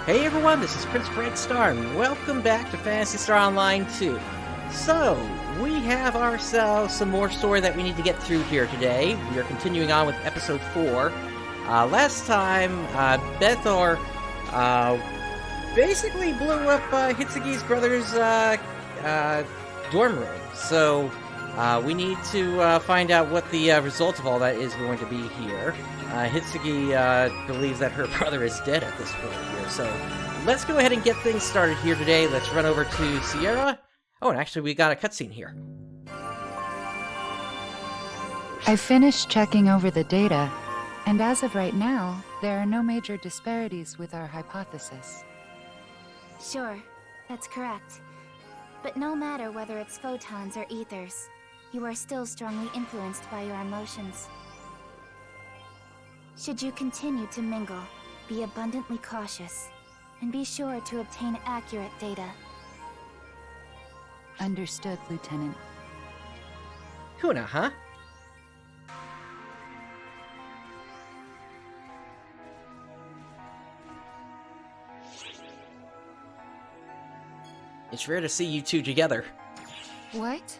Hey everyone, this is PrinceBrightstar, and welcome back to Phantasy Star Online 2. So, we have ourselves some more story that we need to get through here today. We are continuing on with Episode 4. Last time, Bethor basically blew up Hitsugi's brother's dorm room. So, we need to find out what the result of all that is going to be here. Hitsugi believes that her brother is dead at this point here, so let's go ahead and get things started here today. Let's run over to Sierra. Oh, and actually we got a cutscene here. I finished checking over the data, and as of right now, there are no major disparities with our hypothesis. Sure, that's correct. But no matter whether it's photons or ethers, you are still strongly influenced by your emotions. Should you continue to mingle, be abundantly cautious, and be sure to obtain accurate data. Understood, Lieutenant. Huna, huh? It's rare to see you two together. What?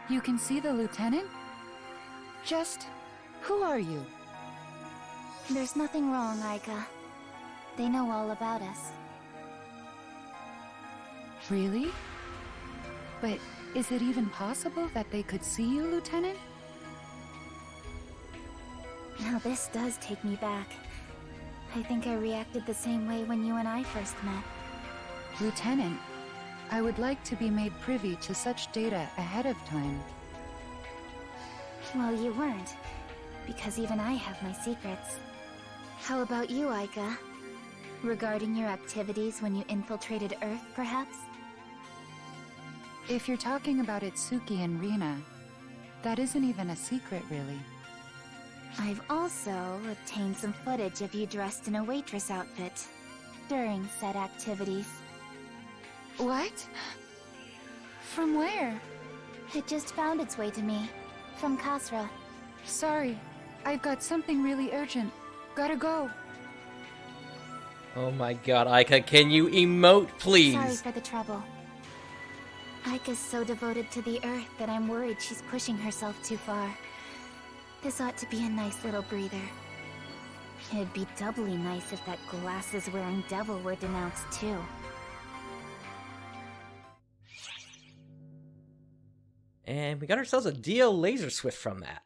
You can see the Lieutenant? Just... who are you? There's nothing wrong, Aika. They know all about us. Really? But is it even possible that they could see you, Lieutenant? Now this does take me back. I think I reacted the same way when you and I first met. Lieutenant, I would like to be made privy to such data ahead of time. Well, you weren't, because even I have my secrets. How about you, Aika? Regarding your activities when you infiltrated Earth, perhaps? If you're talking about Itsuki and Rina, that isn't even a secret, really. I've also obtained some footage of you dressed in a waitress outfit during said activities. What? From where? It just found its way to me, from Kasra. Sorry, I've got something really urgent. Gotta go. Oh my god, Aika, can you emote, please? Sorry for the trouble. Aika's so devoted to the Earth that I'm worried she's pushing herself too far. This ought to be a nice little breather. It'd be doubly nice if that glasses-wearing devil were denounced too. And we got ourselves a Dio Laser Swift from that.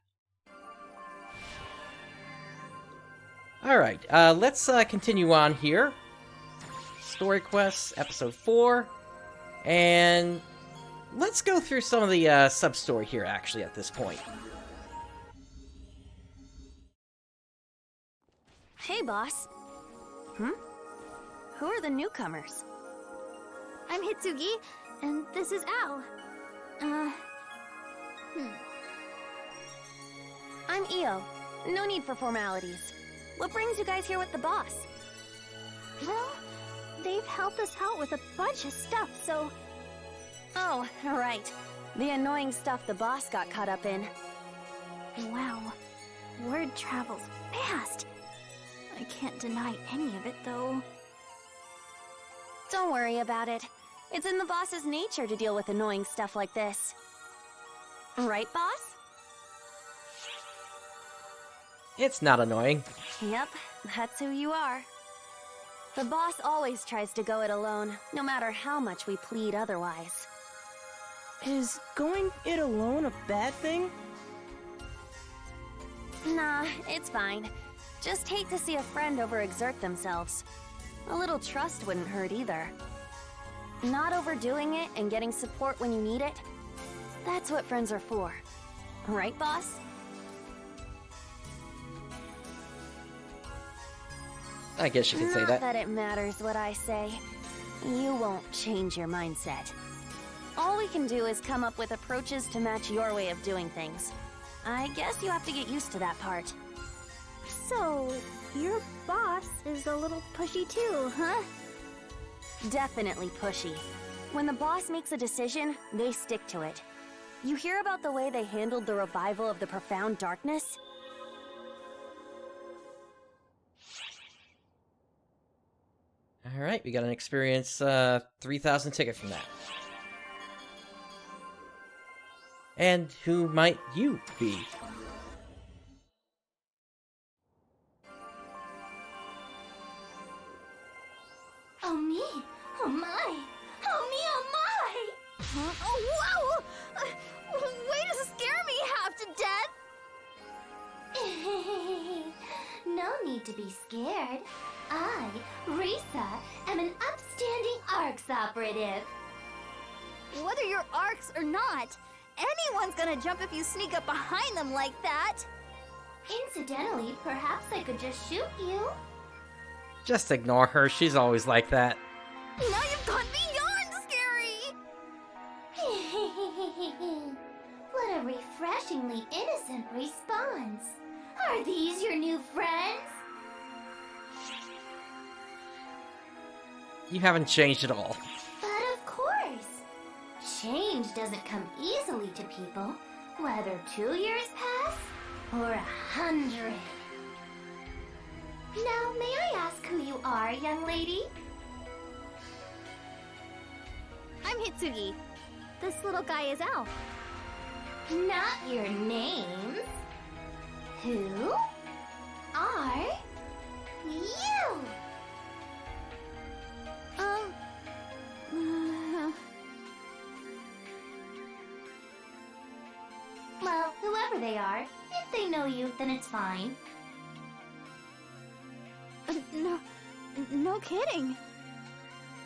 Alright, let's continue on here. Story Quests, Episode 4. And let's go through some of the sub-story here, actually, at this point. Hey, boss. Who are the newcomers? I'm Hitsugi, and this is Al. I'm Io. No need for formalities. What brings you guys here with the boss? Well, they've helped us out with a bunch of stuff, so... Oh, right. The annoying stuff the boss got caught up in. Wow. Word travels fast. I can't deny any of it, though. Don't worry about it. It's in the boss's nature to deal with annoying stuff like this. Right, boss? It's not annoying. Yep, that's who you are. The boss always tries to go it alone, no matter how much we plead otherwise. Is going it alone a bad thing? Nah, it's fine. Just hate to see a friend overexert themselves. A little trust wouldn't hurt either. Not overdoing it and getting support when you need it, that's what friends are for. Right, boss? I guess you could say Not that. that it matters what I say. You won't change your mindset. All we can do is come up with approaches to match your way of doing things. I guess you have to get used to that part. So, your boss is a little pushy too, huh? Definitely pushy. When the boss makes a decision, they stick to it. You hear about the way they handled the revival of the Profound Darkness? Alright, we got an experience 3,000 ticket from that. And who might you be? Oh me! Oh my! Oh me! Oh my! Huh? Oh, wow! Way to scare me half to death! No need to be scared. I, Risa, am an upstanding ARCS operative. Whether you're ARCs or not, anyone's gonna jump if you sneak up behind them like that! Incidentally, perhaps I could just shoot you. Just ignore her, she's always like that. Now you've gone beyond scary! What a refreshingly innocent response. Are these your new friends? You haven't changed at all. But of course. Change doesn't come easily to people, whether 2 years pass or 100. Now, may I ask who you are, young lady? I'm Hitsugi. This little guy is Al. Not your names. Who are you? Well, whoever they are, if they know you, then it's fine. No kidding.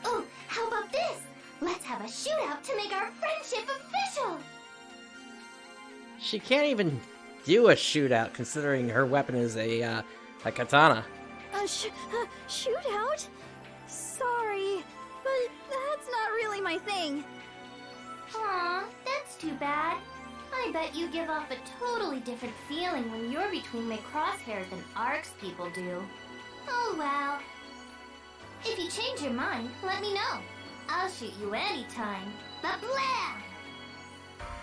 Oh, how about this? Let's have a shootout to make our friendship official! She can't even do a shootout considering her weapon is a katana. Shootout? Sorry, but that's not really my thing. Aw, that's too bad. I bet you give off a totally different feeling when you're between my crosshairs than ARCS people do. Oh well. If you change your mind, let me know. I'll shoot you anytime. Ba-blam!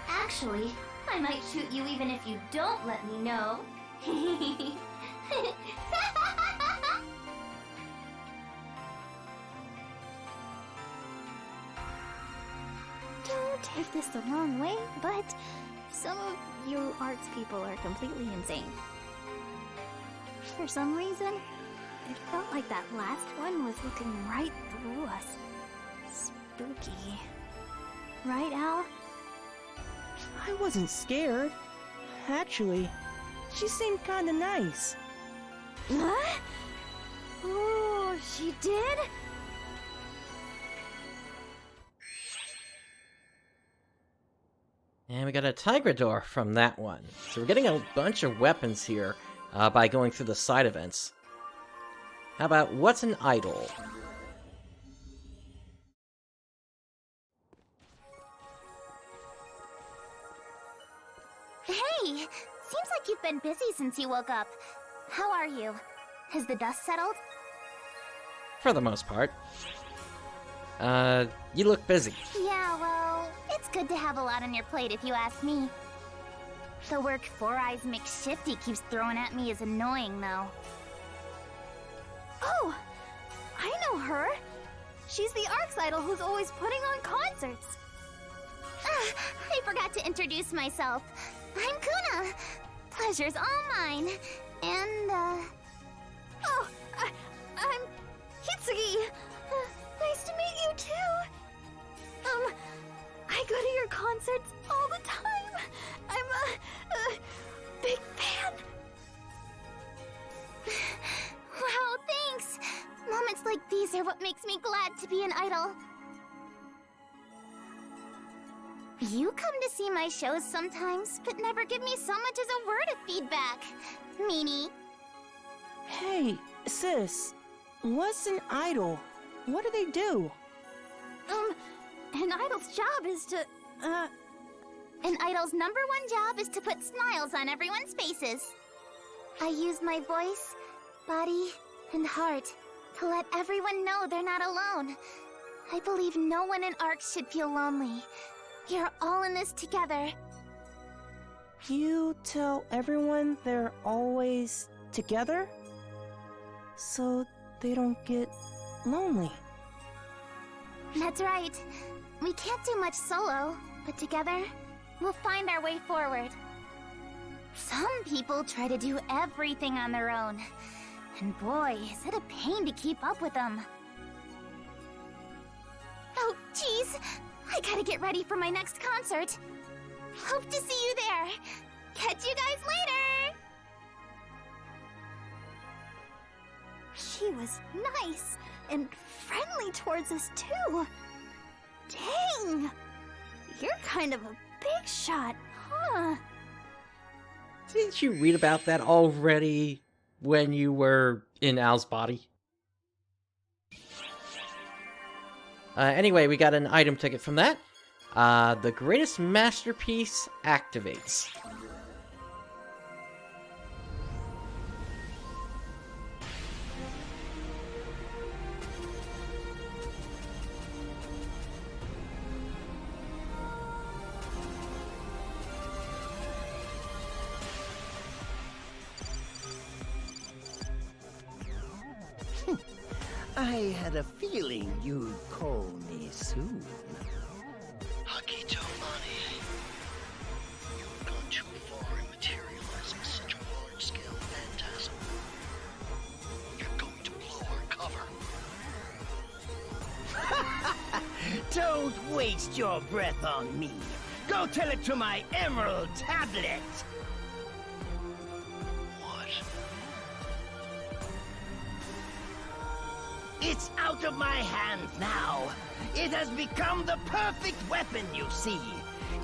Actually, I might shoot you even if you don't let me know. Don't take this the wrong way, but some of you arts people are completely insane. For some reason, it felt like that last one was looking right through us. Spooky. Right, Al? I wasn't scared. Actually, she seemed kinda nice. Huh? Oh, she did? And we got a Tigra door from that one. So we're getting a bunch of weapons here by going through the side events. How about what's an idol? Hey! Seems like you've been busy since you woke up. How are you? Has the dust settled? For the most part. You look busy. Yeah, well, it's good to have a lot on your plate if you ask me. The work Four Eyes McShifty keeps throwing at me is annoying, though. Oh! I know her! She's the ARCS idol who's always putting on concerts! I forgot to introduce myself. I'm Kuna. Pleasure's all mine. And, Oh, I'm Hitsugi! Nice to meet you, too! I go to your concerts all the time! I'm a big fan! Wow, thanks! Moments like these are what makes me glad to be an idol. You come to see my shows sometimes, but never give me so much as a word of feedback. Meanie. Hey, sis. What's an idol? What do they do? An idol's job is to, An idol's #1 job is to put smiles on everyone's faces. I use my voice, body, and heart to let everyone know they're not alone. I believe no one in ARCS should feel lonely. We're all in this together. You tell everyone they're always together? So they don't get lonely. That's right. We can't do much solo, but together, we'll find our way forward. Some people try to do everything on their own. And boy, is it a pain to keep up with them. Oh, jeez. I gotta get ready for my next concert. Hope to see you there. Catch you guys later! She was nice and friendly towards us, too. Dang! You're kind of a big shot, huh? Didn't you read about that already when you were in Al's body? Anyway, we got an item ticket from that. The greatest masterpiece activates. I had a feeling you'd call me soon. Hakito Ani, you've gone too far in materializing such a large-scale phantasm. You're going to blow our cover. Don't waste your breath on me. Go tell it to my emerald tablet. What? It's out of my hands now. It has become the perfect weapon, you see.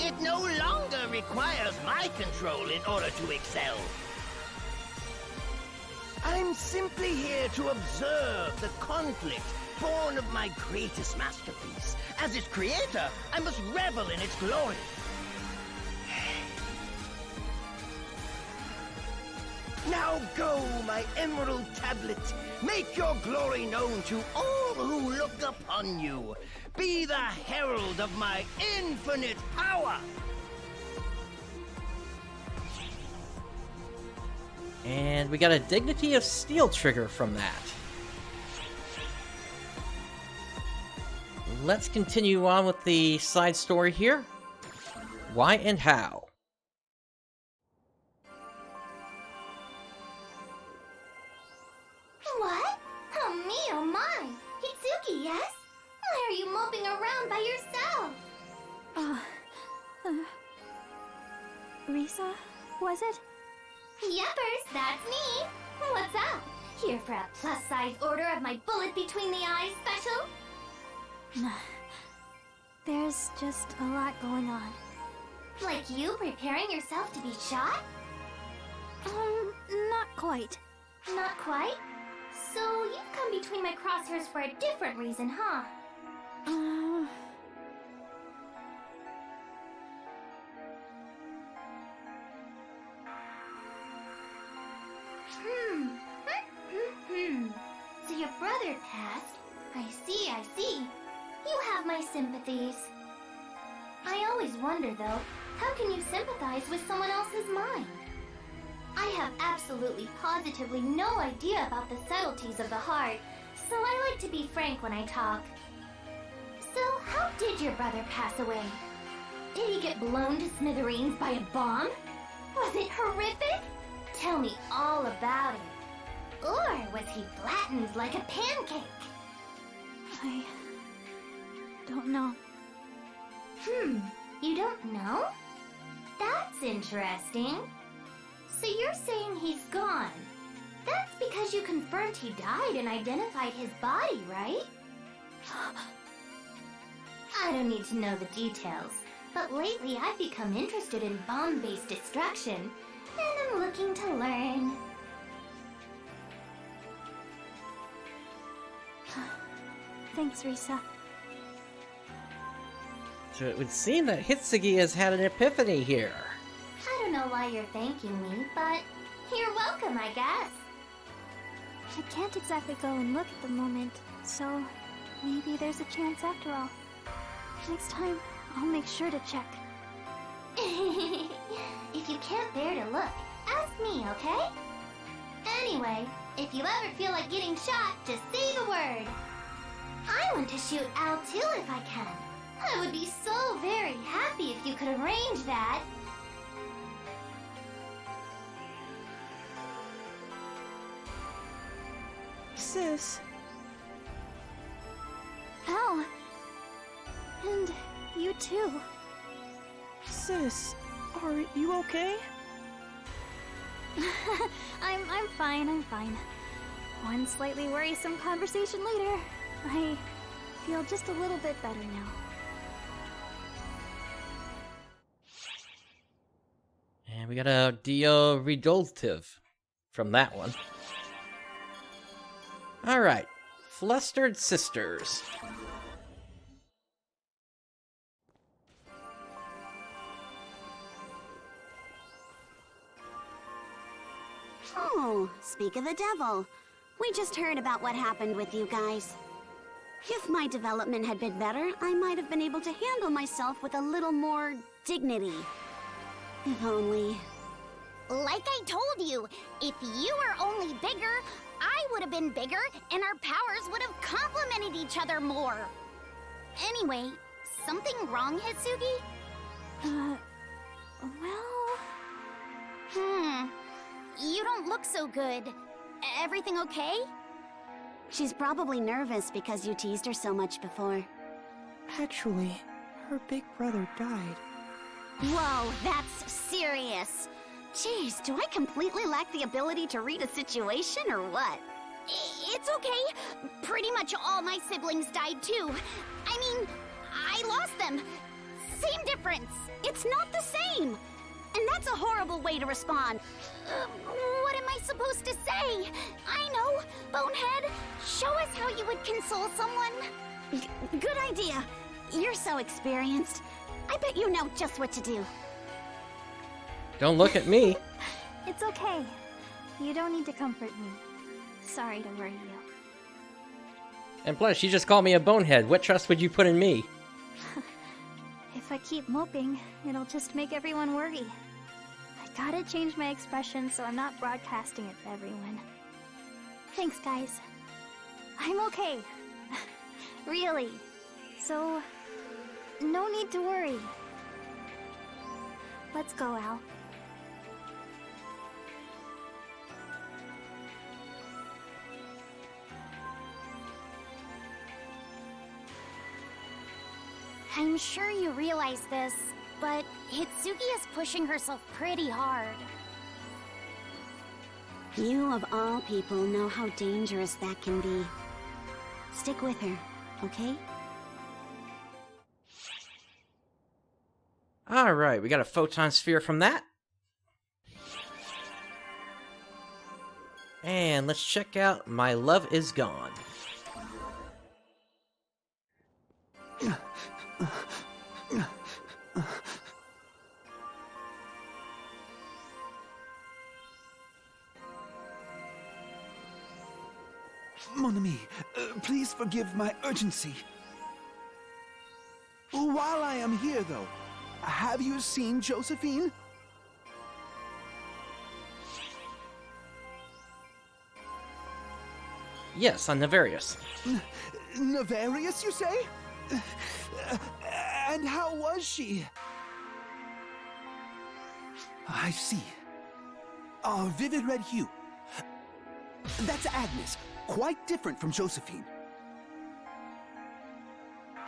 It no longer requires my control in order to excel. I'm simply here to observe the conflict born of my greatest masterpiece. As its creator, I must revel in its glory. Now go, my emerald tablet. Make your glory known to all who look upon you. Be the herald of my infinite power. And we got a Dignity of Steel trigger from that. Let's continue on with the side story here. Why and how? What? Oh me, oh my! Hitsuki, yes? Why are you moping around by yourself? Risa, was it? Yuppers, that's me! What's up? Here for a plus-size order of my bullet between the eyes special? There's just a lot going on. Like you preparing yourself to be shot? Not quite. Not quite? So you've come between my crosshairs for a different reason, huh? So your brother passed. I see, I see. You have my sympathies. I always wonder, though, how can you sympathize with someone else's mind? I have absolutely positively no idea about the subtleties of the heart, so I like to be frank when I talk. So, how did your brother pass away? Did he get blown to smithereens by a bomb? Was it horrific? Tell me all about it. Or was he flattened like a pancake? I don't know. You don't know? That's interesting. So you're saying he's gone. That's because you confirmed he died and identified his body, right? I don't need to know the details, but lately I've become interested in bomb-based destruction, and I'm looking to learn. Thanks, Risa. So it would seem that Hitsugi has had an epiphany here. I don't know why you're thanking me, but you're welcome, I guess. I can't exactly go and look at the moment, so maybe there's a chance after all. Next time, I'll make sure to check. If you can't bear to look, ask me, okay? Anyway, if you ever feel like getting shot, just say the word. I want to shoot Al too if I can. I would be so very happy if you could arrange that. Sis, Al. And you too. sis, are you okay? I'm fine. One slightly worrisome conversation later, I feel just a little bit better now. And we got a Dio Redultive from that one. Alright. Flustered Sisters. Oh, speak of the devil. We just heard about what happened with you guys. If my development had been better, I might have been able to handle myself with a little more dignity. If only. Like I told you, if you were only bigger, I would have been bigger, and our powers would have complemented each other more. Anyway, something wrong, Hitsugi? Well... You don't look so good. Everything okay? She's probably nervous because you teased her so much before. Actually, her big brother died. Whoa, that's serious. Jeez, do I completely lack the ability to read a situation or what? It's okay. Pretty much all my siblings died too. I mean, I lost them. Same difference. It's not the same. And that's a horrible way to respond. What am I supposed to say? I know. Bonehead, show us how you would console someone. Good idea. You're so experienced. I bet you know just what to do. Don't look at me. It's okay. You don't need to comfort me. Sorry to worry you. And plus, she just called me a bonehead. What trust would you put in me? If I keep moping, it'll just make everyone worry. I gotta change my expression so I'm not broadcasting it to everyone. Thanks, guys. I'm okay. Really. So, no need to worry. Let's go, Al. I'm sure you realize this, but Hitsugi is pushing herself pretty hard. You of all people know how dangerous that can be. Stick with her, okay? Alright, we got a photon sphere from that. And let's check out My Love Is Gone. Mon ami, please forgive my urgency. While I am here, though, have you seen Josephine? Yes, on Navarius. Navarius, you say? And how was she? I see. A vivid red hue. That's Agnes, quite different from Josephine.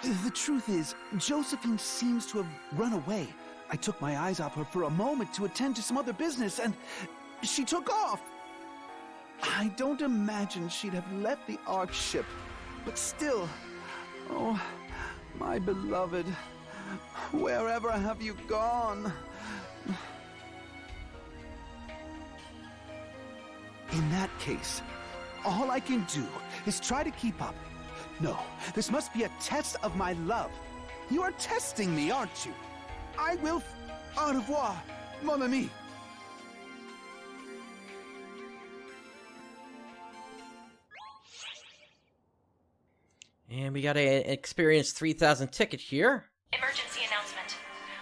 The truth is, Josephine seems to have run away. I took my eyes off her for a moment to attend to some other business, and she took off. I don't imagine she'd have left the Ark ship, but still, oh, my beloved, wherever have you gone? In that case, all I can do is try to keep up. No, this must be a test of my love. You are testing me, aren't you? I will... Au revoir, mon ami. And we got a experience 3000 ticket here. Emergency announcement.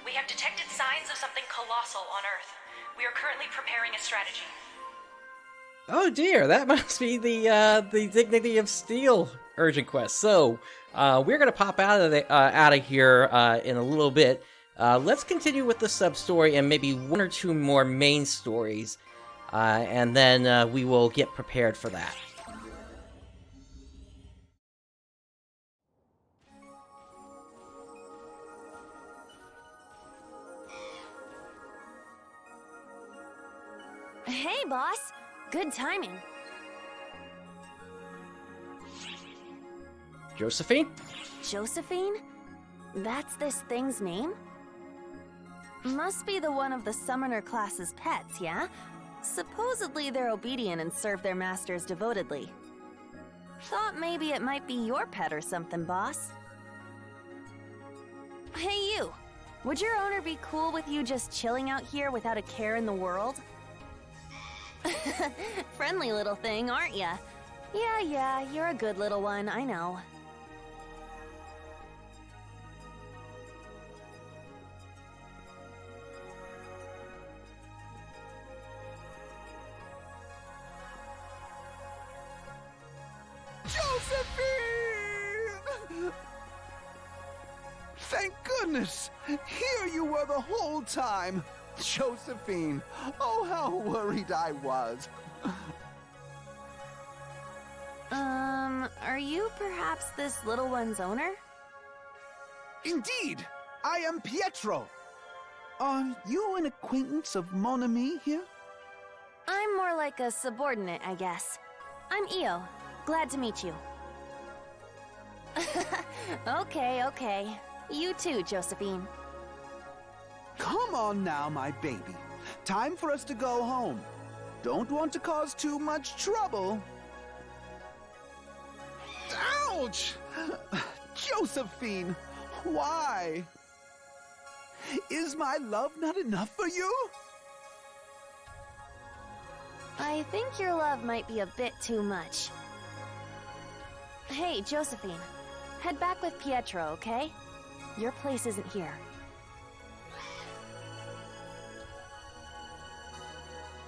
We have detected signs of something colossal on Earth. We are currently preparing a strategy. Oh dear, that must be the Dignity of Steel urgent quest. So, we're gonna pop out of here in a little bit. Let's continue with the sub story and maybe one or two more main stories, and then we will get prepared for that. Hey, boss! Good timing. Josephine? Josephine? That's this thing's name? Must be the one of the summoner class's pets, yeah? Supposedly they're obedient and serve their masters devotedly. Thought maybe it might be your pet or something, boss. Hey, you! Would your owner be cool with you just chilling out here without a care in the world? Friendly little thing, aren't ya? Yeah, you're a good little one, I know. Josephine! Thank goodness! Here you were the whole time! Josephine! Oh, how worried I was! Are you perhaps this little one's owner? Indeed! I am Pietro! Are you an acquaintance of Mon Ami here? I'm more like a subordinate, I guess. I'm Io. Glad to meet you. Okay. You too, Josephine. Come on now, my baby. Time for us to go home. Don't want to cause too much trouble. Ouch! Josephine, why? Is my love not enough for you? I think your love might be a bit too much. Hey, Josephine. Head back with Pietro, okay? Your place isn't here.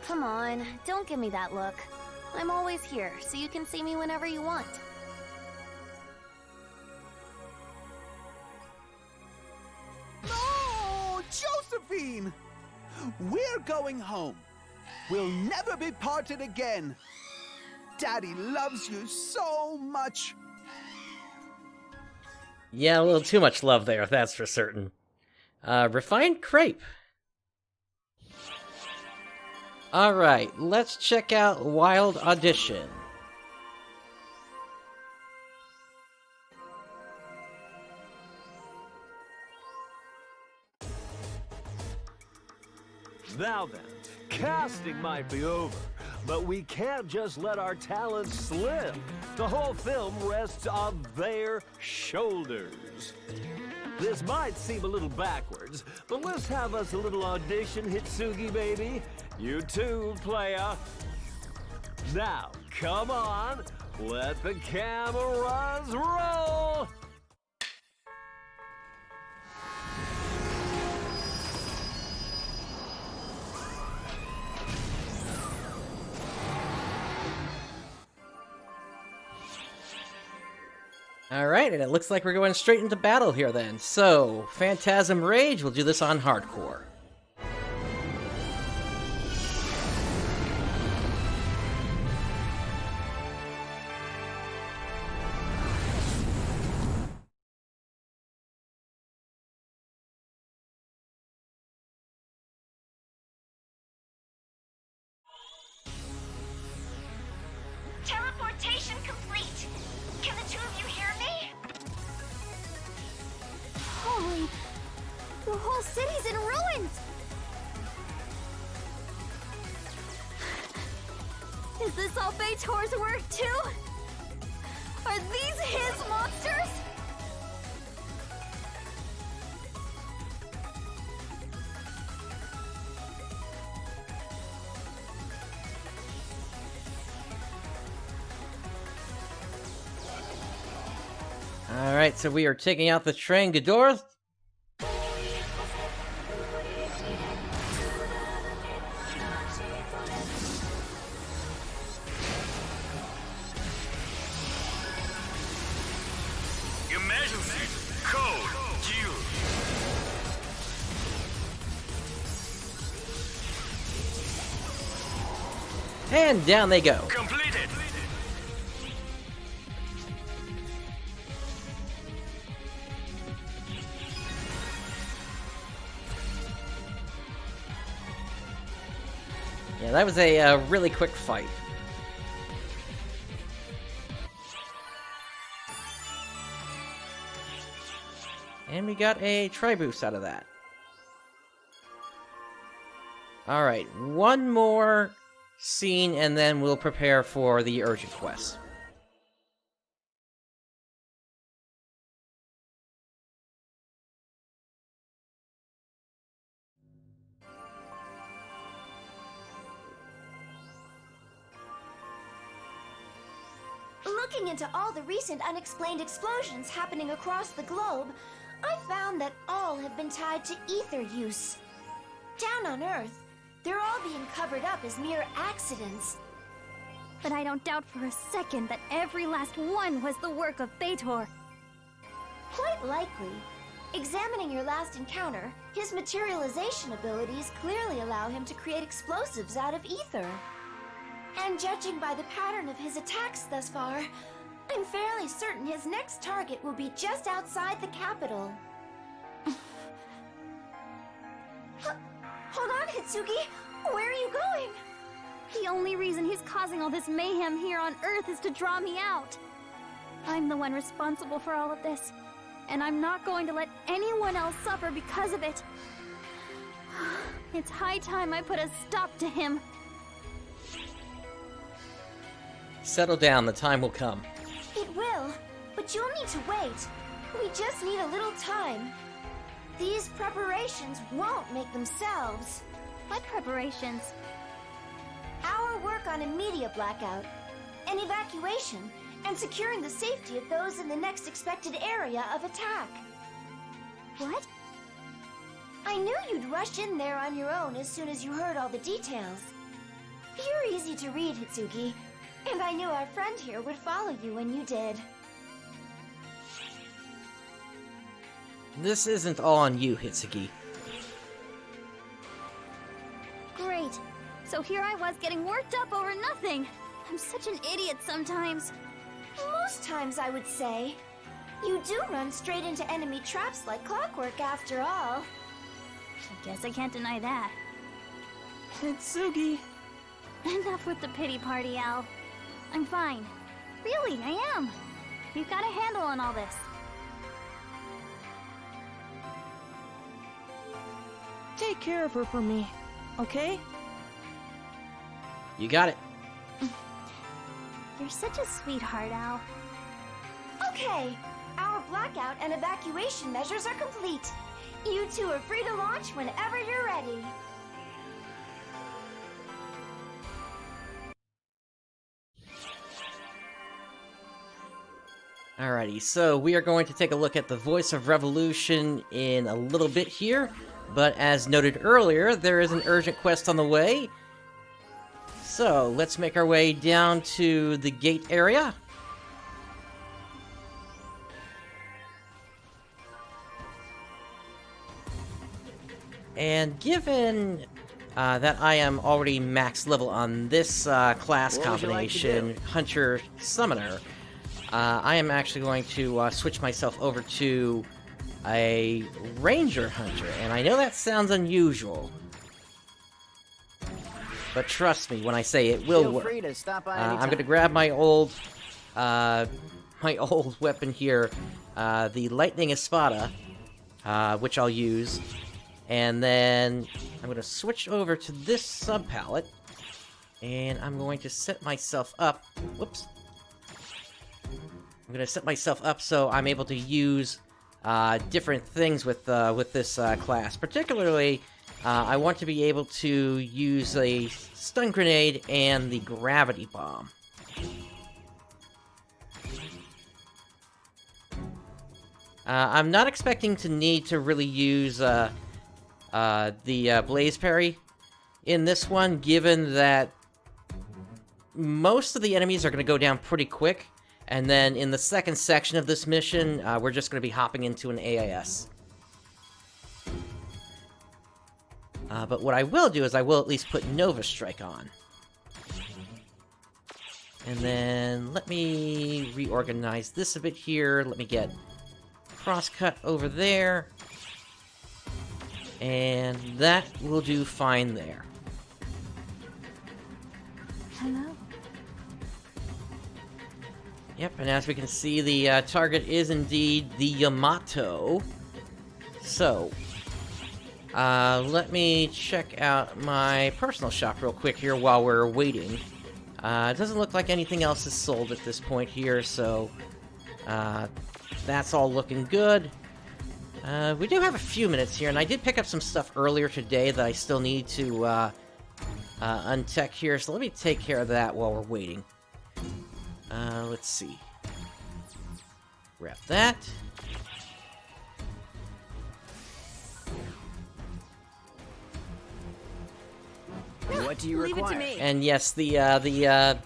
Come on, don't give me that look. I'm always here, so you can see me whenever you want. No, Josephine! We're going home. We'll never be parted again. Daddy loves you so much. Yeah, a little too much love there, that's for certain. Refined crepe. Alright, let's check out Wild Audition. Now then, casting might be over, but we can't just let our talents slip. The whole film rests on their shoulders. This might seem a little backwards, but let's have us a little audition, Hitsugi baby. You too, playa. Now, come on, let the cameras roll! Alright, and it looks like we're going straight into battle here then. So, Phantasm Rage, we'll do this on hardcore. Teleportation complete! Can the two of you hear me? Holy... The whole city's in ruins! Is this all Beitor's work, too? Are these his monsters? Alright, so we are taking out the train Ghidorah. Emergency code due. And down they go. Completed. Yeah, that was a really quick fight. And we got a tri-boost out of that. Alright, one more scene and then we'll prepare for the urgent quest. Looking into all the recent unexplained explosions happening across the globe, I found that all have been tied to ether use. Down on Earth, they're all being covered up as mere accidents. But I don't doubt for a second that every last one was the work of Beitor. Quite likely. Examining your last encounter, his materialization abilities clearly allow him to create explosives out of ether. And judging by the pattern of his attacks thus far, I'm fairly certain his next target will be just outside the capital. Hold on, Hitsugi! Where are you going? The only reason he's causing all this mayhem here on Earth is to draw me out. I'm the one responsible for all of this, and I'm not going to let anyone else suffer because of it. It's high time I put a stop to him. Settle down, the time will come. It will, but you'll need to wait. We just need a little time. These preparations won't make themselves. What preparations? Our work on a media blackout, an evacuation, and securing the safety of those in the next expected area of attack. What? I knew you'd rush in there on your own as soon as you heard all the details. You're easy to read, Hitsugi, and I knew our friend here would follow you when you did. This isn't all on you, Hitsugi. Great. So here I was getting worked up over nothing. I'm such an idiot sometimes. Most times, I would say. You do run straight into enemy traps like clockwork, after all. I guess I can't deny that. Hitsugi. Enough with the pity party, Al. I'm fine. Really, I am. You've got a handle on all this. Take care of her for me, okay? You got it. You're such a sweetheart, Al. Okay, our blackout and evacuation measures are complete. You two are free to launch whenever you're ready. Alrighty, so we are going to take a look at the Voice of Revolution in a little bit here, but as noted earlier, there is an urgent quest on the way. So, let's make our way down to the gate area. And given that I am already max level on this class combination, Hunter Summoner, I am actually going to switch myself over to a Ranger Hunter, and I know that sounds unusual, but trust me when I say it will work. Free to stop by I'm going to grab my old weapon here, the Lightning Espada, which I'll use, and then I'm going to switch over to this sub-palette, and I'm going to set myself up. Whoops. I'm going to set myself up so I'm able to use different things with this class. Particularly, I want to be able to use a stun grenade and the gravity bomb. I'm not expecting to need to really use the Blaze Parry in this one, given that most of the enemies are going to go down pretty quick. And then in the second section of this mission, we're just going to be hopping into an AIS. But what I will do is I will at least put Nova Strike on. And then let me reorganize this a bit here. Let me get Crosscut over there. And that will do fine there. Hello. Yep, and as we can see, the target is indeed the Yamato. So, let me check out my personal shop real quick here while we're waiting. It doesn't look like anything else is sold at this point here, so that's all looking good. We do have a few minutes here, and I did pick up some stuff earlier today that I still need to untech here, so let me take care of that while we're waiting. Let's see. Grab that. What do you require? And yes, the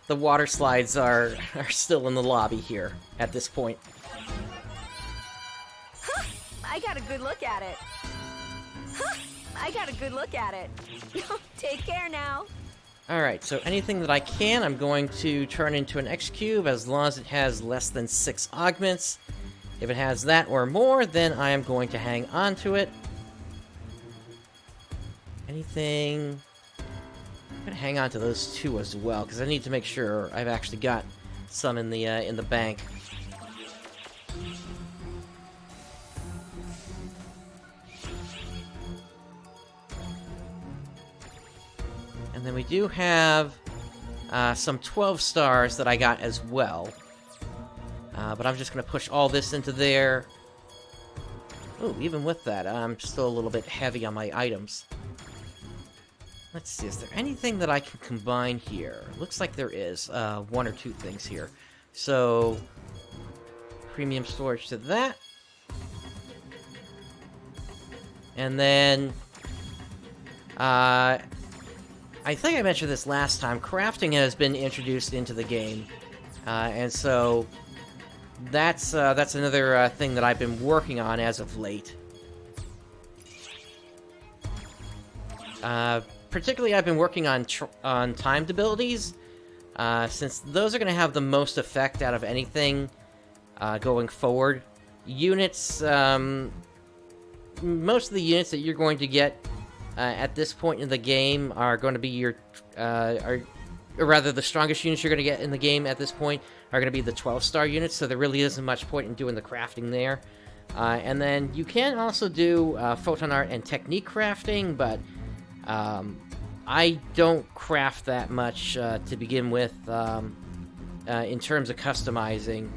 water slides are still in the lobby here at this point. I got a good look at it. I got a good look at it. Take care now. Alright, so anything that I can, I'm going to turn into an X-Cube as long as it has less than 6 augments. If it has that or more, then I am going to hang on to it. Anything... I'm gonna hang on to those 2 as well, because I need to make sure I've actually got some in the bank. And then we do have some 12 stars that I got as well. But I'm just going to push all this into there. Ooh, even with that, I'm still a little bit heavy on my items. Let's see, is there anything that I can combine here? Looks like there is 1 or 2 things here. So, premium storage to that. And then, I think I mentioned this last time, crafting has been introduced into the game, and so that's another thing that I've been working on as of late. Particularly, I've been working on timed abilities, since those are going to have the most effect out of anything going forward. Units, most of the units that you're going to get at this point in the game are going to be your, or rather the strongest units you're going to get in the game at this point are going to be the 12-star units, so there really isn't much point in doing the crafting there. And then you can also do photon art and technique crafting, but I don't craft that much to begin with in terms of customizing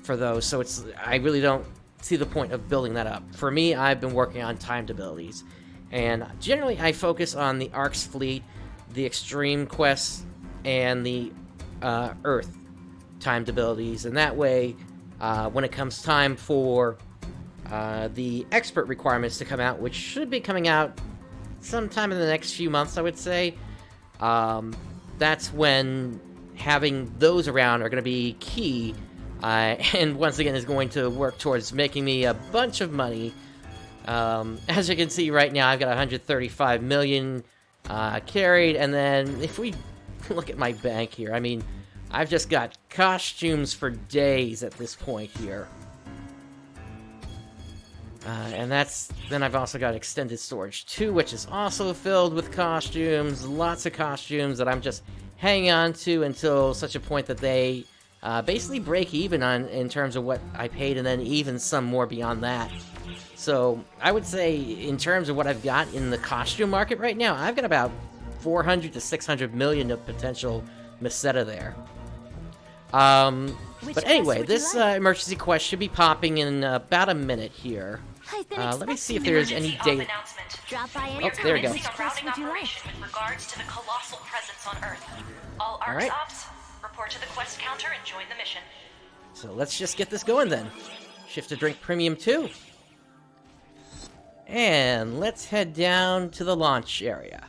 for those, so I really don't see the point of building that up. For me, I've been working on timed abilities. And generally, I focus on the Ark's Fleet, the Extreme Quests, and the Earth timed abilities. And that way, when it comes time for the Expert requirements to come out, which should be coming out sometime in the next few months, I would say, that's when having those around are going to be key. And once again, is going to work towards making me a bunch of money. As you can see right now, I've got 135 million carried, and then if we look at my bank here, I mean, I've just got costumes for days at this point here. And then I've also got extended storage 2, which is also filled with costumes, lots of costumes that I'm just hanging on to until such a point that they basically break even in terms of what I paid, and then even some more beyond that. So, I would say, in terms of what I've got in the costume market right now, I've got about 400 to 600 million of potential Meseta there. But anyway, this emergency quest should be popping in about a minute here. Let me see if there's any data. Drop by Oh, there we go. Routing operation with regards to the colossal presence on Earth. All ARCS Alright. ops, report to the quest counter and join the mission. So let's just get this going then. Shift to drink premium 2. And let's head down to the launch area.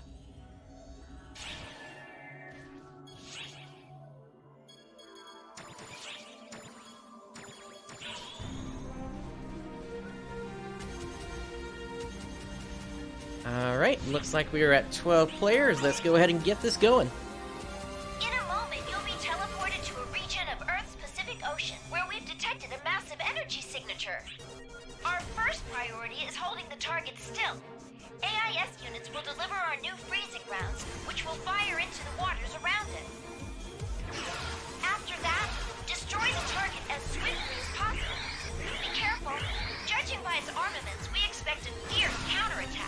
Alright, looks like we are at 12 players. Let's go ahead and get this going. In a moment, you'll be teleported to a region of Earth's Pacific Ocean where we've detected a massive energy signature. Our first priority is holding the target still. AIS units will deliver our new freezing rounds, which will fire into the waters around it. After that, destroy the target as swiftly as possible. Be careful. Judging by its armaments, we expect a fierce counterattack.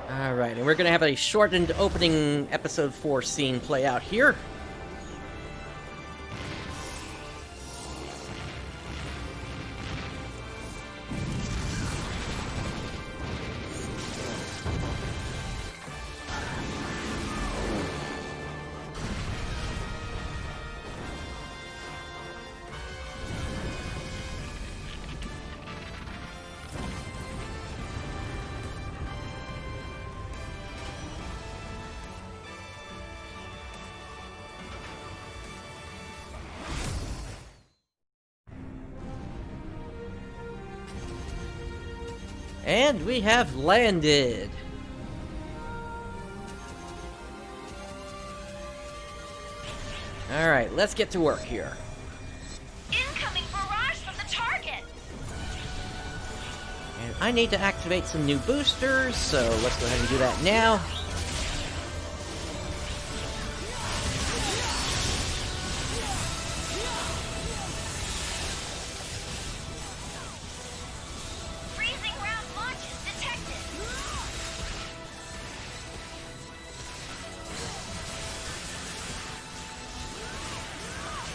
Alright, and we're gonna have a shortened opening episode 4 scene play out here. And we have landed. Alright, let's get to work here. Incoming barrage from the target! And I need to activate some new boosters, so let's go ahead and do that now.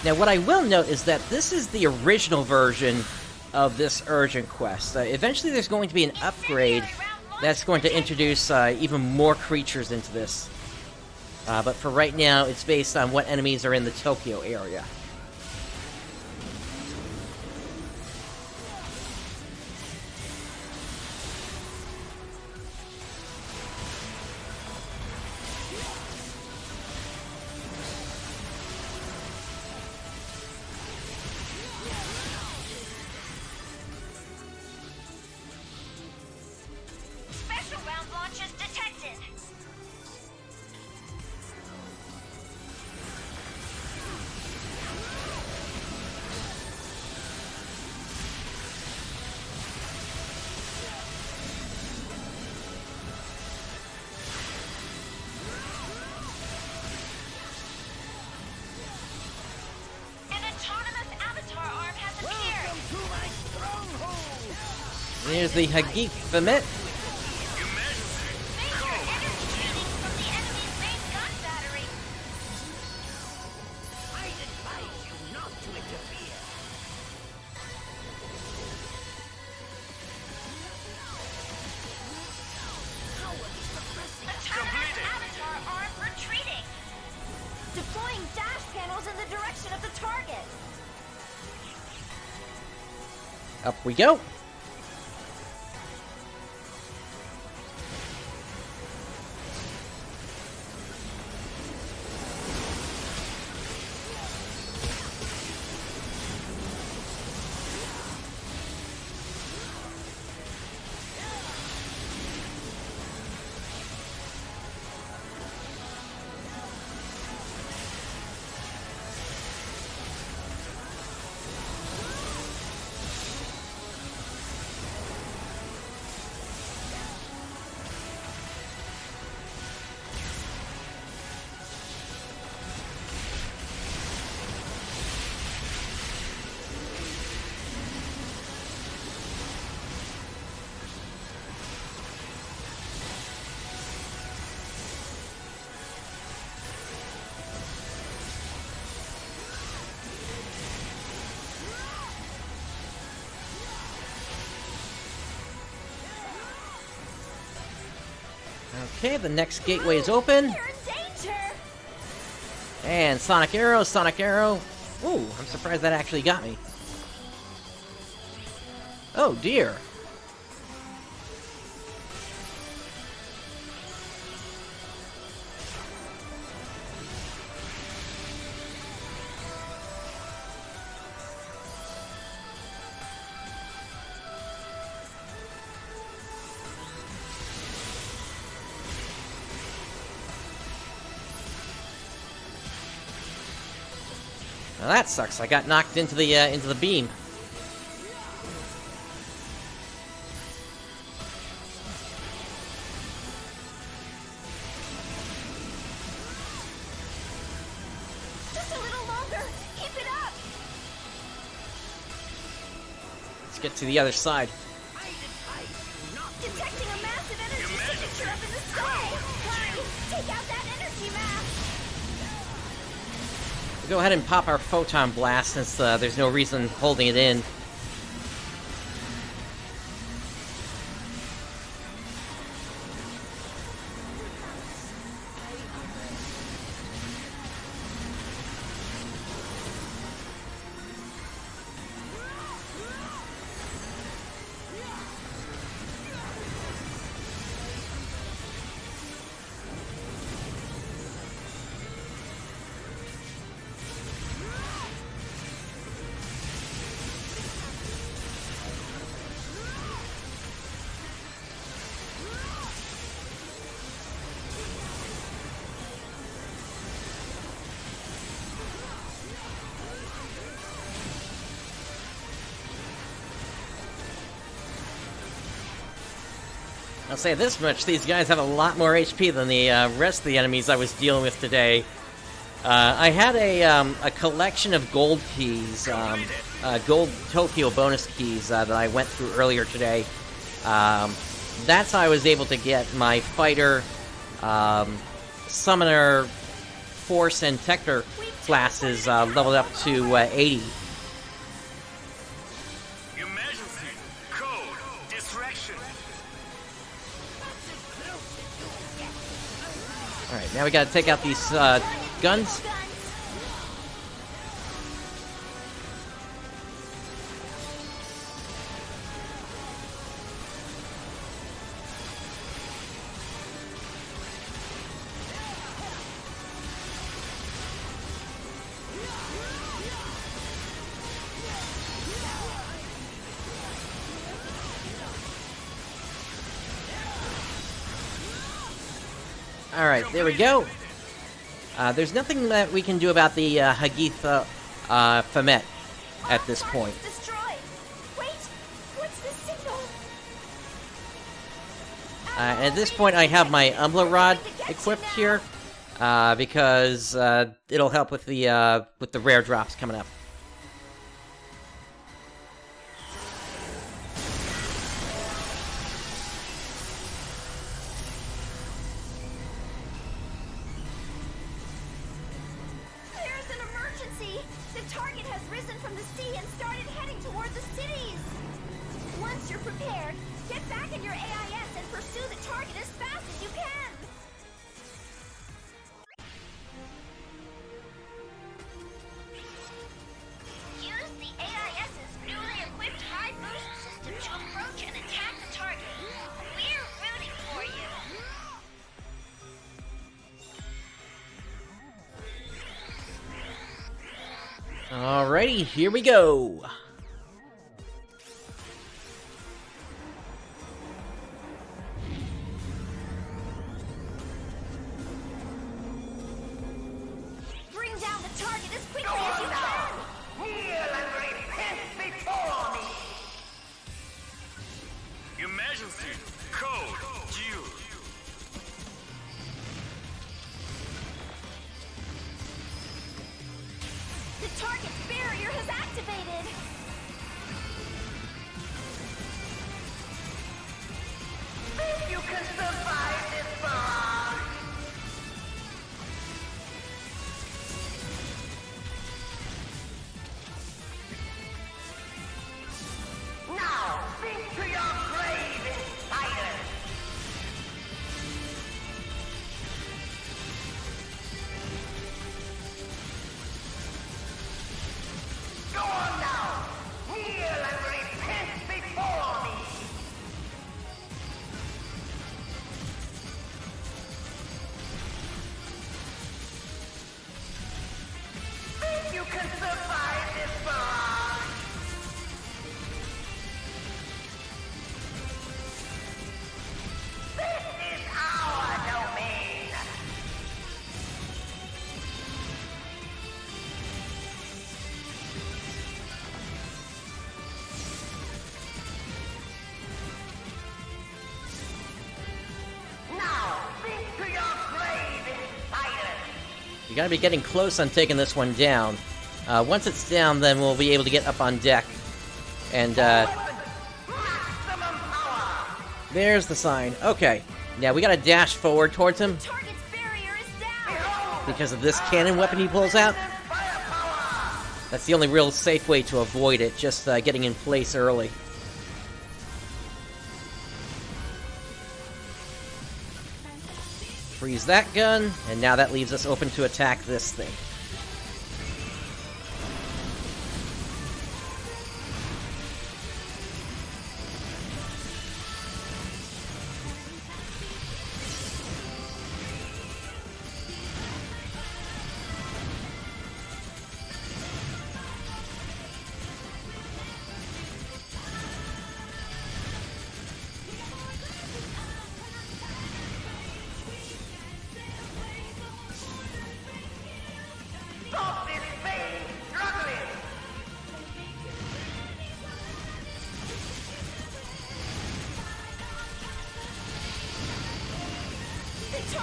Now, what I will note is that this is the original version of this urgent quest. Eventually, there's going to be an upgrade that's going to introduce even more creatures into this. But for right now, it's based on what enemies are in the Tokyo area. Here's the Hagifamit. Deploying dash panels in the direction of the target. Up we go. Okay, the next gateway is open. And Sonic Arrow, Sonic Arrow. Ooh, I'm surprised that actually got me. Oh dear. Well, that sucks. I got knocked into the beam. Just a little longer. Keep it up. Let's get to the other side. Detecting a massive energy signature up in the sky. Hurry, take out that energy mass. We'll go ahead and pop our photon blast since there's no reason holding it in. I'll say this much, these guys have a lot more HP than the rest of the enemies I was dealing with today. I had a collection of gold keys, gold Tokyo bonus keys that I went through earlier today. That's how I was able to get my fighter, summoner, force, and Tector classes leveled up to 80. Emergency. Code. Distraction. Alright, now we gotta take out these guns. Alright, there we go. There's nothing that we can do about the Hagitha Famet at this point. Destroyed. Wait, what's the signal? At this point, I have my Umbla Rod equipped here because it'll help with the rare drops coming up. There's an emergency. The target has risen from the sea and started heading toward the cities. Once you're prepared, get back in your AIS and pursue the target as fast as you can. Use the AIS's newly equipped high boost system to approach and attack the target. We're rooting for you. Alrighty, here we go. Bring down the target as quickly as you can. Kneel and repent before me. Emergency. Code. Due. The target's barrier has activated. Think you can survive this far? Now, think to your grave, insider. Go on now. Kneel and repent before me. We gotta be getting close on taking this one down. Once it's down, then we'll be able to get up on deck. And, there's the sign. Okay. Now we gotta dash forward towards him. Because of this cannon weapon he pulls out. That's the only real safe way to avoid it, just getting in place early. Freeze that gun, and now that leaves us open to attack this thing.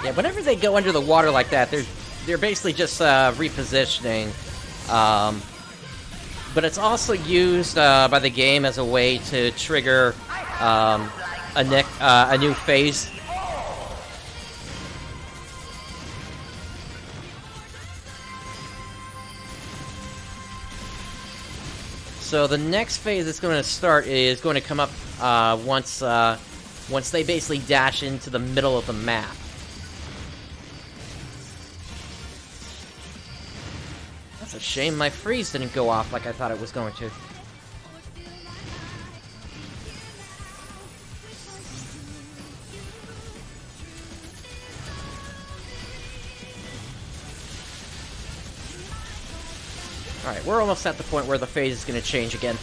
Yeah, whenever they go under the water like that, they're basically just repositioning. But it's also used by the game as a way to trigger a new phase. So the next phase that's going to start is going to come up once they basically dash into the middle of the map. That's a shame my freeze didn't go off like I thought it was going to. Alright, we're almost at the point where the phase is going to change again.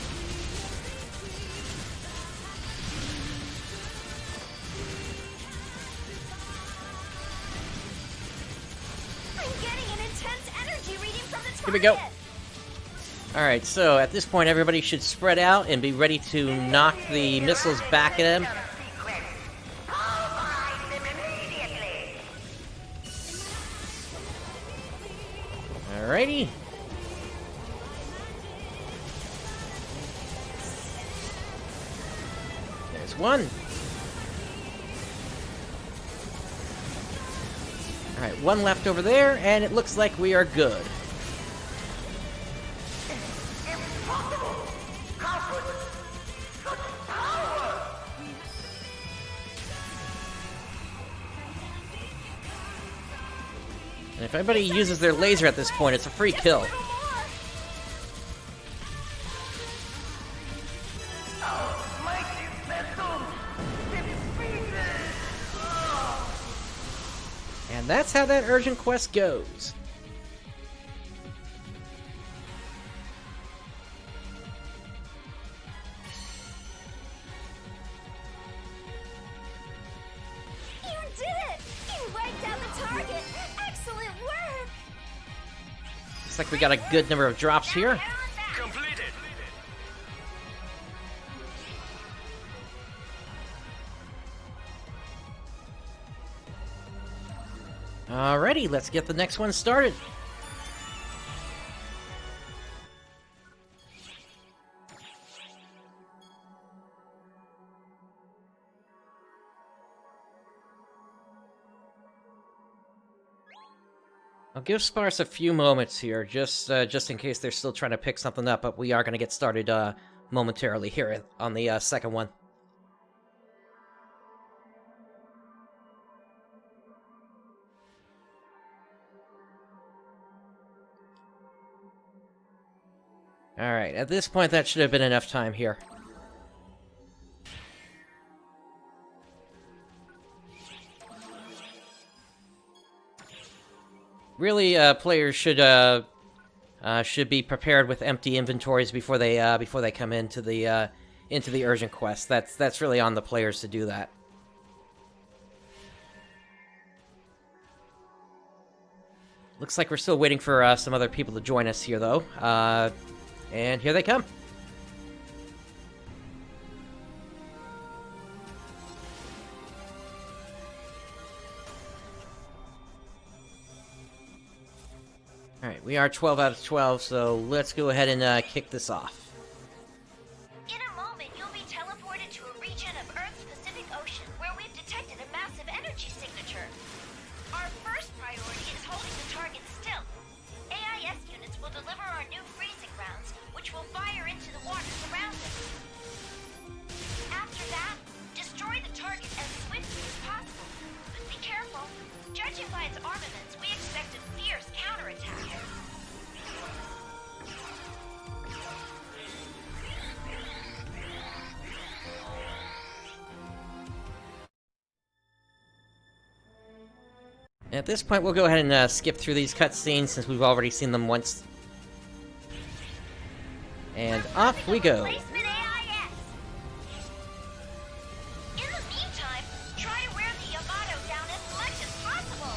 Here we go. Alright, so at this point everybody should spread out and be ready to knock the missiles back at him. Alrighty. There's one. Alright, one left over there, and it looks like we are good. And if anybody uses their laser at this point, it's a free kill. And that's how that urgent quest goes. Looks like we got a good number of drops here. Completed. Alrighty, let's get the next one started. I'll give Sparse a few moments here, just in case they're still trying to pick something up, but we are going to get started momentarily here on the second one. Alright, at this point that should have been enough time here. Really, players should be prepared with empty inventories before they come into the urgent quest. That's really on the players to do that. Looks like we're still waiting for some other people to join us here, though. And here they come. Alright, we are 12 out of 12, so let's go ahead and kick this off. In a moment, you'll be teleported to a region of Earth's Pacific Ocean where we've detected a massive energy signature. Our first priority is holding the target still. AIS units will deliver our new freezing rounds, which will fire into the waters around us. After that, destroy the target as swiftly as possible. But be careful. Judging by its armaments, we expect a fierce counterattack. At this point, we'll go ahead and skip through these cutscenes since we've already seen them once. And off we go. Replacement AIS. In the meantime, try to wear the Yamato down as much as possible.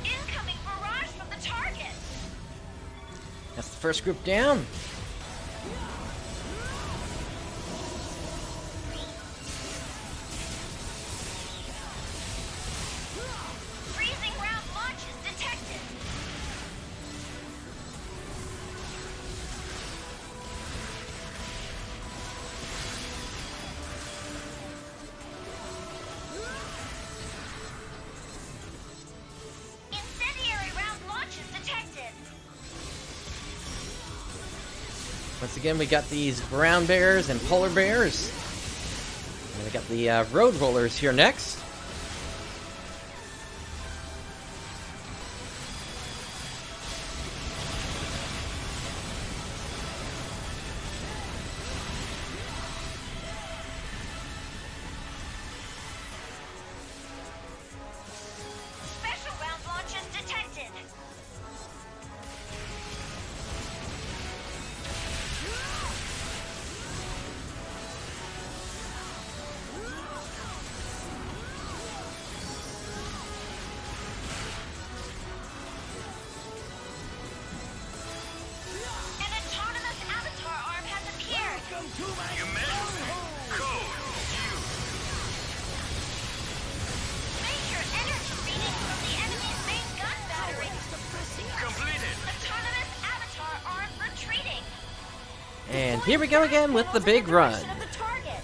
Incoming barrage from the target. That's the first group down. Freezing round launches detected. Incendiary round launches detected. Once again, we got these brown bears and polar bears. And we got the road rollers here next. Special round launches detected. An autonomous avatar arm has appeared. Your Majesty, code due. Major energy reading from the enemy's main gun battery. Completed. Autonomous avatar arm retreating. And here we go again with the big run. Direction of the target.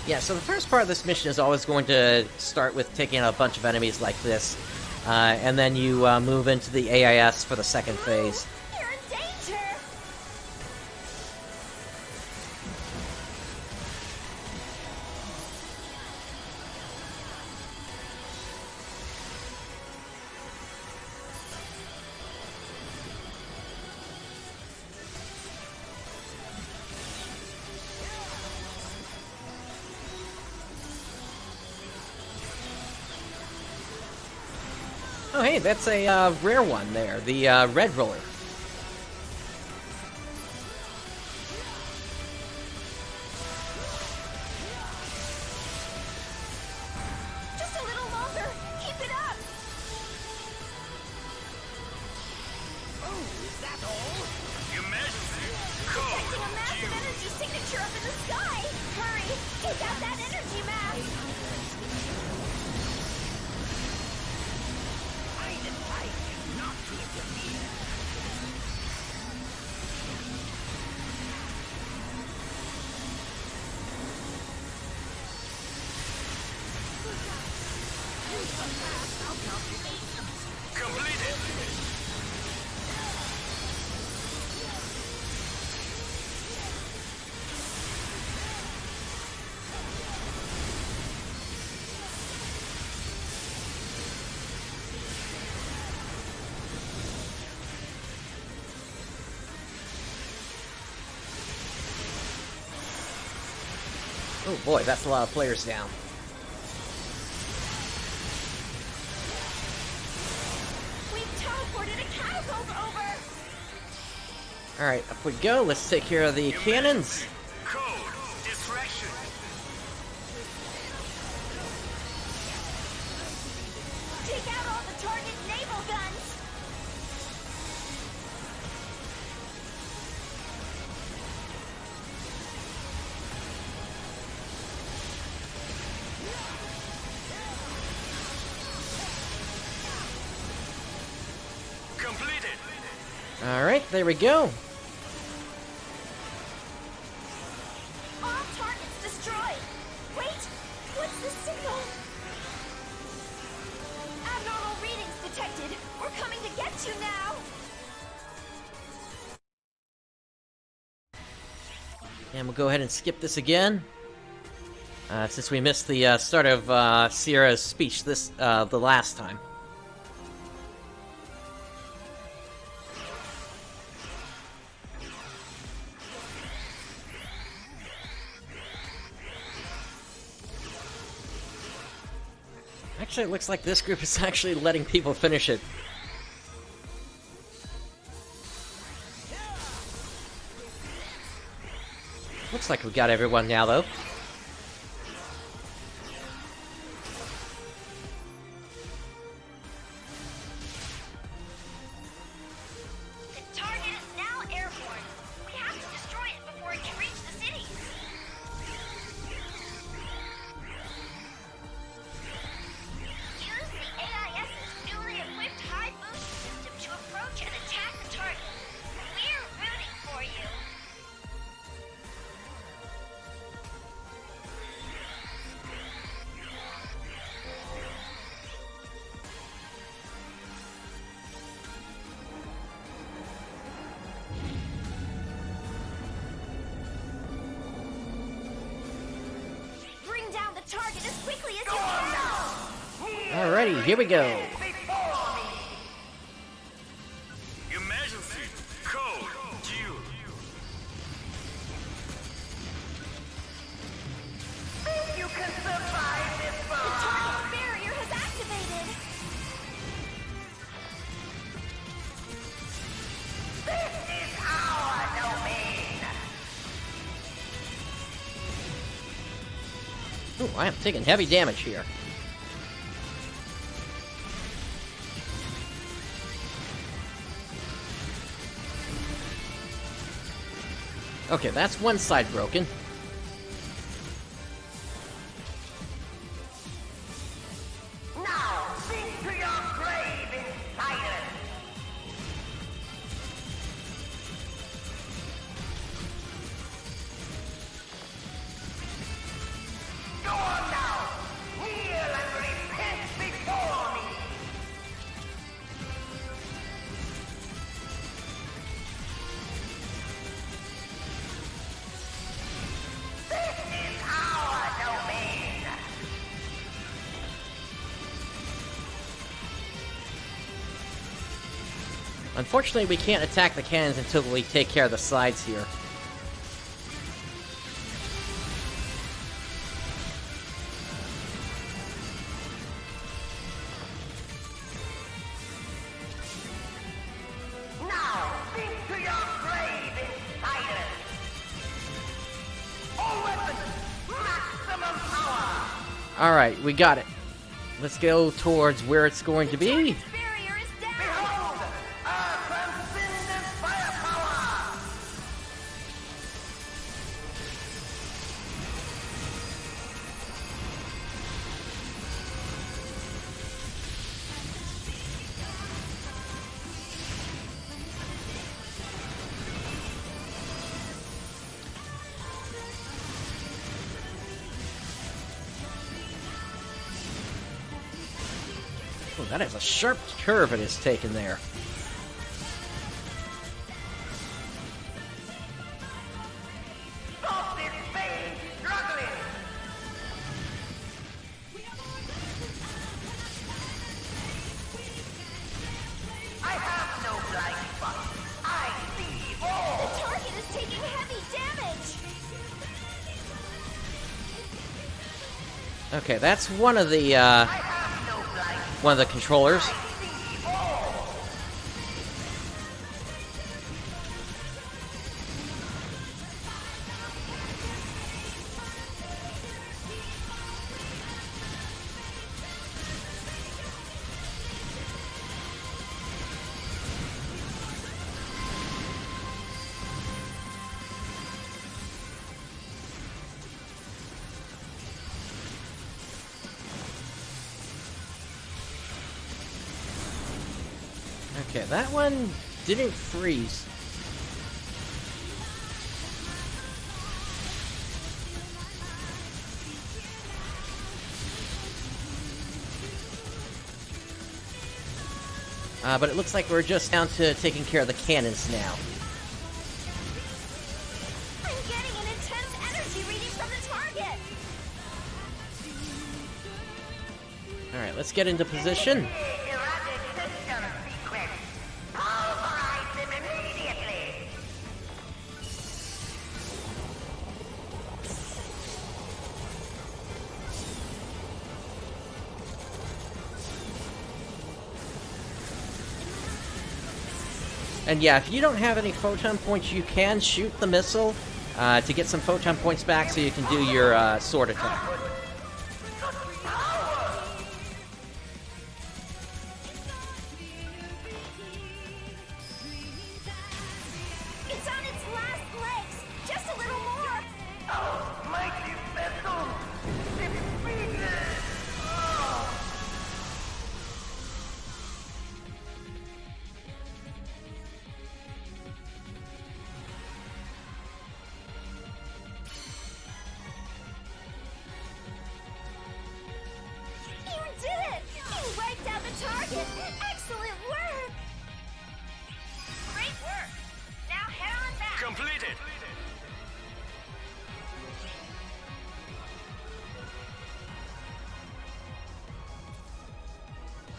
Yeah, so the first part of this mission is always going to start with taking out a bunch of enemies like this. And then you move into the AIS for the second phase. You're in danger. Oh, hey, that's a rare one there, the red roller. Just a little longer. Keep it up. Oh, is that all? Your Majesty, Detecting a code massive due. energy signature up in the sky. Hurry, take out that energy mask. Completed. Oh boy, that's a lot of players down. We've teleported a catapult over! Alright, up we go. Let's take care of the cannons. Code. Distraction. Take out all the target naval guns! Completed. Alright, there we go. All targets destroyed! Wait! What's the signal? Abnormal readings detected! We're coming to get you now! And we'll go ahead and skip this again. Since we missed the start of Sierra's speech the last time. Actually, it looks like this group is actually letting people finish it. Looks like we got everyone now, though. The target is now airborne. We have to destroy it before it can reach the city. Use the AIS's newly equipped high boost system to approach and attack the target. We're rooting for you. Bring down the target as quickly as you can. Alrighty, here we go. Emergency. Code. Due. You can survive this far. The target's barrier has activated. This is our domain. Ooh, I am taking heavy damage here. Okay, that's one side broken. Now, sink to your grave in silence. Go on now. Kneel and repent before me. This is our domain. Unfortunately, we can't attack the cannons until we take care of the sides here. Now, sink to your grave in silence. All weapons, maximum power. Alright, we got it. Let's go towards where it's going to be. Barrier is down. Behold, our transcendent firepower. that is a sharp curve it is taken there. Stop this vain struggling! I have no blind spot. I see all. The target is taking heavy damage! Okay, that's one of the controllers. Okay, that one didn't freeze. But it looks like we're just down to taking care of the cannons now. I'm getting an intense energy reading from the target! Alright, let's get into position. Erratic system sequence. Pulverize them immediately. And yeah, if you don't have any photon points, you can shoot the missile to get some photon points back so you can do your sword attack. It's on its last legs! Just a little more! Oh, mighty vessel. Defeated. Oh. You did it! You wiped out the target! Excellent work! Great work! Now head on back! Completed.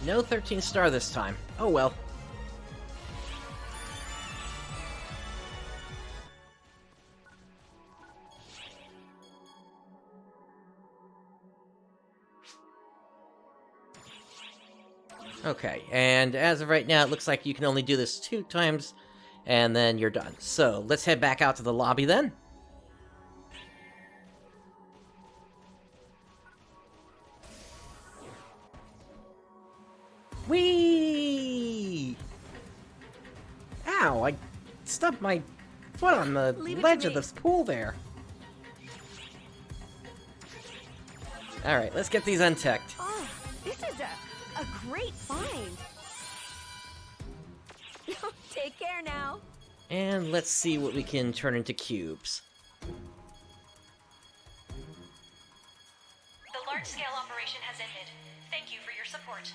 No 13 star this time. Oh well. Okay, and as of right now, it looks like you can only do this 2 times, and then you're done. So, let's head back out to the lobby then. Whee! Ow, I stubbed my foot on the ledge of this pool there. Alright, let's get these untech'd. Oh, this is a great find. Take care now. And let's see what we can turn into cubes. The large-scale operation has ended. Thank you for your support.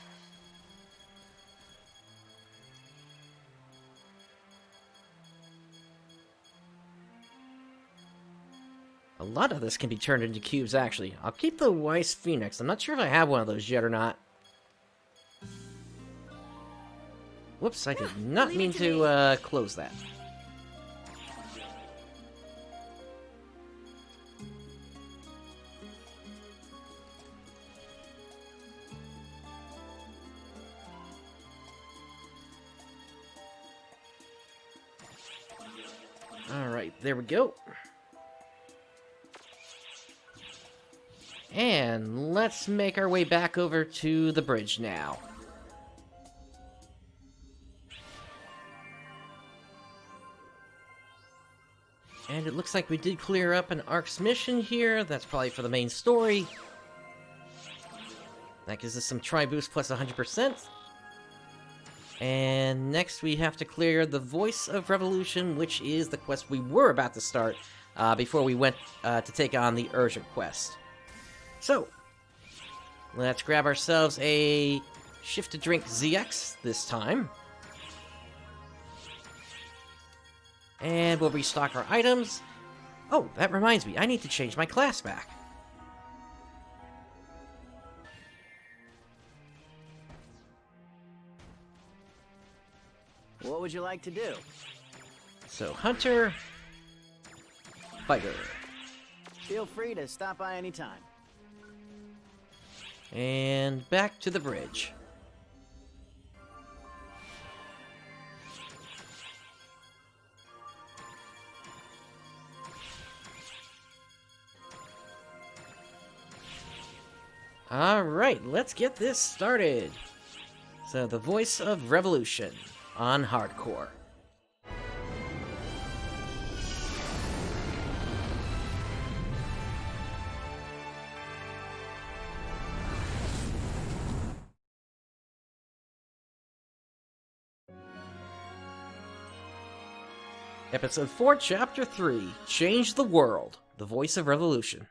A lot of this can be turned into cubes, actually. I'll keep the Weiss Phoenix. I'm not sure if I have one of those yet or not. Whoops, I did not mean to close that. Alright, there we go. And let's make our way back over to the bridge now. And it looks like we did clear up an Ark's mission here. That's probably for the main story. That gives us some tri-boost plus 100%. And next we have to clear the Voice of Revolution, which is the quest we were about to start before we went to take on the urgent quest. So, let's grab ourselves a Shift to drink ZX this time. And we'll restock our items. Oh, that reminds me, I need to change my class back. What would you like to do? So, Hunter, Fighter. Feel free to stop by anytime. And back to the bridge. Alright, let's get this started. So, the voice of revolution on hardcore. Episode 4, Chapter 3, Change the World, the voice of revolution.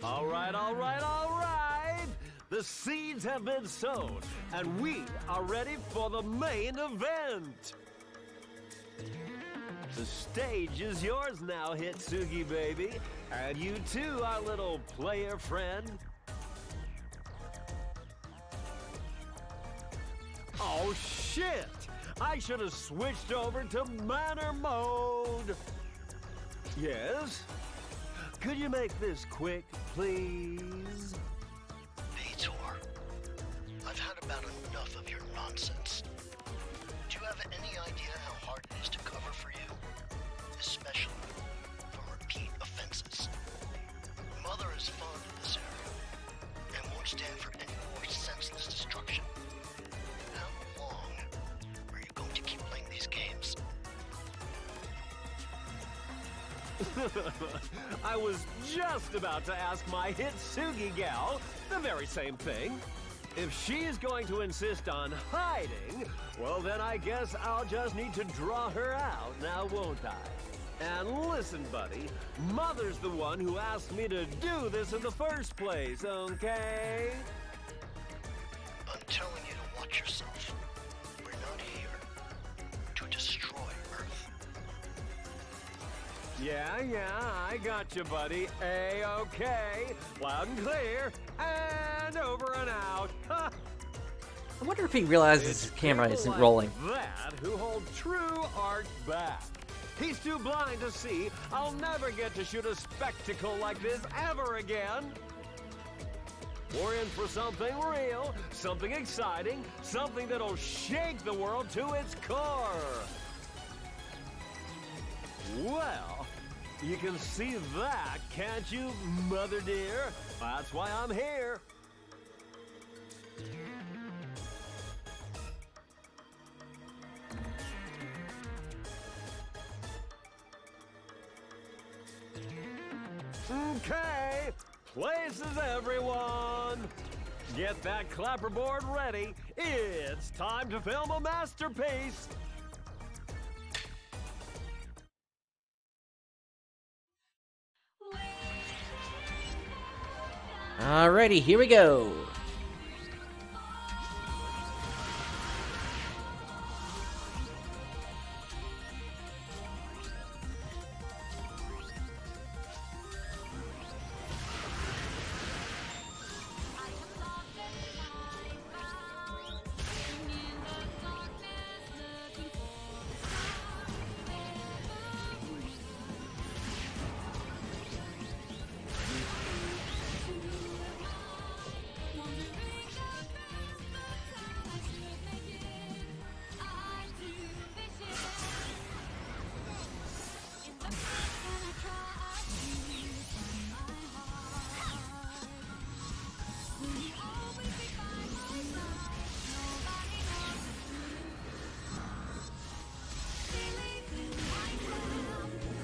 All right! The seeds have been sown, and we are ready for the main event! The stage is yours now, Hitsugi baby, and you too, our little player friend. Oh shit! I should have switched over to manner mode! Yes? Could you make this quick, please? Vitor, I've had about enough of your nonsense. Do you have any idea how hard it is to cover for you? Especially from repeat offenses. Mother is fond of this area, and won't stand for any more senseless destruction. How long are you going to keep playing these games? I was just about to ask my Hitsugi gal the very same thing. If she's going to insist on hiding, well then I guess I'll just need to draw her out, now won't I? And listen, buddy, Mother's the one who asked me to do this in the first place, okay? I'm telling you to watch yourself. We're not here to destroy Earth. Yeah, I got you, buddy. A-okay. Loud and clear. And over and out. Ha! I wonder if he realizes his camera isn't rolling. That who hold true art back. He's too blind to see I'll never get to shoot a spectacle like this ever again. We're in for something real, something exciting, something that'll shake the world to its core. Well, you can see that, can't you, Mother dear? That's why I'm here. Okay, places everyone. Get that clapperboard ready. It's time to film a masterpiece. Alrighty, here we go.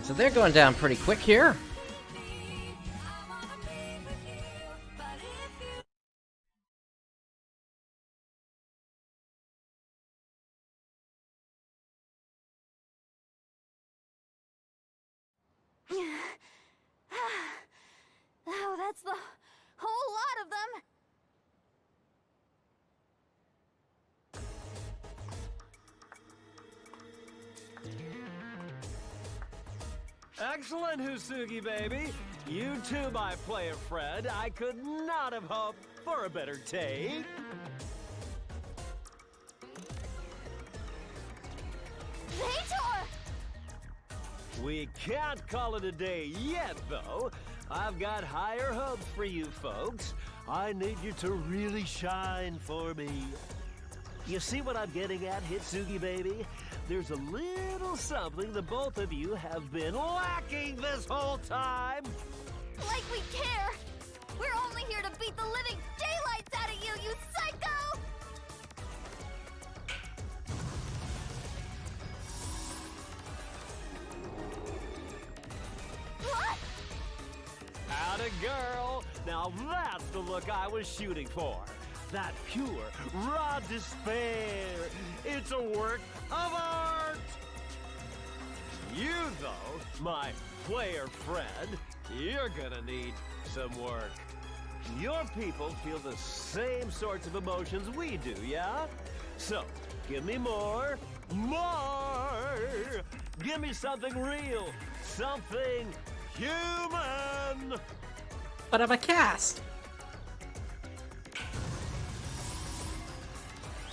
So they're going down pretty quick here. Oh, that's the whole lot of them. Excellent, Husugi baby. You too, my player friend. I could not have hoped for a better take. Zator! We can't call it a day yet, though. I've got higher hopes for you folks. I need you to really shine for me. You see what I'm getting at, Hitsugi baby? There's a little something the both of you have been lacking this whole time. Like we care! We're only here to beat the living daylights out of you, you psycho! What? Atta girl! Now that's the look I was shooting for. That pure, raw despair. It's a work of art! You, though, my player friend, you're gonna need some work. Your people feel the same sorts of emotions we do, yeah? So, give me more. Give me something real, something human! But I'm a cast!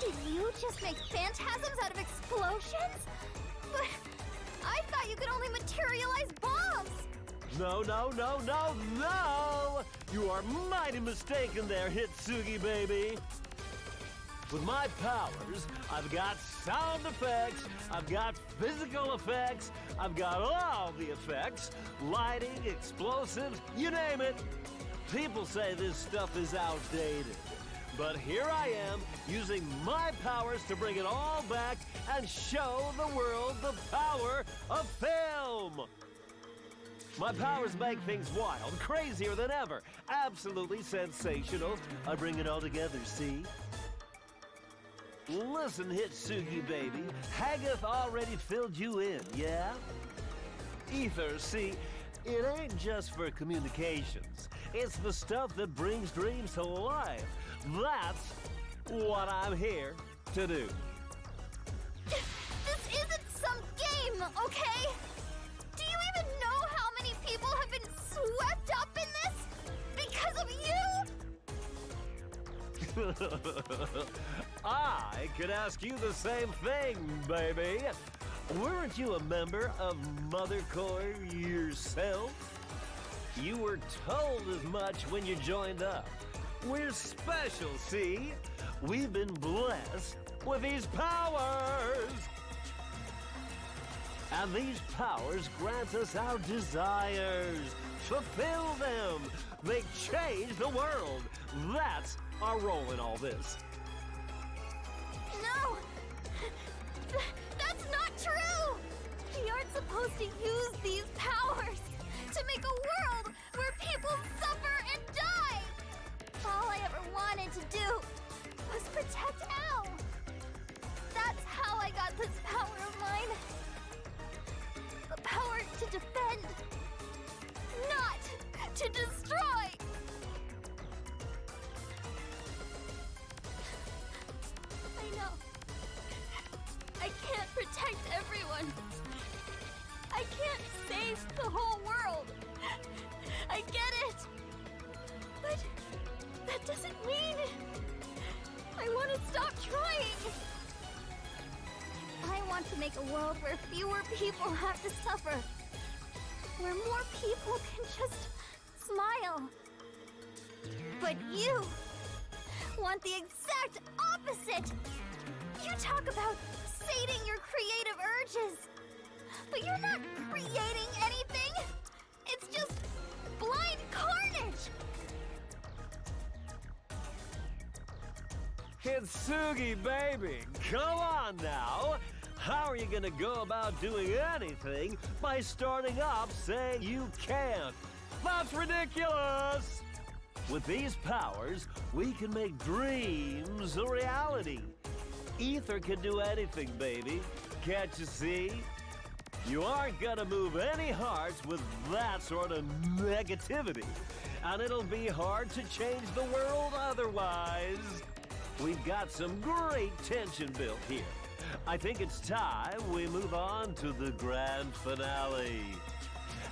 Did you just make phantasms out of explosions? But I thought you could only materialize bombs! No, no, no, no, no! You are mighty mistaken there, Hitsugi baby. With my powers, I've got sound effects, I've got physical effects, I've got all the effects, lighting, explosives, you name it. People say this stuff is outdated. But here I am, using my powers to bring it all back and show the world the power of film! My powers make things wild, crazier than ever, absolutely sensational. I bring it all together, see? Listen, Hitsugi baby, Hagath already filled you in, yeah? Ether, see, it ain't just for communications. It's the stuff that brings dreams to life. That's what I'm here to do. This isn't some game, okay? Do you even know how many people have been swept up in this? Because of you? I could ask you the same thing, baby. Weren't you a member of Mother Core yourself? You were told as much when you joined up. We're special, see? We've been blessed with these powers. And these powers grant us our desires. Fulfill them. They change the world. That's our role in all this. No! That's not true! We aren't supposed to use these powers to make a world where people suffer and die! All I ever wanted to do was protect Al! That's how I got this power of mine. The power to defend, not to destroy! I know. I can't protect everyone. I can't save the whole world. I get it. But that doesn't mean I want to stop trying. I want to make a world where fewer people have to suffer. Where more people can just smile. But you want the exact opposite. You talk about sating your creative urges. But you're not creating anything. It's just blind carnage. Hitsugi, baby, come on now. How are you gonna go about doing anything by starting off saying you can't? That's ridiculous! With these powers, we can make dreams a reality. Ether can do anything, baby. Can't you see? You aren't gonna move any hearts with that sort of negativity. And it'll be hard to change the world otherwise. We've got some great tension built here. I think it's time we move on to the grand finale.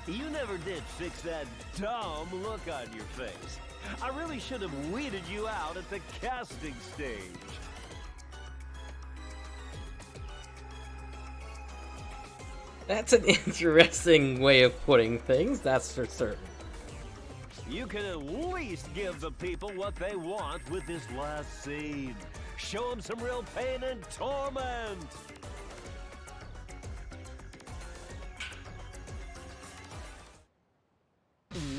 You never did fix that dumb look on your face. I really should have weeded you out at the casting stage. That's an interesting way of putting things, that's for certain. You can at least give the people what they want with this last scene. Show them some real pain and torment.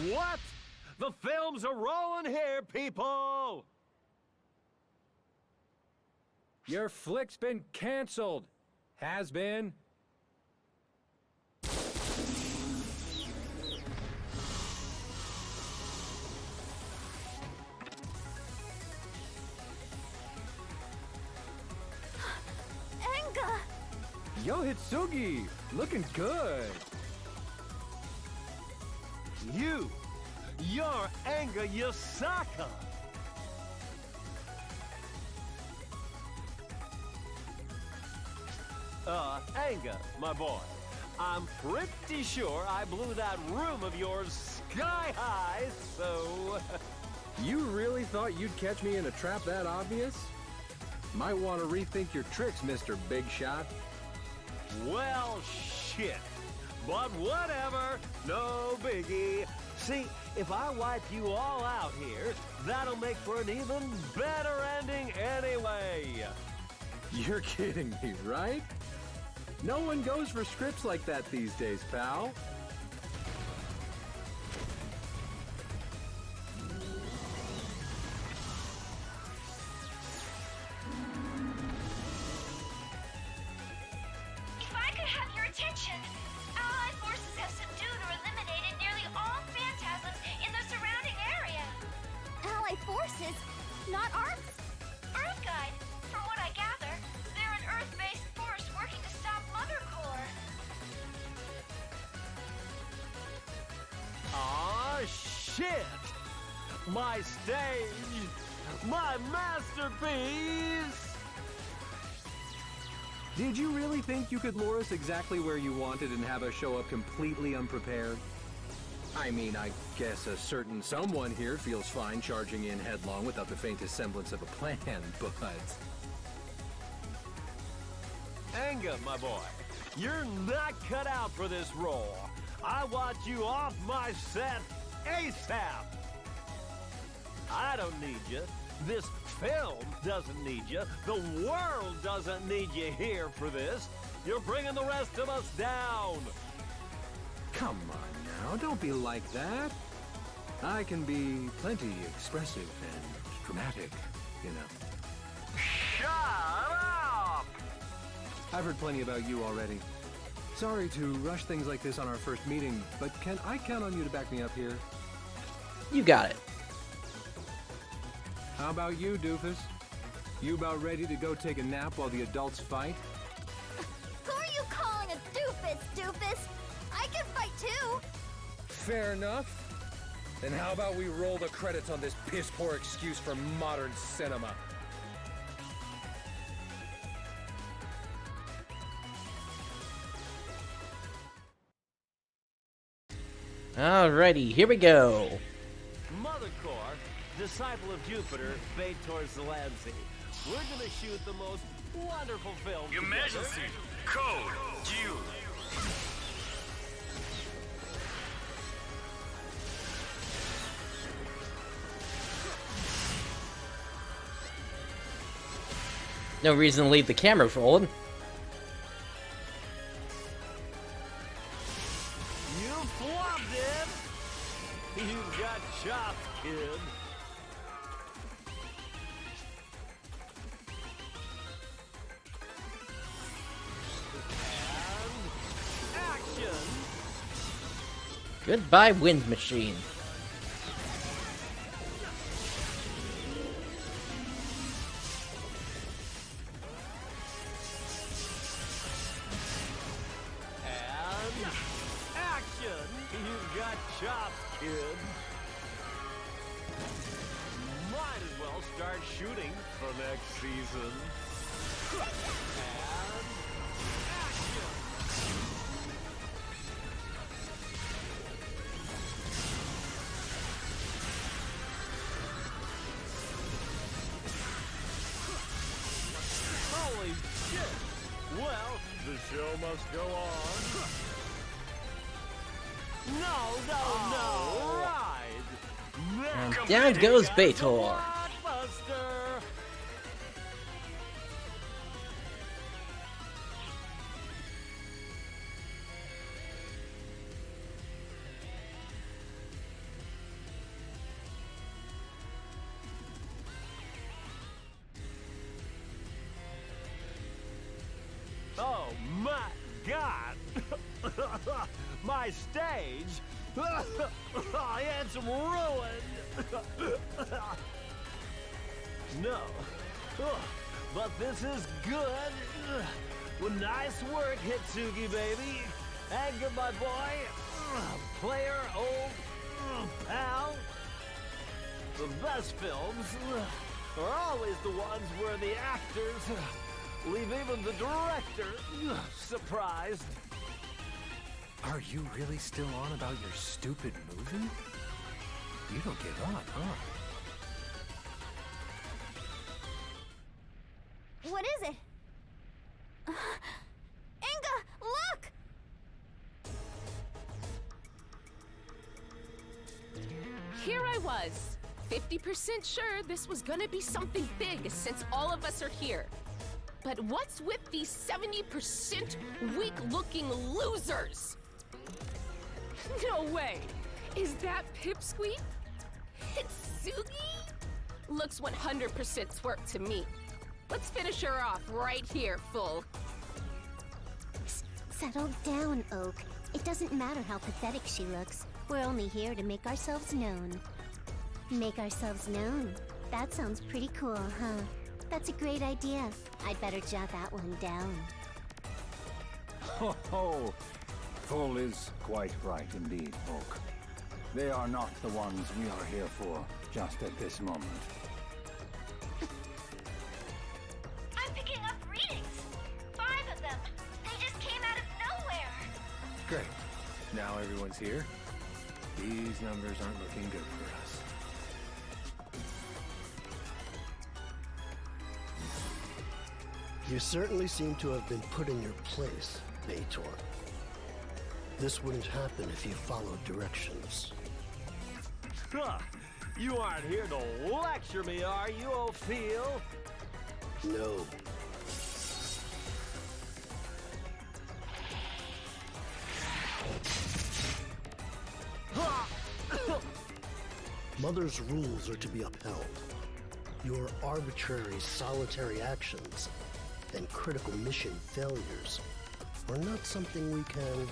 What? The films are rolling here, people! Your flick's been canceled. Has been. Enga! Yo, Hitsugi! Looking good. You're Enga Yasaka! Enga, my boy, I'm pretty sure I blew that room of yours sky high, so... You really thought you'd catch me in a trap that obvious? Might want to rethink your tricks, Mr. Big Shot. Well, shit. But whatever, no biggie. See, if I wipe you all out here, that'll make for an even better ending anyway. You're kidding me, right? No one goes for scripts like that these days, pal. If I could have your attention, Allied forces have subdued or eliminated nearly all phantasms in the surrounding area. Allied forces? Not ours? Earth Guide, from what I gather, they're an Earth-based force working to stop Mother Core. Aw, shit! My stage! My masterpiece! Did you really think you could lure us exactly where you wanted and have us show up completely unprepared? I mean, I guess a certain someone here feels fine charging in headlong without the faintest semblance of a plan, but... Enga, my boy, you're not cut out for this role. I want you off my set ASAP. I don't need you. This film doesn't need you. The world doesn't need you here for this. You're bringing the rest of us down. Come on now, don't be like that. I can be plenty expressive and dramatic, you know. Shut up! I've heard plenty about you already. Sorry to rush things like this on our first meeting, but can I count on you to back me up here? You got it. How about you, doofus? You about ready to go take a nap while the adults fight? Who are you calling a doofus, doofus? I can fight too! Fair enough. Then how about we roll the credits on this piss-poor excuse for modern cinema? Alrighty, here we go. Mother Core, disciple of Jupiter, fate towards the Lansing. We're gonna shoot the most wonderful film Your together. Majesty, code due. No reason to leave the camera rolling. You flopped it! You got chopped, kid. And action! Goodbye, wind machine. And start shooting for next season. And action! Holy shit! Well, the show must go on. No! Ride! And down goes Bator. Blockbuster! Oh my God! My stage! It's ruined! No. But this is good. Well, nice work, Hitsugi, baby. And good, my boy. Player, old pal. The best films are always the ones where the actors leave even the director surprised. Are you really still on about your stupid movie? You don't give up, huh? What is it? Inga, look! Here I was, 50% sure this was gonna be something big since all of us are here. But what's with these 70% weak-looking losers? No way! Is that Pipsqueak? Hitsugi? Looks 100% twerp to me. Let's finish her off right here, Full. Settle down, Oak. It doesn't matter how pathetic she looks. We're only here to make ourselves known. Make ourselves known? That sounds pretty cool, huh? That's a great idea. I'd better jot that one down. Ho ho! Full is quite right indeed, Oak. They are not the ones we are here for, just at this moment. I'm picking up readings. 5 of them. They just came out of nowhere. Great. Now everyone's here. These numbers aren't looking good for us. You certainly seem to have been put in your place, Bator. This wouldn't happen if you followed directions. Huh. You aren't here to lecture me, are you, Ophil? No. Mother's rules are to be upheld. Your arbitrary, solitary actions and critical mission failures are not something we can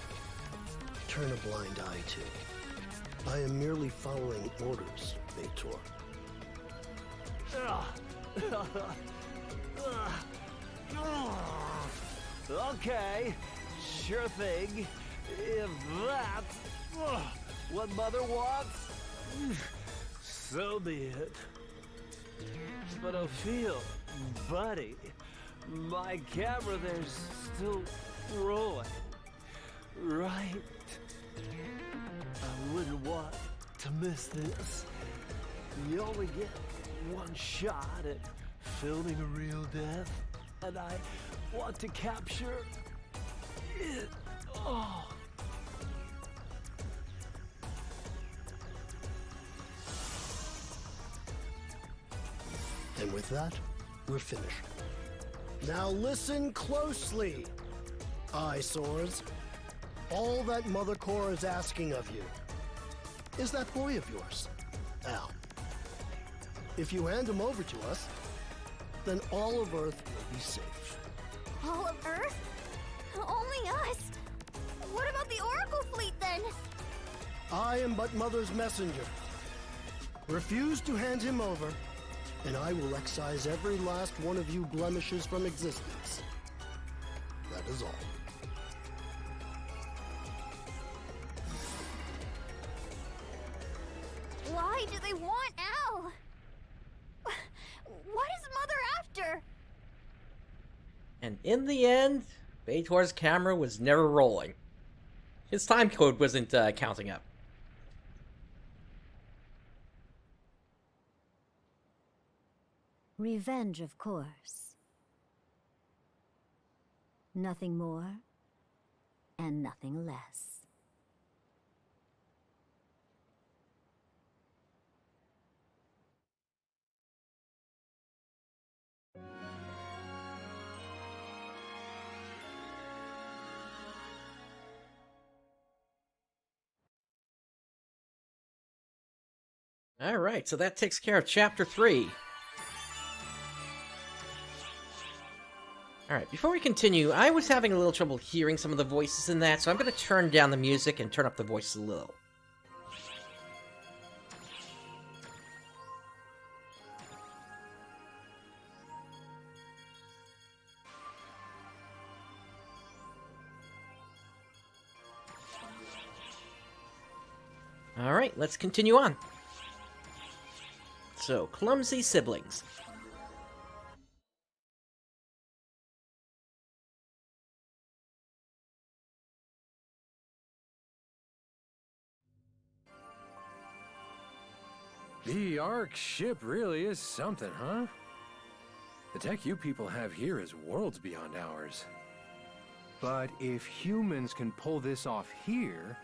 turn a blind eye to. I am merely following orders, Bator. Okay, sure thing. If that's what Mother wants, so be it. But Ophil, buddy, my camera there's still rolling, right? I wouldn't want to miss this. You only get one shot at filming a real death, and I want to capture it all. And with that, we're finished. Now listen closely, eyesores. All that Mother Core is asking of you is that boy of yours, Al. If you hand him over to us, then all of Earth will be safe. All of Earth? Only us? What about the Oracle fleet then? I am but Mother's messenger. Refuse to hand him over, and I will excise every last one of you blemishes from existence. That is all. Why do they want Al? And in the end, Baitor's camera was never rolling. His time code wasn't counting up. Revenge, of course. Nothing more, and nothing less. Alright, so that takes care of Chapter 3. Alright, before we continue, I was having a little trouble hearing some of the voices in that, so I'm going to turn down the music and turn up the voices a little. Alright, let's continue on. So, clumsy siblings. The Ark ship really is something, huh? The tech you people have here is worlds beyond ours. But if humans can pull this off here,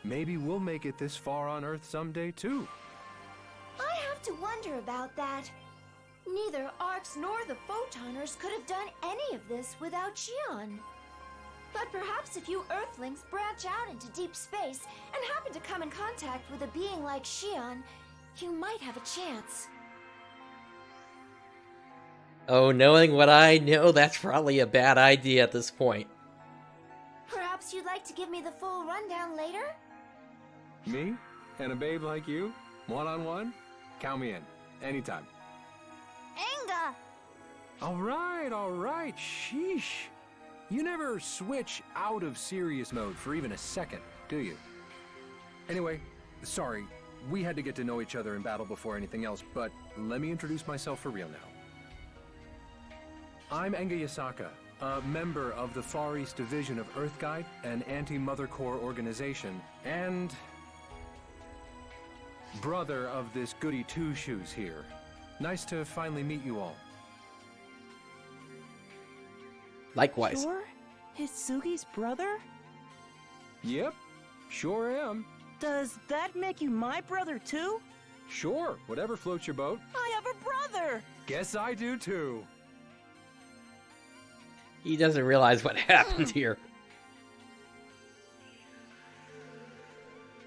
maybe we'll make it this far on Earth someday too. I have to wonder about that. Neither Arcs nor the Photoners could have done any of this without Xion. But perhaps if you Earthlings branch out into deep space and happen to come in contact with a being like Xion, you might have a chance. Oh, knowing what I know, that's probably a bad idea at this point. Perhaps you'd like to give me the full rundown later? Me? And a babe like you? One-on-one? Count me in. Anytime. Anga! Alright, sheesh. You never switch out of serious mode for even a second, do you? Anyway, sorry, we had to get to know each other in battle before anything else, but let me introduce myself for real now. I'm Anga Yasaka, a member of the Far East Division of Earth Guide, an anti-Mother Corps organization, and brother of this goody two-shoes here. Nice to finally meet you all. Likewise. You're Hitsugi's brother? Yep, sure am. Does that make you my brother too? Sure, whatever floats your boat. I have a brother! Guess I do too. He doesn't realize what happened here.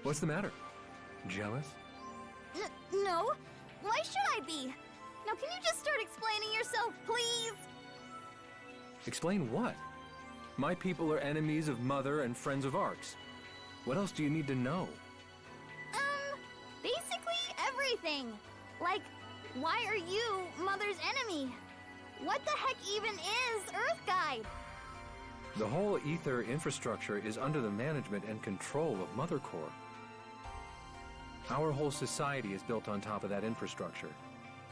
What's the matter? Jealous? No. Why should I be? Now can you just start explaining yourself, please? Explain what? My people are enemies of Mother and friends of Arcs. What else do you need to know? Basically everything. Like, why are you Mother's enemy? What the heck even is Earth Guide? The whole ether infrastructure is under the management and control of Mother Corps. Our whole society is built on top of that infrastructure,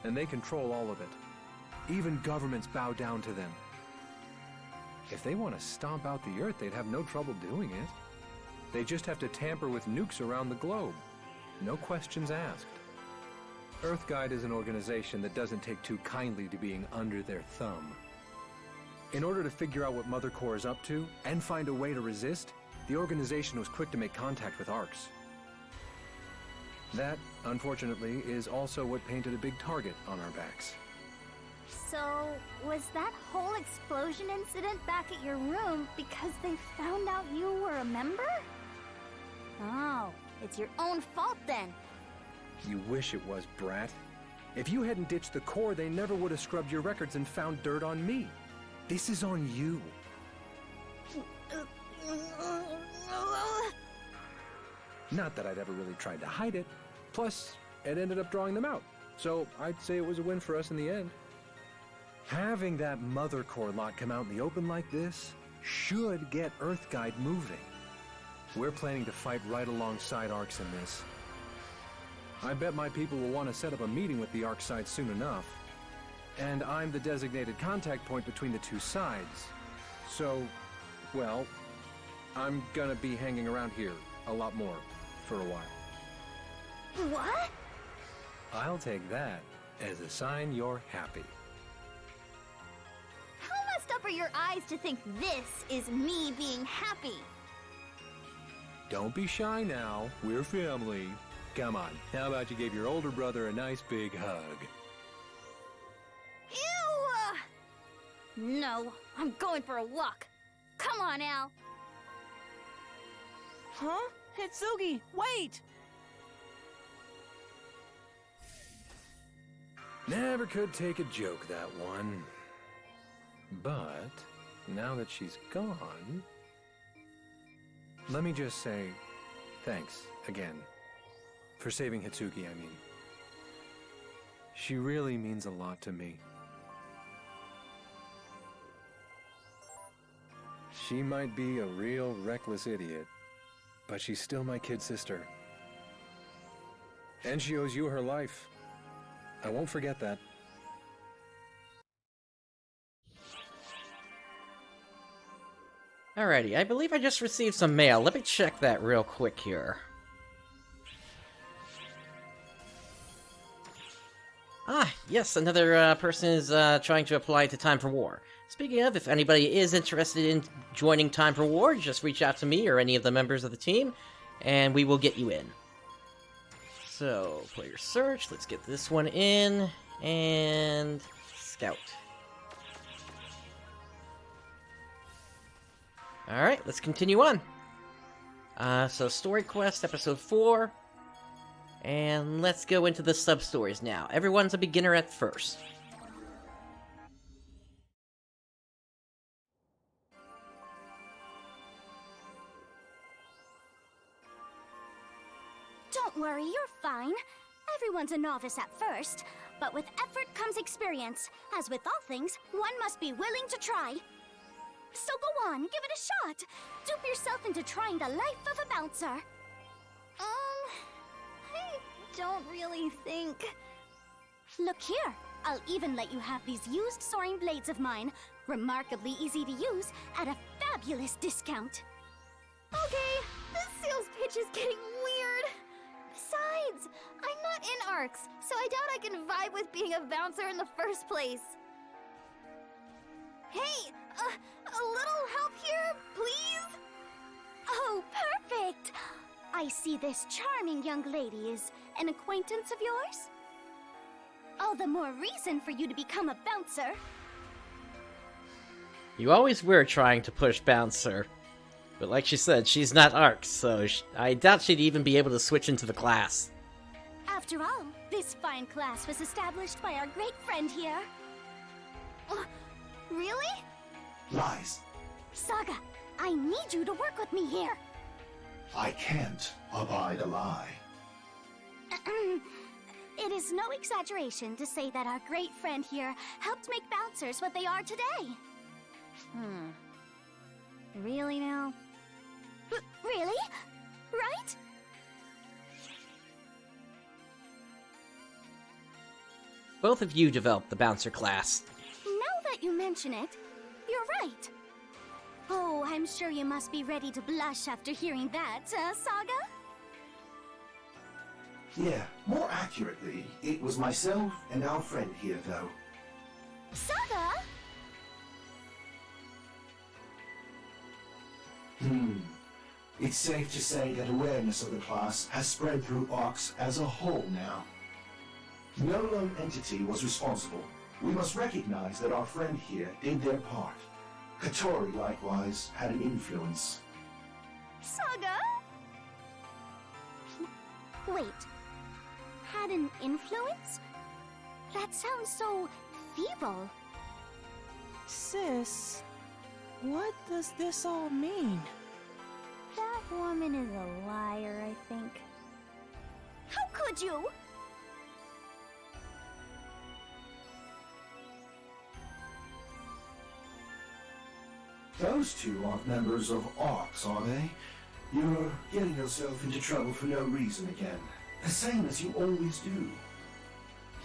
and they control all of it. Even governments bow down to them. If they want to stomp out the Earth, they'd have no trouble doing it. They just have to tamper with nukes around the globe. No questions asked. Earth Guide is an organization that doesn't take too kindly to being under their thumb. In order to figure out what Mother Corps is up to, and find a way to resist, the organization was quick to make contact with Arcs. That, unfortunately, is also what painted a big target on our backs. So, was that whole explosion incident back at your room because they found out you were a member? Oh, it's your own fault then. You wish it was, brat. If you hadn't ditched the Corps, they never would have scrubbed your records and found dirt on me. This is on you. Not that I'd ever really tried to hide it. Plus, it ended up drawing them out. So I'd say it was a win for us in the end. Having that Mother Corps lot come out in the open like this should get Earth Guide moving. We're planning to fight right alongside Arcs in this. I bet my people will want to set up a meeting with the Arc side soon enough. and I'm the designated contact point between the two sides. So, well, I'm gonna be hanging around here a lot more for a while. What? I'll take that as a sign you're happy. How messed up are your eyes to think this is me being happy? Don't be shy now. We're family. Come on, how about you give your older brother a nice big hug? Ew! No, I'm going for a walk. Come on, Al. Huh? Hitsugi, wait! Never could take a joke, that one. But, now that she's gone... Let me just say, thanks, again. For saving Hitsugi, I mean. She really means a lot to me. She might be a real reckless idiot, but she's still my kid sister. And she owes you her life. I won't forget that. Alrighty, I believe I just received some mail. Let me check that real quick here. Ah, yes, another person is trying to apply to Time for War. Speaking of, if anybody is interested in joining Time for War, just reach out to me or any of the members of the team, and we will get you in. So, player search, let's get this one in, and scout. Alright, let's continue on. So Story Quest, Episode 4. And let's go into the sub-stories now. Everyone's a beginner at first. Don't worry, you're fine. Everyone's a novice at first, but with effort comes experience. As with all things, one must be willing to try. So go on, give it a shot. Dupe yourself into trying the life of a bouncer. I don't really think... Look here, I'll even let you have these used soaring blades of mine, remarkably easy to use, at a fabulous discount. Okay, this sales pitch is getting weird. Besides, I'm not in ARCs, so I doubt I can vibe with being a bouncer in the first place. Hey, a little help here, please? Oh, perfect! I see this charming young lady is an acquaintance of yours? All the more reason for you to become a bouncer. You always were trying to push Bouncer. But like she said, she's not ARC, so I doubt she'd even be able to switch into the class. After all, this fine class was established by our great friend here. Really? Lies. Saga, I need you to work with me here. I can't abide a lie. It is no exaggeration to say that our great friend here helped make bouncers what they are today. Really now? Really? Right? Both of you developed the Bouncer class. Now that you mention it, you're right. Oh, I'm sure you must be ready to blush after hearing that, Saga? Yeah, more accurately, it was myself and our friend here, though. Saga? It's safe to say that awareness of the class has spread through ARCs as a whole now. No lone entity was responsible. We must recognize that our friend here did their part. Katori, likewise, had an influence. Saga? Wait. Had an influence? That sounds so feeble. Sis, what does this all mean? That woman is a liar, I think. How could you? Those two aren't members of ARCs, are they? You're getting yourself into trouble for no reason again. The same as you always do.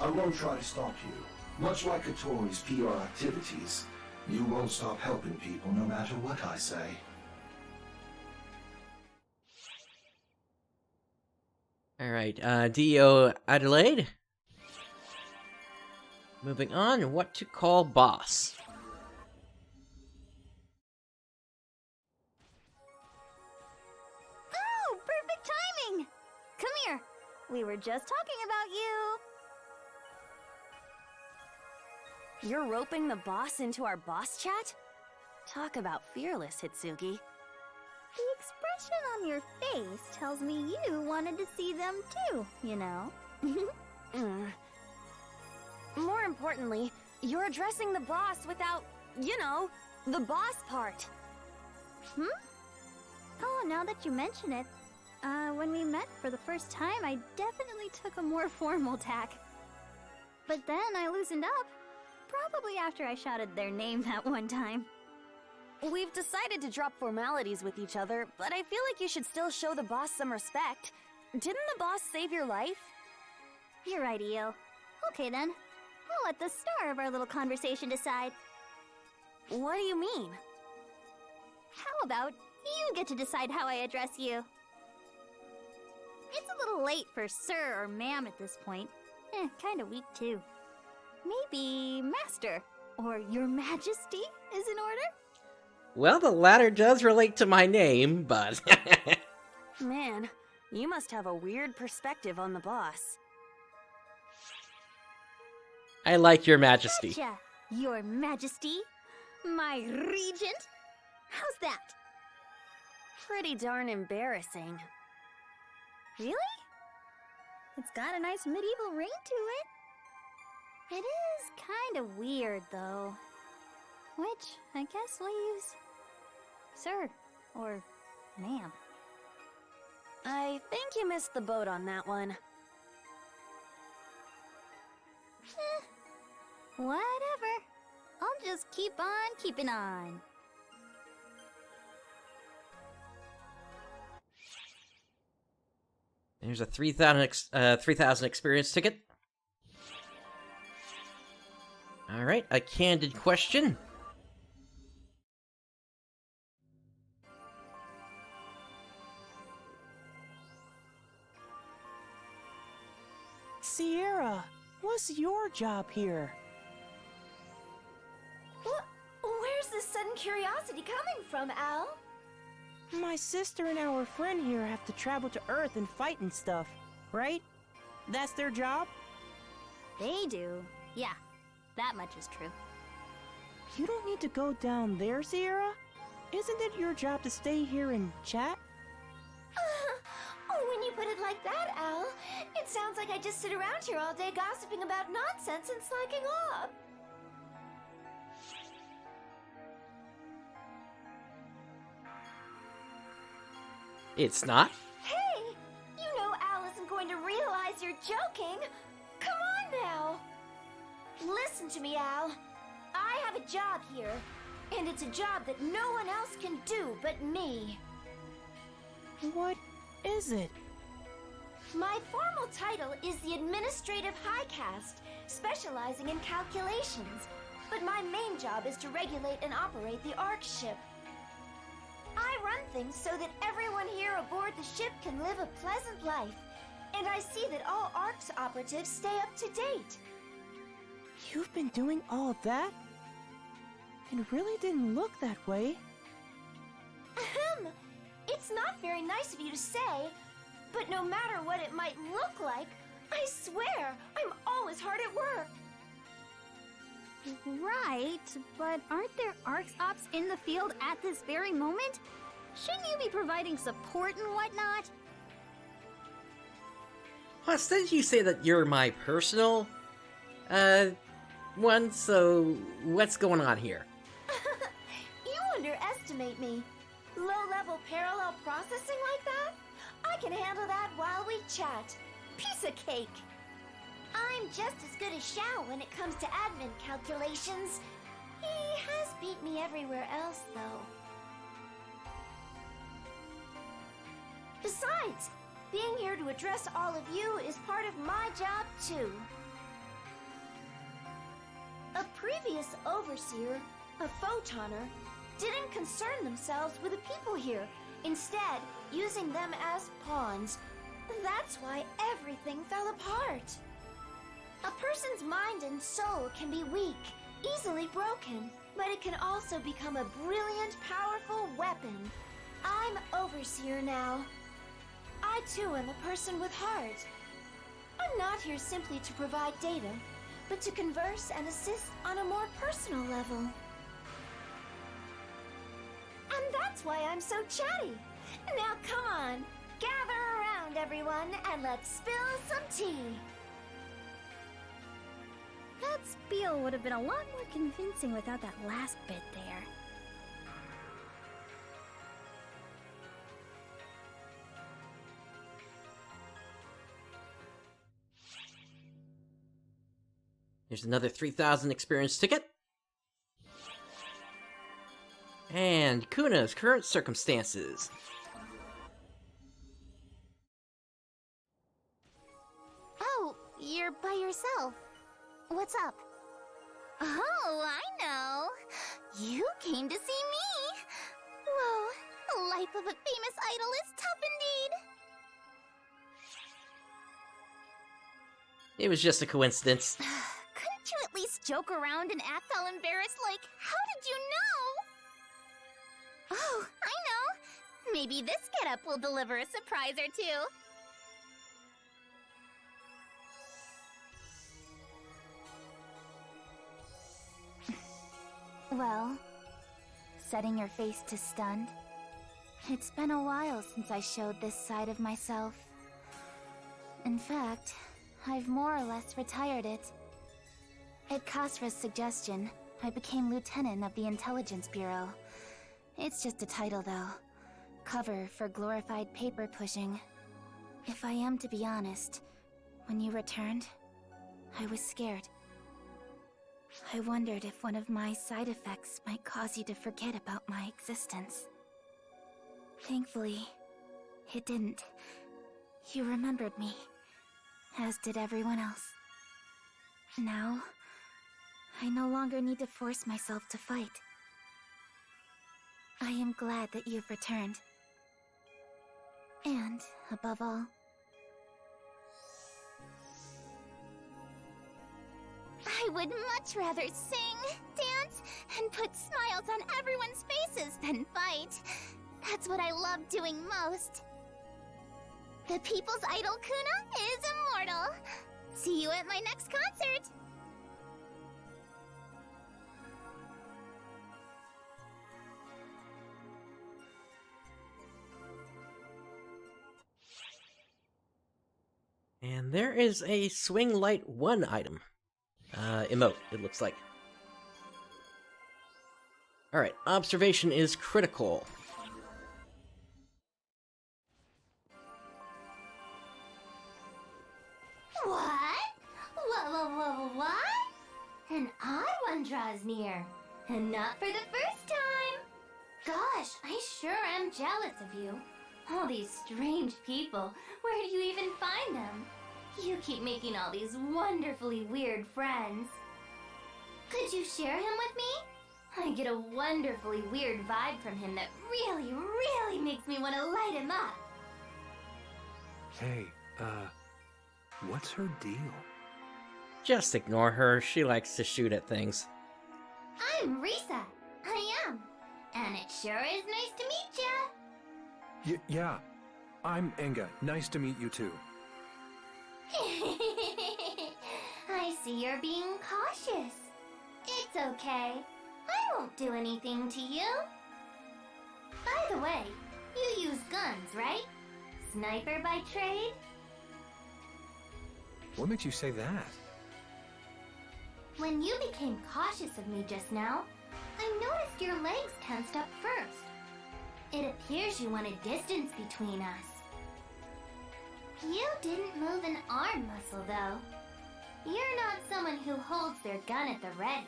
I won't try to stop you. Much like Kotori's PR activities, you won't stop helping people no matter what I say. Alright, DO Adelaide. Moving on, what to call boss. Oh, perfect timing! Come here. We were just talking about you. You're roping the boss into our boss chat? Talk about fearless, Hitsugi. The expression on your face tells me you wanted to see them too, you know? More importantly, you're addressing the boss without, you know, the boss part. Oh, now that you mention it, when we met for the first time, I definitely took a more formal tack. But then I loosened up, probably after I shouted their name that one time. We've decided to drop formalities with each other, but I feel like you should still show the boss some respect. Didn't the boss save your life? You're right, Io. Okay then, I'll let the star of our little conversation decide. What do you mean? How about you get to decide how I address you? It's a little late for sir or ma'am at this point. Kinda weak too. Maybe master or your majesty is in order? Well, the latter does relate to my name, but... Man, you must have a weird perspective on the boss. I like your majesty. Gotcha, your majesty. My regent. How's that? Pretty darn embarrassing. Really? It's got a nice medieval ring to it. It is kind of weird, though. Which, I guess, leaves... sir, or ma'am. I think you missed the boat on that one. Whatever. I'll just keep on keeping on. There's a 3,000 experience ticket. Alright, a candid question. Sierra, what's your job here? Where's this sudden curiosity coming from, Al? My sister and our friend here have to travel to Earth and fight and stuff, right? That's their job? They do. Yeah, that much is true. You don't need to go down there, Sierra. Isn't it your job to stay here and chat? When you put it like that, Al, it sounds like I just sit around here all day gossiping about nonsense and slacking off. It's not. Hey, you know Al isn't going to realize you're joking. Come on now. Listen to me, Al. I have a job here, and it's a job that no one else can do but me. What is it? My formal title is the Administrative High Caste, specializing in calculations. But my main job is to regulate and operate the Ark ship. I run things so that everyone here aboard the ship can live a pleasant life. And I see that all Ark's operatives stay up to date. You've been doing all that? It really didn't look that way. Ahem. It's not very nice of you to say, but no matter what it might look like, I swear, I'm always hard at work. Right, but aren't there Arks Ops in the field at this very moment? Shouldn't you be providing support and whatnot? Plus, didn't you say that you're my personal, one? So, what's going on here? You underestimate me. Low-level parallel processing like that? I can handle that while we chat. Piece of cake. I'm just as good as Xiao when it comes to admin calculations. He has beat me everywhere else, though. Besides, being here to address all of you is part of my job, too. previous overseer, a photoner, didn't concern themselves with the people here, instead using them as pawns. That's why everything fell apart. A person's mind and soul can be weak, easily broken, but it can also become a brilliant, powerful weapon. I'm overseer now. I too am a person with heart. I'm not here simply to provide data, but to converse and assist on a more personal level. And that's why I'm so chatty. Now come on, gather around everyone and let's spill some tea. That spiel would have been a lot more convincing without that last bit there. Here's another 3,000 experience ticket. And Kuna's current circumstances. Oh, you're by yourself. What's up? Oh, I know. You came to see me. Whoa, the life of a famous idol is tough indeed. It was just a coincidence. Couldn't you at least joke around and act all embarrassed like, how did you know? Oh, I know. Maybe this getup will deliver a surprise or two. Well, setting your face to stunned. It's been a while since I showed this side of myself. In fact, I've more or less retired it. At Khosra's suggestion, I became lieutenant of the Intelligence Bureau. It's just a title, though. Cover for glorified paper pushing. If I am to be honest, when you returned, I was scared. I wondered if one of my side effects might cause you to forget about my existence. Thankfully, it didn't. You remembered me, as did everyone else. Now, I no longer need to force myself to fight. I am glad that you've returned. And, above all, I would much rather sing, dance, and put smiles on everyone's faces than fight. That's what I love doing most. The People's Idol Kuna is immortal. See you at my next concert. And there is a Swing Light 1 item. Emote, it looks like. Alright, observation is critical. What? What? An odd one draws near. And not for the first time. Gosh, I sure am jealous of you. All these strange people. Where do you even find them? You keep making all these wonderfully weird friends. Could you share him with me? I get a wonderfully weird vibe from him that really, really makes me want to light him up. Hey, what's her deal? Just ignore her, she likes to shoot at things. I'm Risa. I am. And it sure is nice to meet ya. Yeah, I'm Enga. Nice to meet you too. I see you're being cautious. It's okay. I won't do anything to you. By the way, you use guns, right? Sniper by trade? What makes you say that? When you became cautious of me just now, I noticed your legs tensed up first. It appears you wanted distance between us. You didn't move an arm muscle, though. You're not someone who holds their gun at the ready.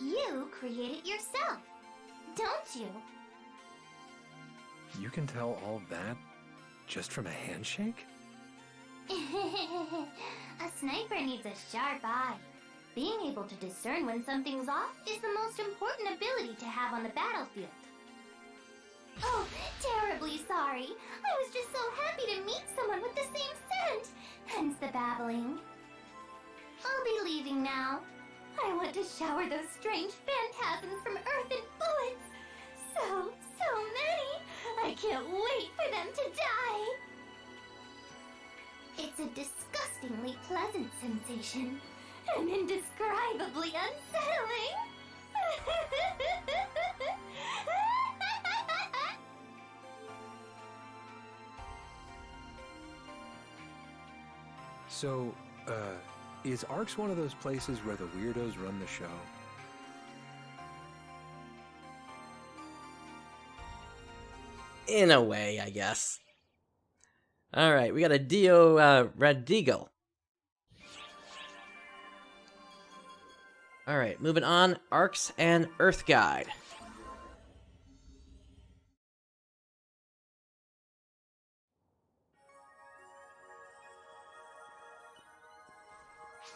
You create it yourself, don't you? You can tell all that just from a handshake? A sniper needs a sharp eye. Being able to discern when something's off is the most important ability to have on the battlefield. Oh, terribly sorry. I was just so happy to meet someone with the same scent. Hence the babbling. I'll be leaving now. I want to shower those strange phantasms from Earth and bullets. So many. I can't wait for them to die. It's a disgustingly pleasant sensation. And indescribably unsettling. So, is ARC's one of those places where the weirdos run the show? In a way, I guess. Alright, we got a Dio Radigal. Alright, moving on. Arcs and Earth Guide.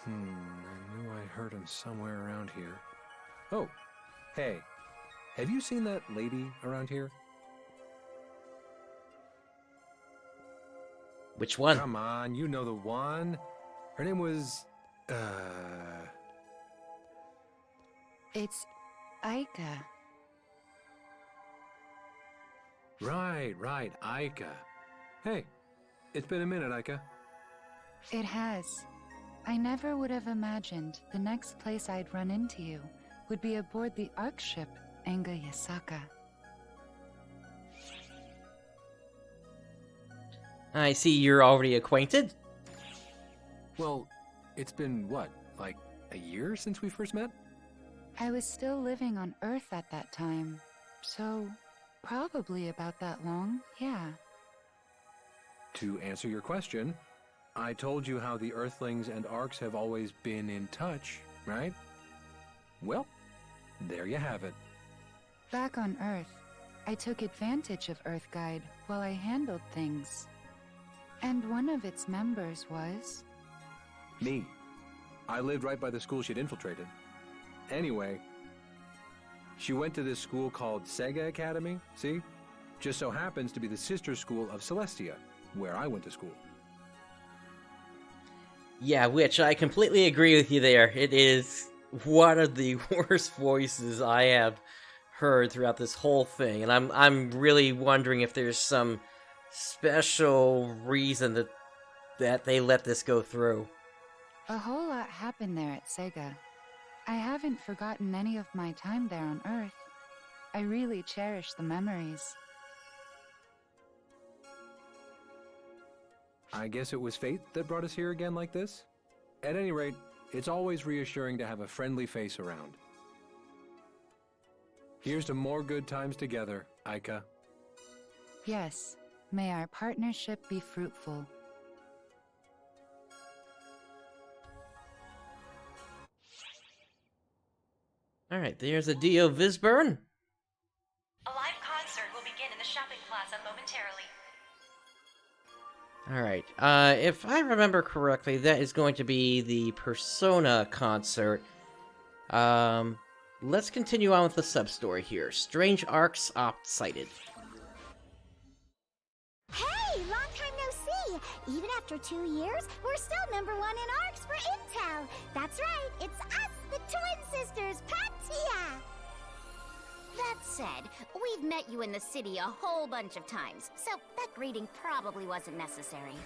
I knew I heard him somewhere around here. Oh, hey. Have you seen that lady around here? Which one? Come on, you know the one. Her name was, It's Aika. Right, Aika. Hey, it's been a minute, Aika. It has. I never would have imagined the next place I'd run into you would be aboard the Ark ship, Anga Yasaka. I see you're already acquainted. Well, it's been, what, like a year since we first met? I was still living on Earth at that time, so probably about that long, yeah. To answer your question, I told you how the Earthlings and Arcs have always been in touch, right? Well, there you have it. Back on Earth, I took advantage of Earth Guide while I handled things. And one of its members was... Me. I lived right by the school she'd infiltrated. Anyway, she went to this school called Sega Academy, see? Just so happens to be the sister school of Celestia, where I went to school. Yeah, which I completely agree with you there. It is one of the worst voices I have heard throughout this whole thing, and I'm really wondering if there's some special reason that they let this go through. A whole lot happened there at Sega. I haven't forgotten any of my time there on Earth. I really cherish the memories. I guess it was fate that brought us here again like this? At any rate, it's always reassuring to have a friendly face around. Here's to more good times together, Aika. Yes, may our partnership be fruitful. Alright, there's a Dio Visburn. A live concert will begin in the shopping plaza momentarily. Alright, if I remember correctly, that is going to be the Persona concert. Let's continue on with the sub-story here. Strange Arcs Opt-Sighted. Hey, long time no see! Even after 2 years, we're still #1 in ARCs for Intel! That's right, it's us, the twin sisters, Phantasy! That said, we've met you in the city a whole bunch of times, so that greeting probably wasn't necessary.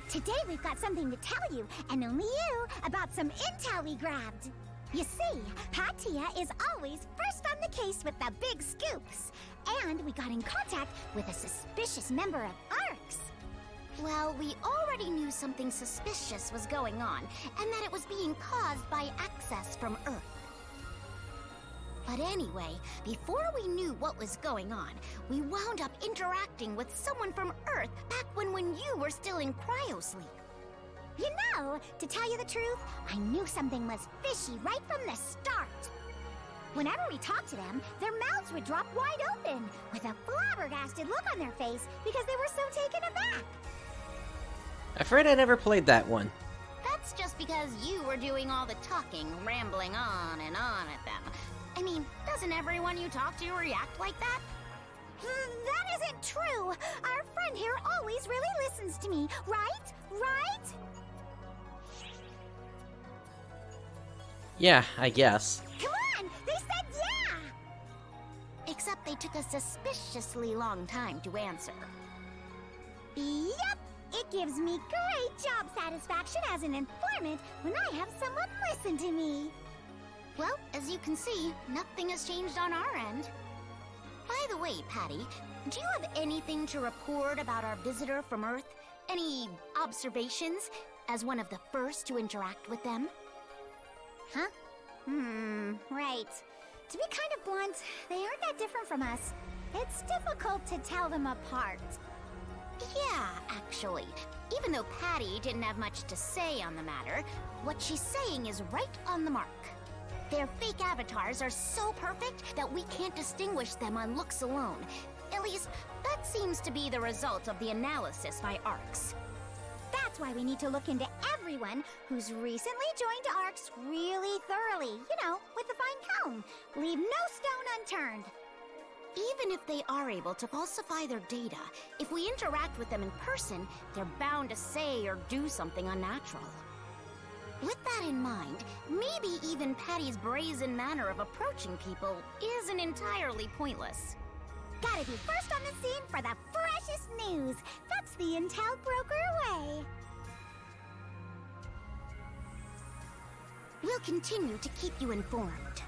Today we've got something to tell you, and only you, about some intel we grabbed. You see, Patia is always first on the case with the big scoops. And we got in contact with a suspicious member of ARCs. Well, we already knew something suspicious was going on, and that it was being caused by access from Earth. But anyway, before we knew what was going on, we wound up interacting with someone from Earth back when you were still in cryosleep. You know, to tell you the truth, I knew something was fishy right from the start. Whenever we talked to them, their mouths would drop wide open, with a flabbergasted look on their face because they were so taken aback. I'm afraid I never played that one. That That's just because you were doing all the talking, rambling on and on at them. I mean, doesn't everyone you talk to react like that? That isn't true! Our friend here always really listens to me, right? Right? Yeah, I guess. Come on! They said yeah! Except they took a suspiciously long time to answer. Yep! It gives me great job satisfaction as an informant when I have someone listen to me. Well, as you can see, nothing has changed on our end. By the way, Patty, do you have anything to report about our visitor from Earth? Any observations as one of the first to interact with them? Huh? Right. To be kind of blunt, they aren't that different from us. It's difficult to tell them apart. Yeah, actually. Even though Patty didn't have much to say on the matter, what she's saying is right on the mark. Their fake avatars are so perfect that we can't distinguish them on looks alone. At least, that seems to be the result of the analysis by ARCS. That's why we need to look into everyone who's recently joined ARCS really thoroughly. You know, with a fine comb. Leave no stone unturned. Even if they are able to falsify their data, if we interact with them in person, they're bound to say or do something unnatural. With that in mind, maybe even Patty's brazen manner of approaching people isn't entirely pointless. Gotta be first on the scene for the freshest news. That's the intel broker way. We'll continue to keep you informed.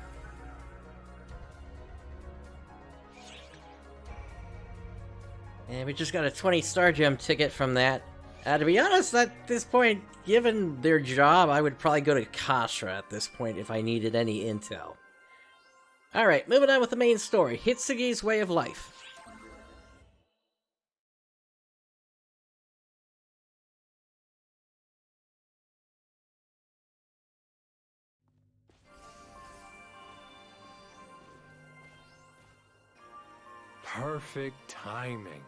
And we just got a 20 Star Gem ticket from that. To be honest, at this point, given their job, I would probably go to Kashra at this point if I needed any intel. Alright, moving on with the main story, Hitsugi's Way of Life. Perfect timing.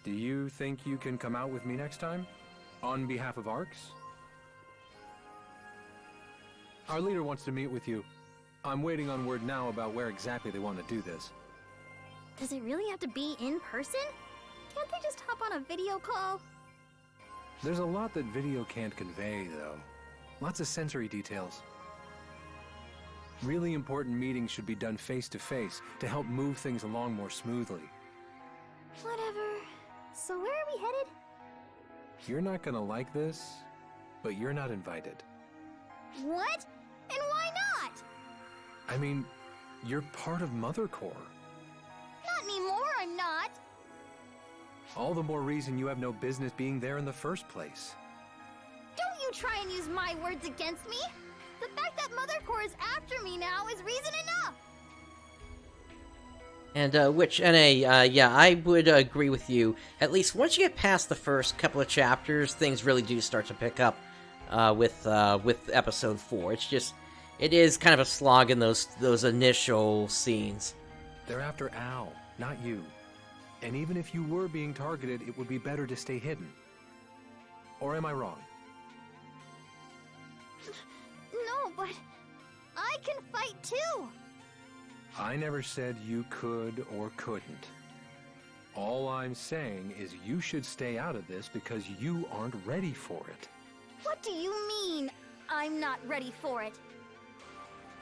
Do you think you can come out with me next time? On behalf of ARCS? Our leader wants to meet with you. I'm waiting on word now about where exactly they want to do this. Does it really have to be in person? Can't they just hop on a video call? There's a lot that video can't convey, though. Lots of sensory details. Really important meetings should be done face-to-face to help move things along more smoothly. Whatever. So where are we headed? You're not gonna like this, but you're not invited. What? And why not? I mean, you're part of Mother Corps. Not anymore, I'm not. All the more reason you have no business being there in the first place. Don't you try and use my words against me. The fact that Mother Corps is after me now is reason enough. And, yeah, I would agree with you. At least once you get past the first couple of chapters, things really do start to pick up with episode 4. It is kind of a slog in those initial scenes. They're after Al, not you. And even if you were being targeted, it would be better to stay hidden. Or am I wrong? No, but I can fight too. I never said you could or couldn't. All I'm saying is you should stay out of this because you aren't ready for it. What do you mean, I'm not ready for it?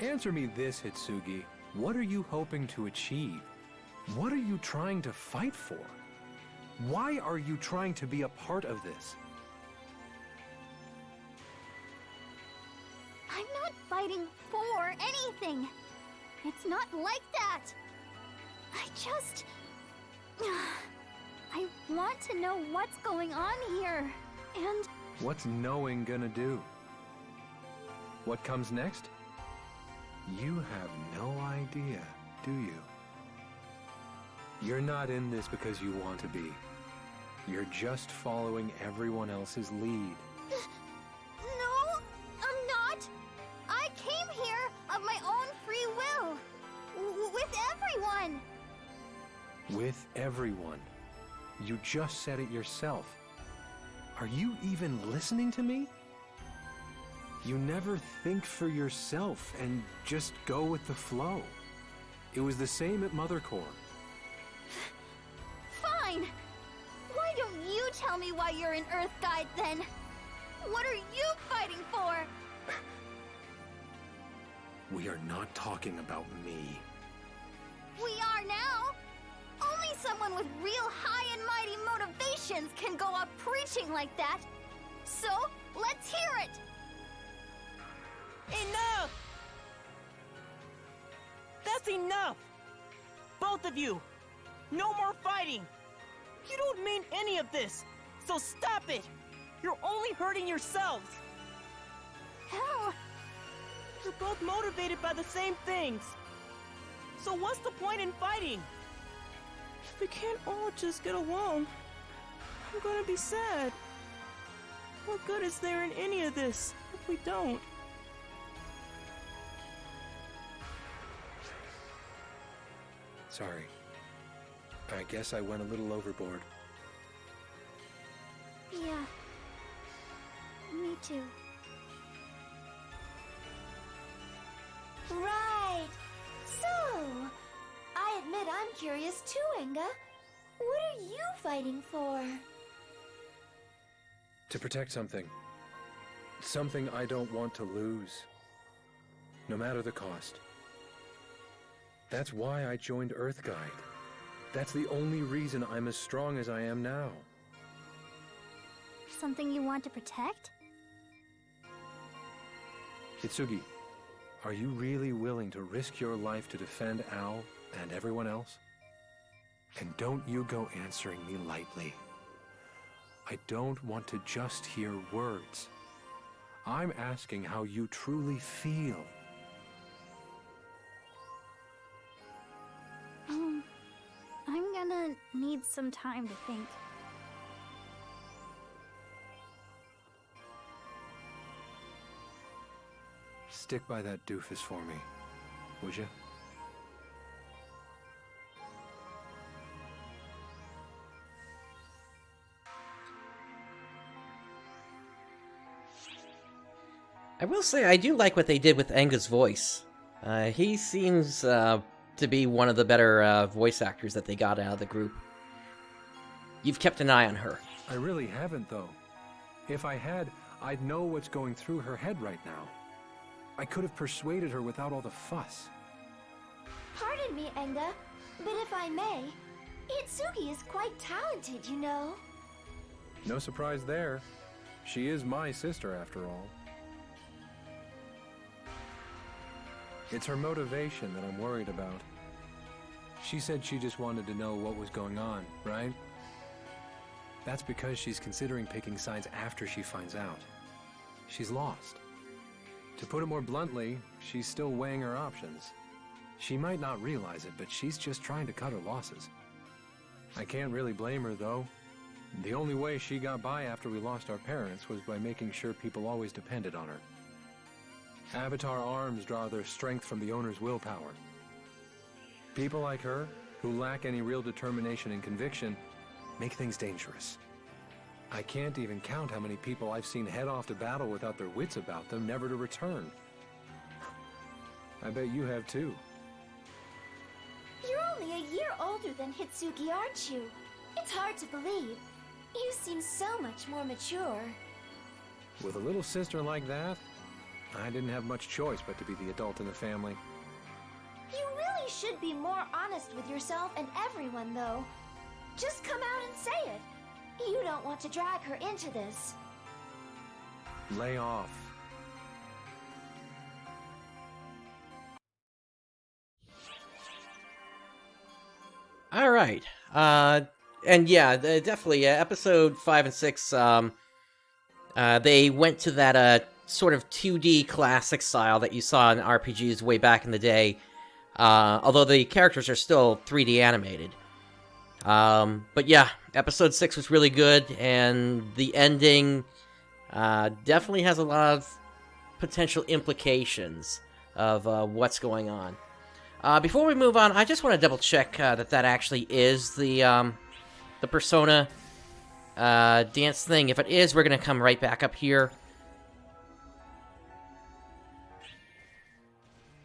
Answer me this, Hitsugi. What are you hoping to achieve? What are you trying to fight for? Why are you trying to be a part of this? I'm not fighting for anything. It's not like that. I want to know what's going on here. And what's knowing gonna do? What comes next? You have no idea, do you? You're not in this because you want to be. You're just following everyone else's lead. No, I'm not. I came here of my own free will. With everyone. With everyone. You just said it yourself. Are you even listening to me? You never think for yourself and just go with the flow. It was the same at Mother Core. Fine! Why don't you tell me why you're an Earth Guide, then? What are you fighting for? We are not talking about me. We are now! Only someone with real high and mighty motivations can go up preaching like that! So, let's hear it! Enough! That's enough! Both of you! No more fighting! You don't mean any of this, so stop it! You're only hurting yourselves! How? You're both motivated by the same things. So what's the point in fighting? If we can't all just get along, I'm gonna be sad. What good is there in any of this if we don't? Sorry. I guess I went a little overboard. Yeah. Me too. Right. So, I admit I'm curious too, Enga. What are you fighting for? To protect something. Something I don't want to lose. No matter the cost. That's why I joined Earth Guide. That's the only reason I'm as strong as I am now. Something you want to protect? Hitsugi, are you really willing to risk your life to defend Al and everyone else? And don't you go answering me lightly. I don't want to just hear words. I'm asking how you truly feel. I'm gonna need some time to think. Stick by that doofus for me, would you? I will say I do like what they did with Enga's voice. He seems to be one of the better voice actors that they got out of the group. You've kept an eye on her. I really haven't, though. If I had, I'd know what's going through her head right now. I could have persuaded her without all the fuss. Pardon me, Enga, but if I may, Hitsugi is quite talented, you know. No surprise there. She is my sister, after all. It's her motivation that I'm worried about. She said she just wanted to know what was going on, right? That's because she's considering picking sides after she finds out. She's lost. To put it more bluntly, she's still weighing her options. She might not realize it, but she's just trying to cut her losses. I can't really blame her, though. The only way she got by after we lost our parents was by making sure people always depended on her. Avatar arms draw their strength from the owner's willpower. People like her, who lack any real determination and conviction, make things dangerous. I can't even count how many people I've seen head off to battle without their wits about them, never to return. I bet you have too. You're only a year older than Hitsugi, aren't you? It's hard to believe. You seem so much more mature. With a little sister like that, I didn't have much choice but to be the adult in the family. You really should be more honest with yourself and everyone, though. Just come out and say it. You don't want to drag her into this. Lay off. All right. And yeah, definitely episode 5 and 6, they went to that sort of 2D classic style that you saw in RPGs way back in the day, although the characters are still 3D animated. But yeah, episode 6 was really good, and the ending definitely has a lot of potential implications of what's going on. Before we move on, I just want to double check that actually is the Persona dance thing. If it is, we're going to come right back up here.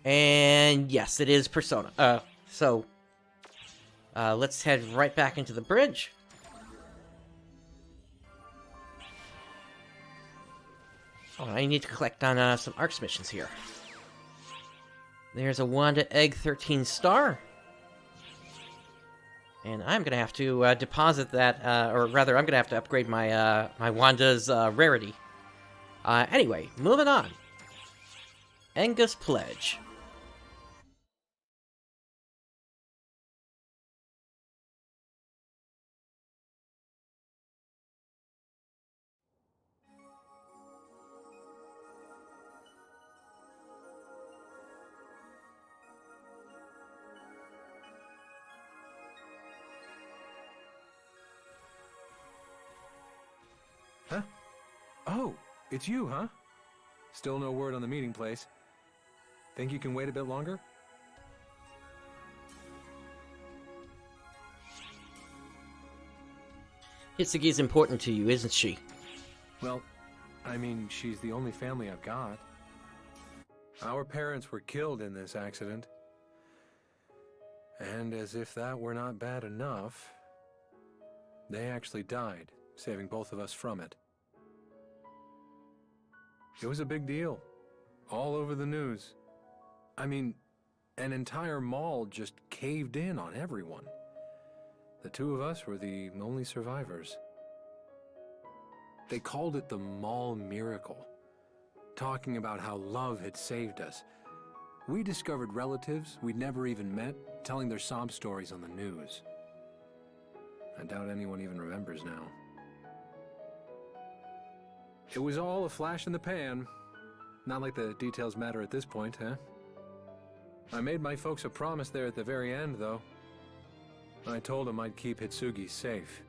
And yes, it is Persona. Let's head right back into the bridge. Oh, I need to collect on some ARX missions here. There's a Wanda Egg 13 star. And I'm going to have to deposit that, or rather, I'm going to have to upgrade my my Wanda's rarity. Anyway, moving on. Enga's Pledge. Huh? Oh, it's you, huh? Still no word on the meeting place. Think you can wait a bit longer? Hitsugi's important to you, isn't she? Well, I mean, she's the only family I've got. Our parents were killed in this accident. And as if that were not bad enough, they actually died, saving both of us from it. It was a big deal. All over the news. I mean, an entire mall just caved in on everyone. The two of us were the only survivors. They called it the mall miracle, talking about how love had saved us. We discovered relatives we'd never even met telling their sob stories on the news. I doubt anyone even remembers now. It was all a flash in the pan. Not like the details matter at this point, huh? I made my folks a promise there at the very end, though. I told them I'd keep Hitsugi safe.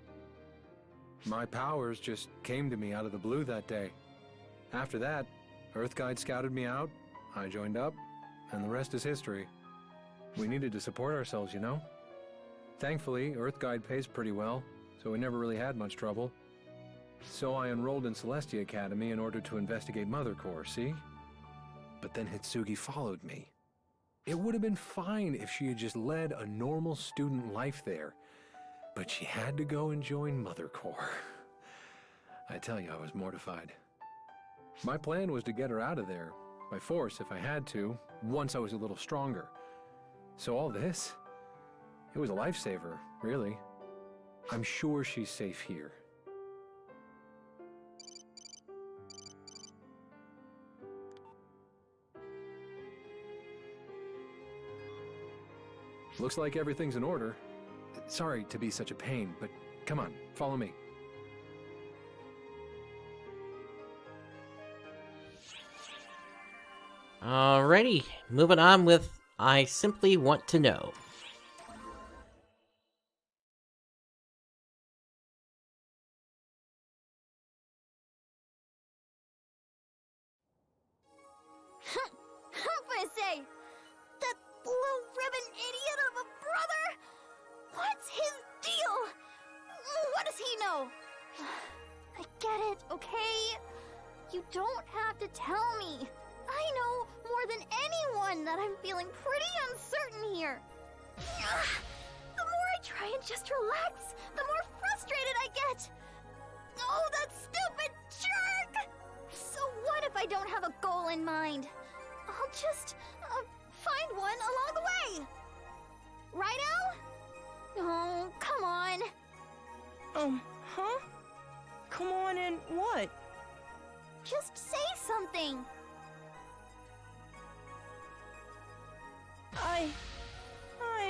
My powers just came to me out of the blue that day. After that, Earthguide scouted me out, I joined up, and the rest is history. We needed to support ourselves, you know? Thankfully, Earthguide pays pretty well, so we never really had much trouble. So I enrolled in Celestia Academy in order to investigate Mother Core, see? But then Hitsugi followed me. It would have been fine if she had just led a normal student life there, but she had to go and join Mother Core. I tell you, I was mortified. My plan was to get her out of there, by force if I had to, once I was a little stronger. So all this, it was a lifesaver, really. I'm sure she's safe here. Looks like everything's in order. Sorry to be such a pain, but come on, follow me. Alrighty, moving on with I Simply Want to Know. Say, that blue ribbon idiot of a brother? What's his deal? What does he know? I get it, okay? You don't have to tell me. I know more than anyone that I'm feeling pretty uncertain here. The more I try and just relax, the more frustrated I get. Oh, that stupid jerk! So what if I don't have a goal in mind? I'll just find one along the way. Right, Al? Oh, come on. Huh? Come on and what? Just say something. I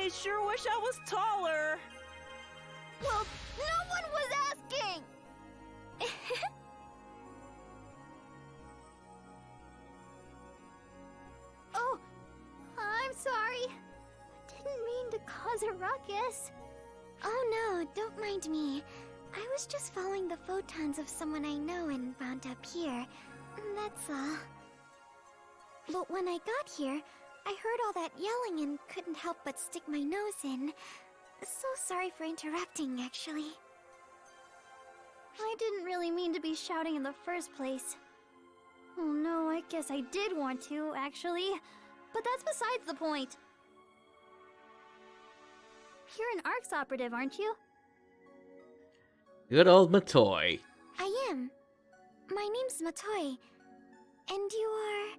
sure wish I was taller. Well, no one was asking. Oh, I'm sorry. Didn't mean to cause a ruckus. Oh no, don't mind me. I was just following the photons of someone I know and wound up here. That's all. But when I got here, I heard all that yelling and couldn't help but stick my nose in. So sorry for interrupting, actually. I didn't really mean to be shouting in the first place. Oh no, I guess I did want to, actually. But that's besides the point. You're an ARCS operative, aren't you? Good old Matoy. I am. My name's Matoy. And you are...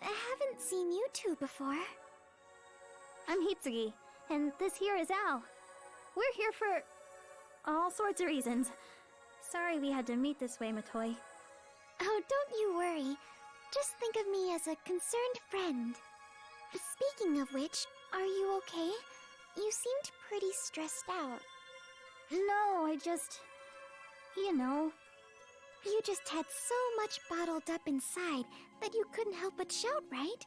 I haven't seen you two before. I'm Hitsugi, and this here is Al. We're here for all sorts of reasons. Sorry we had to meet this way, Matoy. Oh, don't you worry. Just think of me as a concerned friend. Speaking of which, are you okay? You seemed pretty stressed out. No, I just... you know... You just had so much bottled up inside that you couldn't help but shout, right?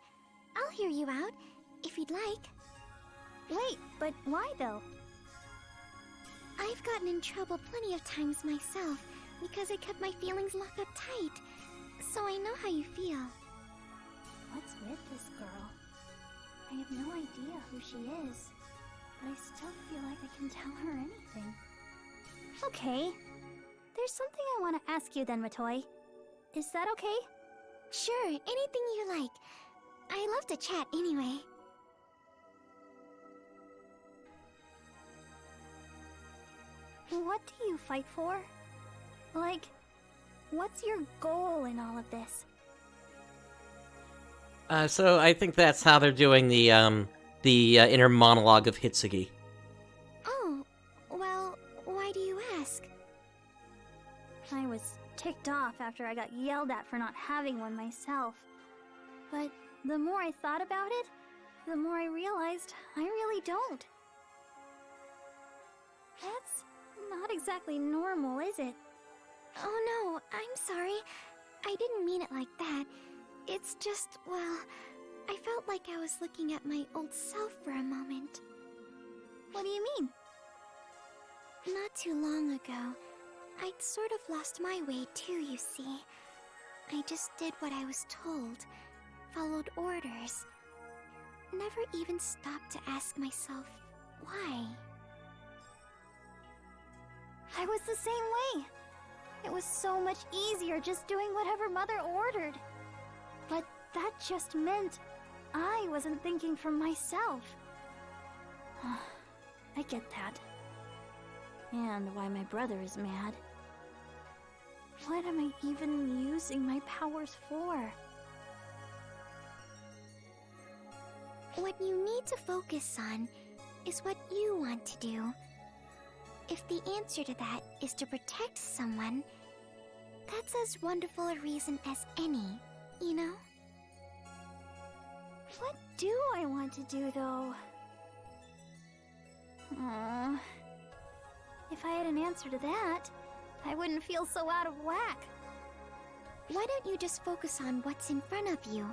I'll hear you out, if you'd like. Wait, but why though? I've gotten in trouble plenty of times myself because I kept my feelings locked up tight. So I know how you feel. What's with this girl? I have no idea who she is, but I still feel like I can tell her anything. Okay. There's something I want to ask you then, Matoy. Is that okay? Sure, anything you like. I love to chat anyway. What do you fight for? Like, what's your goal in all of this? So I think that's how they're doing the inner monologue of Hitsugi. Oh, well, why do you ask? I was ticked off after I got yelled at for not having one myself. But the more I thought about it, the more I realized I really don't. That's not exactly normal, is it? Oh no, I'm sorry. I didn't mean it like that. It's just, well, I felt like I was looking at my old self for a moment. What do you mean? Not too long ago, I'd sort of lost my way too, you see. I just did what I was told, followed orders. Never even stopped to ask myself, why? I was the same way. It was so much easier just doing whatever Mother ordered. But that just meant I wasn't thinking for myself. I get that. And why my brother is mad. What am I even using my powers for? What you need to focus on is what you want to do. If the answer to that is to protect someone, that's as wonderful a reason as any, you know? What do I want to do, though? If I had an answer to that, I wouldn't feel so out of whack. Why don't you just focus on what's in front of you?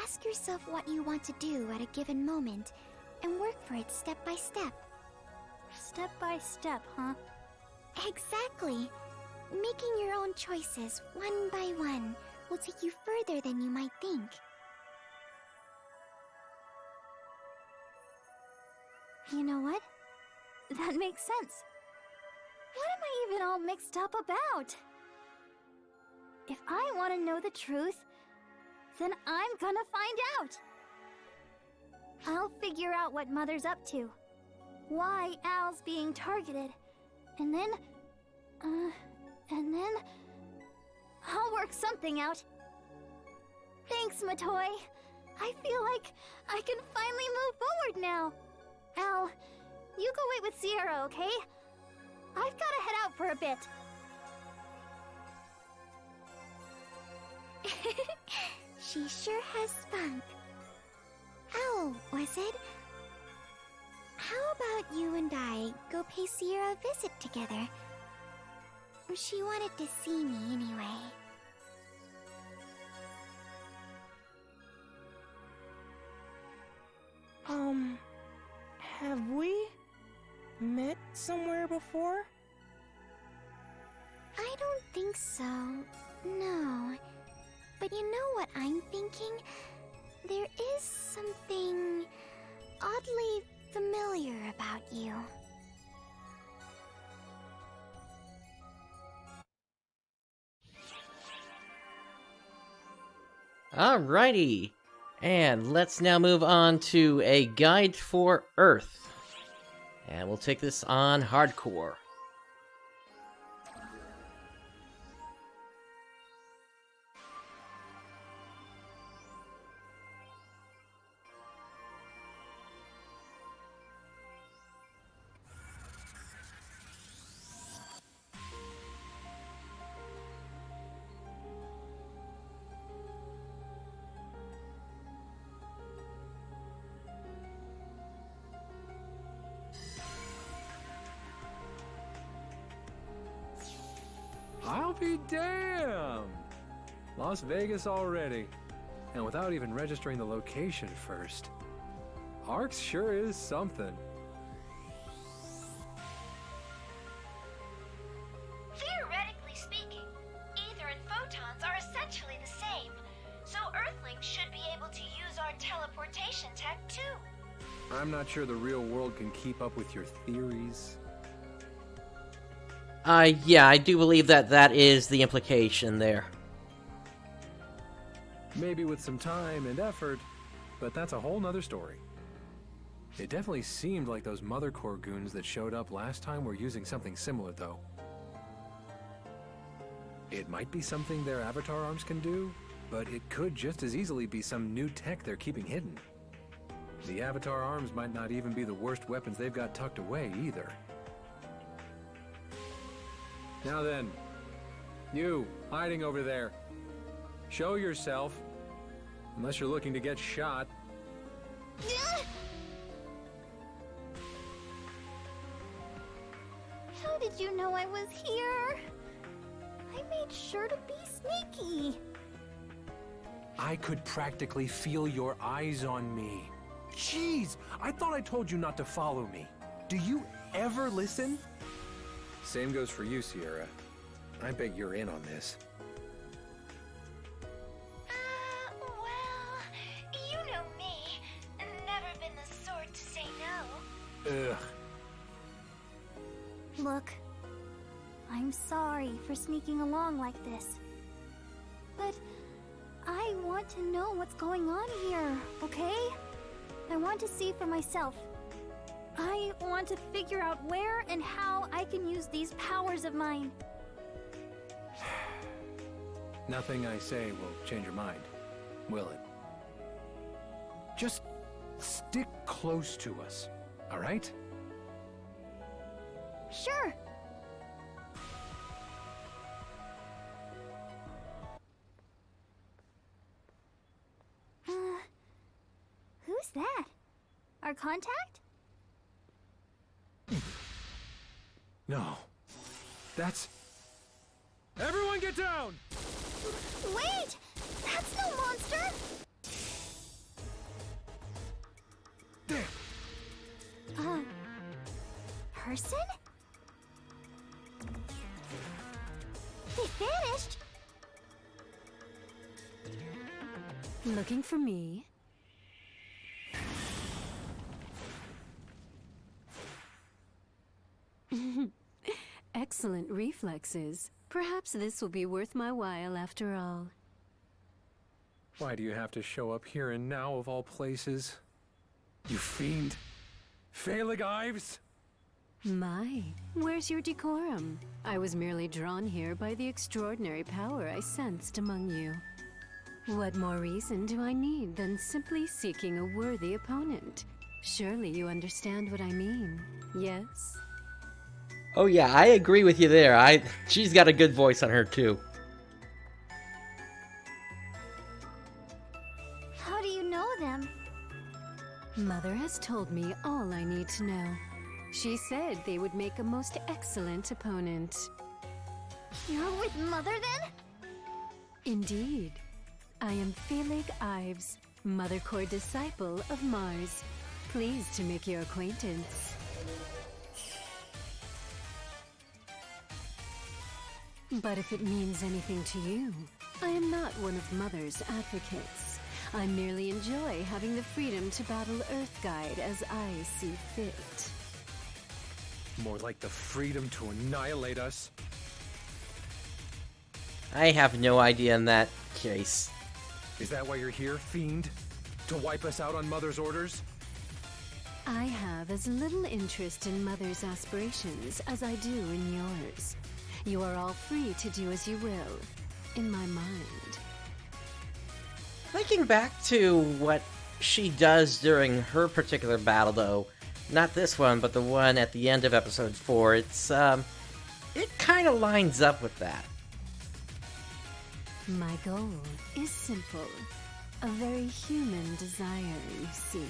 Ask yourself what you want to do at a given moment, and work for it step by step. Step by step, huh? Exactly. Making your own choices, one by one, will take you further than you might think. You know what? That makes sense. What am I even all mixed up about? If I want to know the truth, then I'm gonna find out. I'll figure out what Mother's up to, why Al's being targeted, and then I'll work something out. Thanks, Matoy. I feel like I can finally move forward now. Al, you go wait with Sierra, okay? I've gotta head out for a bit. She sure has spunk. Oh, was it? How about you and I go pay Sierra a visit together? She wanted to see me anyway. Have we met somewhere before? I don't think so, no. But you know what I'm thinking? There is something oddly familiar about you. Alrighty. And let's now move on to a guide for Earth. And we'll take this on hardcore. I'll be damned! Las Vegas already. And without even registering the location first. Arx sure is something. Theoretically speaking, ether and photons are essentially the same, so Earthlings should be able to use our teleportation tech too. I'm not sure the real world can keep up with your theories. Yeah, I do believe that is the implication there. Maybe with some time and effort, but that's a whole nother story. It definitely seemed like those Mother Core goons that showed up last time were using something similar, though. It might be something their avatar arms can do, but it could just as easily be some new tech they're keeping hidden. The avatar arms might not even be the worst weapons they've got tucked away, either. Now then, you, hiding over there. Show yourself. Unless you're looking to get shot. How did you know I was here? I made sure to be sneaky. I could practically feel your eyes on me. Jeez, I thought I told you not to follow me. Do you ever listen? Same goes for you, Sierra. I bet you're in on this. Well, you know me. Never been the sort to say no. Ugh. Look, I'm sorry for sneaking along like this. But I want to know what's going on here, okay? I want to see for myself. I want to figure out where and how I can use these powers of mine. Nothing I say will change your mind, will it? Just stick close to us, all right? Sure. Who's that? Our contact? No. That's... Everyone get down! Wait! That's no monster! Damn! Person? They vanished! Looking for me? Excellent reflexes. Perhaps this will be worth my while after all. Why do you have to show up here and now of all places? You fiend! Phalig Ives! My, where's your decorum? I was merely drawn here by the extraordinary power I sensed among you. What more reason do I need than simply seeking a worthy opponent? Surely you understand what I mean, yes? Oh yeah, I agree with you there. She's got a good voice on her too. How do you know them? Mother has told me all I need to know. She said they would make a most excellent opponent. You're with Mother then? Indeed. I am Phalig Ives, Mother Core disciple of Mars. Pleased to make your acquaintance. But if it means anything to you, I am not one of Mother's advocates. I merely enjoy having the freedom to battle Earthguide as I see fit. More like the freedom to annihilate us. I have no idea in that case. Is that why you're here, fiend? To wipe us out on Mother's orders? I have as little interest in Mother's aspirations as I do in yours. You are all free to do as you will, in my mind. Thinking back to what she does during her particular battle, though, not this one, but the one at the end of episode 4, it kind of lines up with that. My goal is simple. A very human desire, you see.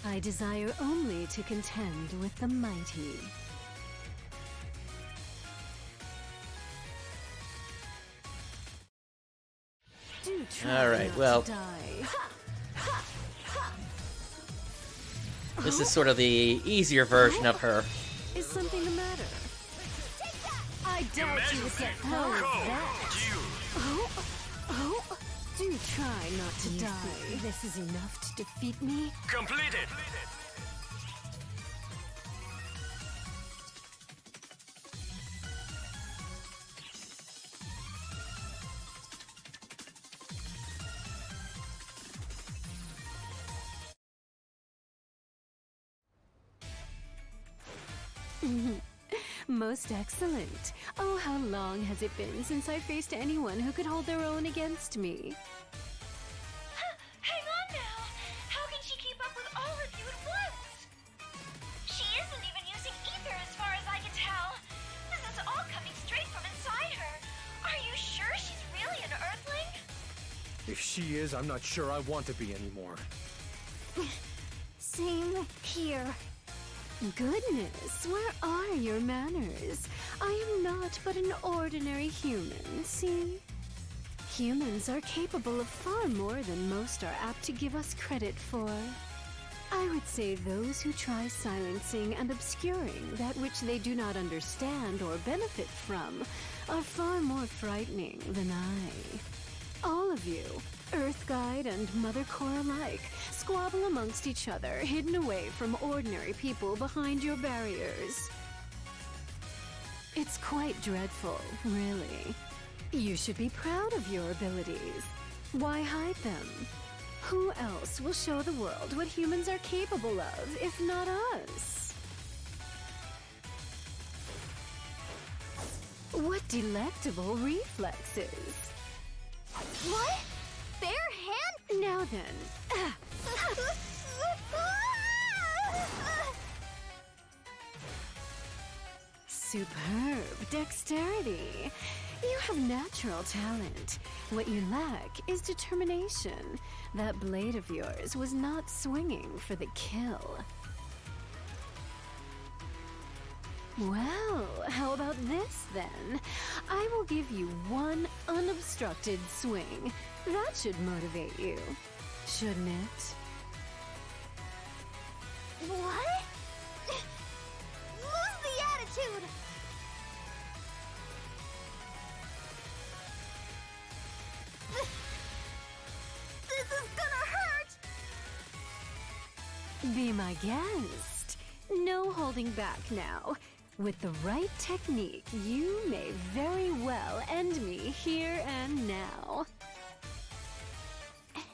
I desire only to contend with the mighty. Do try Alright, not well, to die. this is sort of the easier version of her. Is something the matter? I doubt you would get through that. Oh, do try not to die. This is enough to defeat me. Completed. Most excellent. Oh, how long has it been since I faced anyone who could hold their own against me? Hang on now! How can she keep up with all of you at once? She isn't even using ether as far as I can tell. This is all coming straight from inside her. Are you sure she's really an Earthling? If she is, I'm not sure I want to be anymore. Same here. Goodness, where are your manners? I am not but an ordinary human, see? Humans are capable of far more than most are apt to give us credit for. I would say those who try silencing and obscuring that which they do not understand or benefit from are far more frightening than I. All of you, Earth Guide and Mother Core alike, squabble amongst each other, hidden away from ordinary people behind your barriers. It's quite dreadful, really. You should be proud of your abilities. Why hide them? Who else will show the world what humans are capable of, if not us? What delectable reflexes! What? Bare hand? Now then. Superb dexterity. You have natural talent. What you lack is determination. That blade of yours was not swinging for the kill. Well, how about this then? I will give you one unobstructed swing. That should motivate you, shouldn't it? What? Lose the attitude! This is gonna hurt! Be my guest. No holding back now. With the right technique, you may very well end me here and now. And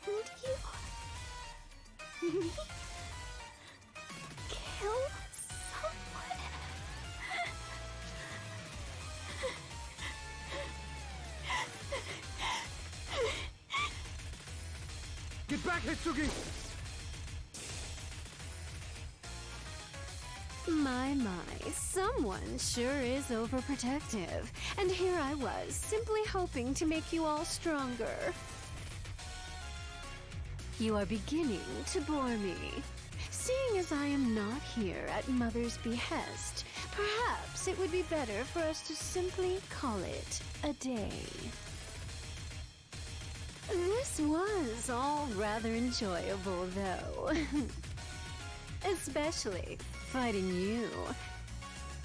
you... kill someone? Get back, Hitsugi! My, someone sure is overprotective. And here I was, simply hoping to make you all stronger. You are beginning to bore me. Seeing as I am not here at Mother's behest, perhaps it would be better for us to simply call it a day. This was all rather enjoyable, though. Especially fighting you.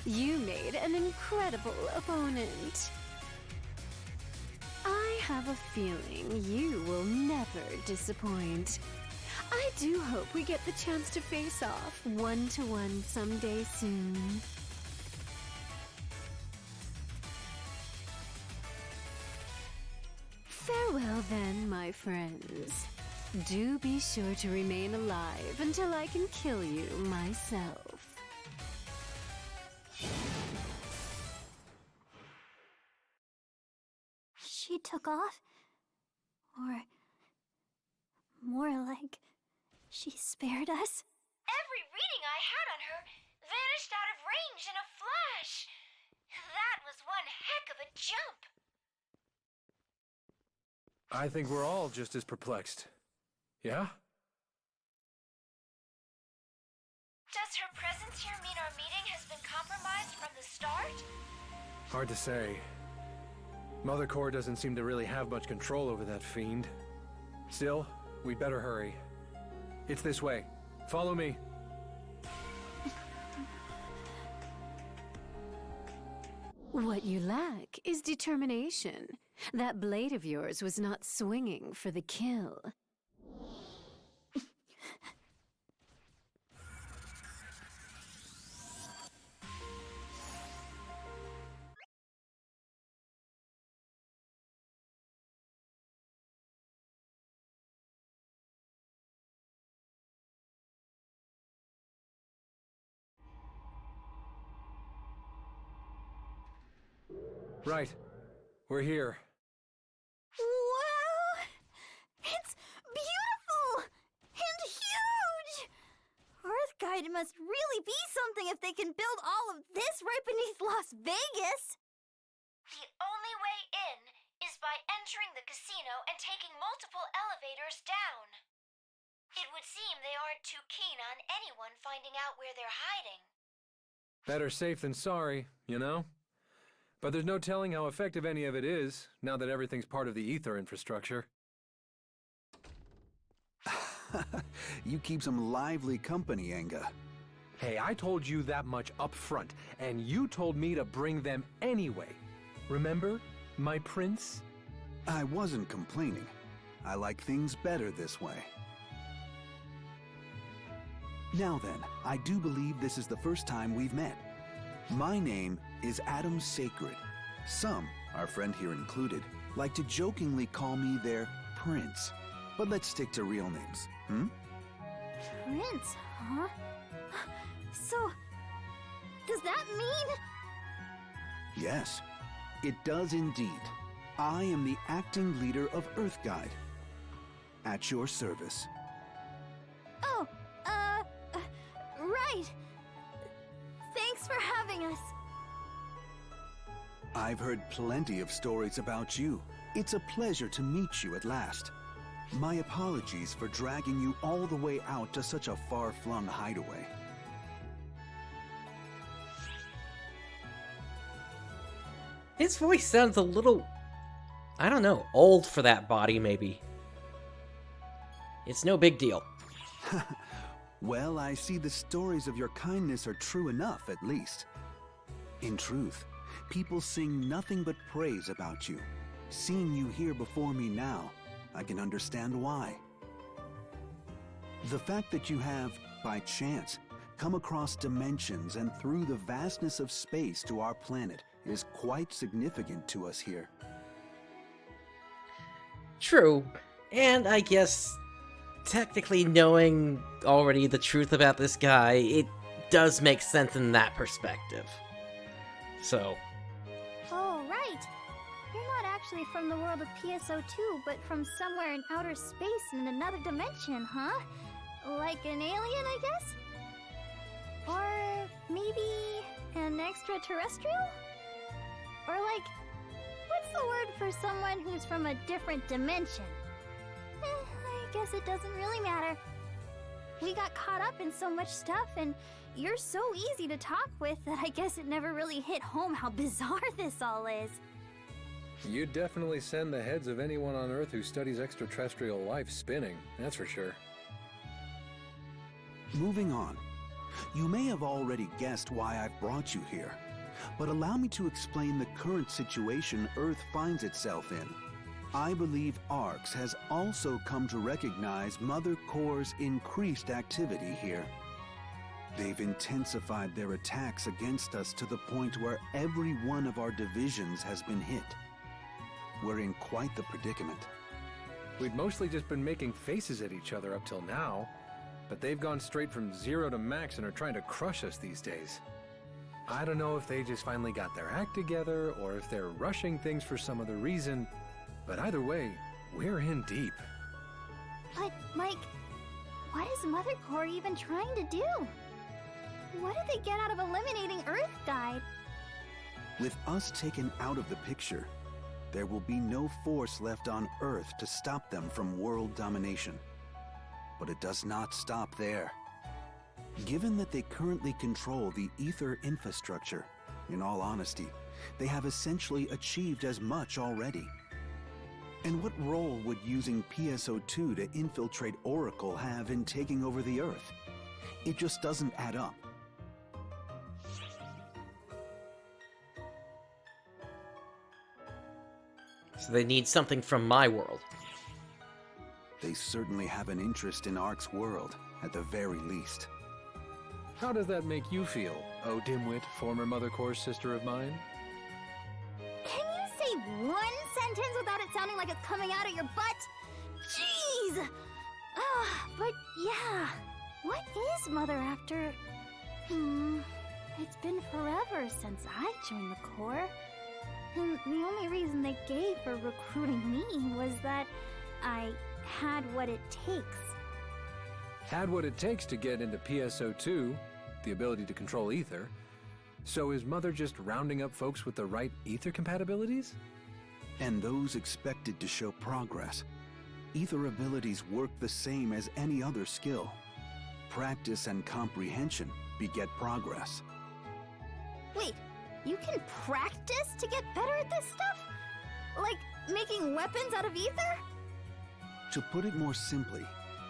You made an incredible opponent. I have a feeling you will never disappoint. I do hope we get the chance to face off one-to-one someday soon. Farewell then, my friends. Do be sure to remain alive until I can kill you myself. She took off? Or more like she spared us? Every reading I had on her vanished out of range in a flash. That was one heck of a jump. I think we're all just as perplexed. Yeah? Does her presence here mean our meeting has been compromised from the start? Hard to say. Mother Core doesn't seem to really have much control over that fiend. Still, we'd better hurry. It's this way. Follow me. What you lack is determination. That blade of yours was not swinging for the kill. Right. We're here. Wow! It's beautiful! And huge! Earthguide must really be something if they can build all of this right beneath Las Vegas! The only way in is by entering the casino and taking multiple elevators down. It would seem they aren't too keen on anyone finding out where they're hiding. Better safe than sorry, you know? But there's no telling how effective any of it is, now that everything's part of the ether infrastructure. You keep some lively company, Enga. Hey, I told you that much up front, and you told me to bring them anyway. Remember, my prince? I wasn't complaining. I like things better this way. Now then, I do believe this is the first time we've met. My name is Adam Sacred. Some, our friend here included, like to jokingly call me their prince. But let's stick to real names, Prince, huh? So, does that mean? Yes, it does indeed. I am the acting leader of Earthguide. At your service. Oh, right. Thanks for having us. I've heard plenty of stories about you. It's a pleasure to meet you at last. My apologies for dragging you all the way out to such a far-flung hideaway. His voice sounds a little, I don't know, old for that body, maybe. It's no big deal. Well, I see the stories of your kindness are true enough, at least. In truth, people sing nothing but praise about you. Seeing you here before me now, I can understand why. The fact that you have, by chance, come across dimensions and through the vastness of space to our planet is quite significant to us here. True, and I guess technically knowing already the truth about this guy, it does make sense in that perspective. So. Oh, right. You're not actually from the world of PSO2, but from somewhere in outer space in another dimension, huh? Like an alien, I guess? Or maybe an extraterrestrial? Or like, what's the word for someone who's from a different dimension? I guess it doesn't really matter. We got caught up in so much stuff, and you're so easy to talk with that I guess it never really hit home how bizarre this all is. You'd definitely send the heads of anyone on Earth who studies extraterrestrial life spinning, that's for sure. Moving on. You may have already guessed why I've brought you here, but allow me to explain the current situation Earth finds itself in. I believe ARX has also come to recognize Mother Core's increased activity here. They've intensified their attacks against us to the point where every one of our divisions has been hit. We're in quite the predicament. We'd mostly just been making faces at each other up till now, but they've gone straight from 0 to max and are trying to crush us these days. I don't know if they just finally got their act together or if they're rushing things for some other reason, but either way, we're in deep. But, like, what is Mother Core even trying to do? What did they get out of eliminating Earth Guide? With us taken out of the picture, there will be no force left on Earth to stop them from world domination. But it does not stop there. Given that they currently control the ether infrastructure, in all honesty, they have essentially achieved as much already. And what role would using PSO2 to infiltrate Oracle have in taking over the Earth? It just doesn't add up. So they need something from my world. They certainly have an interest in Ark's world, at the very least. How does that make you feel, oh dimwit, former Mother Core sister of mine? Can you say one sentence without it sounding like it's coming out of your butt? Jeez! But yeah, what is Mother after? It's been forever since I joined the Corps. And the only reason they gave for recruiting me was that I had what it takes. Had what it takes to get into PSO2, the ability to control ether. So is Mother just rounding up folks with the right ether compatibilities? And those expected to show progress. Ether abilities work the same as any other skill. Practice and comprehension beget progress. Wait, you can practice to get better at this stuff? Like making weapons out of ether? To put it more simply,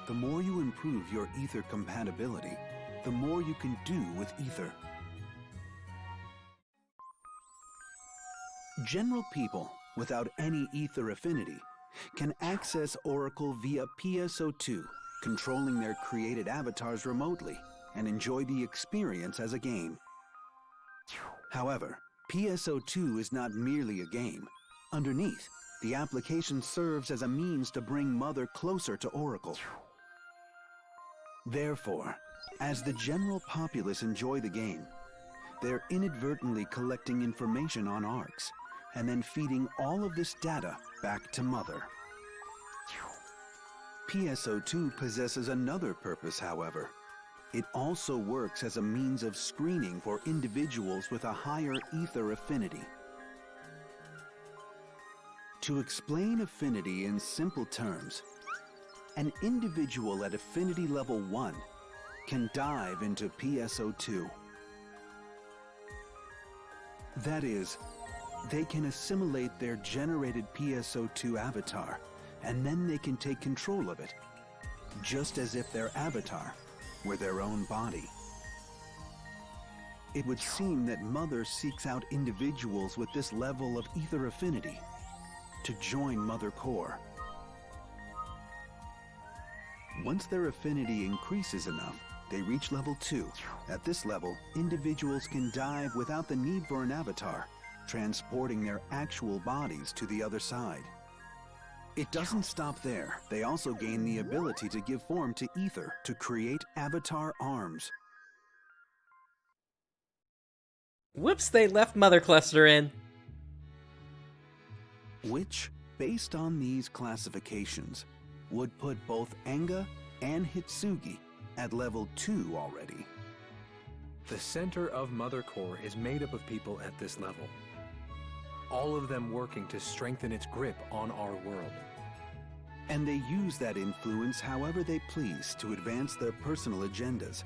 the more you improve your ether compatibility, the more you can do with ether. General people without any ether affinity can access Oracle via PSO2, controlling their created avatars remotely, and enjoy the experience as a game. However, PSO2 is not merely a game. Underneath, the application serves as a means to bring Mother closer to Oracle. Therefore, as the general populace enjoy the game, they're inadvertently collecting information on ARCs, and then feeding all of this data back to Mother. PSO2 possesses another purpose, however. It also works as a means of screening for individuals with a higher ether affinity. To explain affinity in simple terms, an individual at affinity level 1 can dive into PSO2. That is, they can assimilate their generated PSO2 avatar, and then they can take control of it, just as if their avatar were their own body. It would seem that Mother seeks out individuals with this level of ether affinity to join Mother Core. Once their affinity increases enough, they reach level 2. At this level, individuals can dive without the need for an avatar, transporting their actual bodies to the other side. It doesn't stop there. They also gain the ability to give form to ether to create avatar arms. Whoops, they left Mother Cluster in. Which, based on these classifications, would put both Anga and Hitsugi at level 2 already. The center of Mother Core is made up of people at this level. All of them working to strengthen its grip on our world. And they use that influence however they please to advance their personal agendas,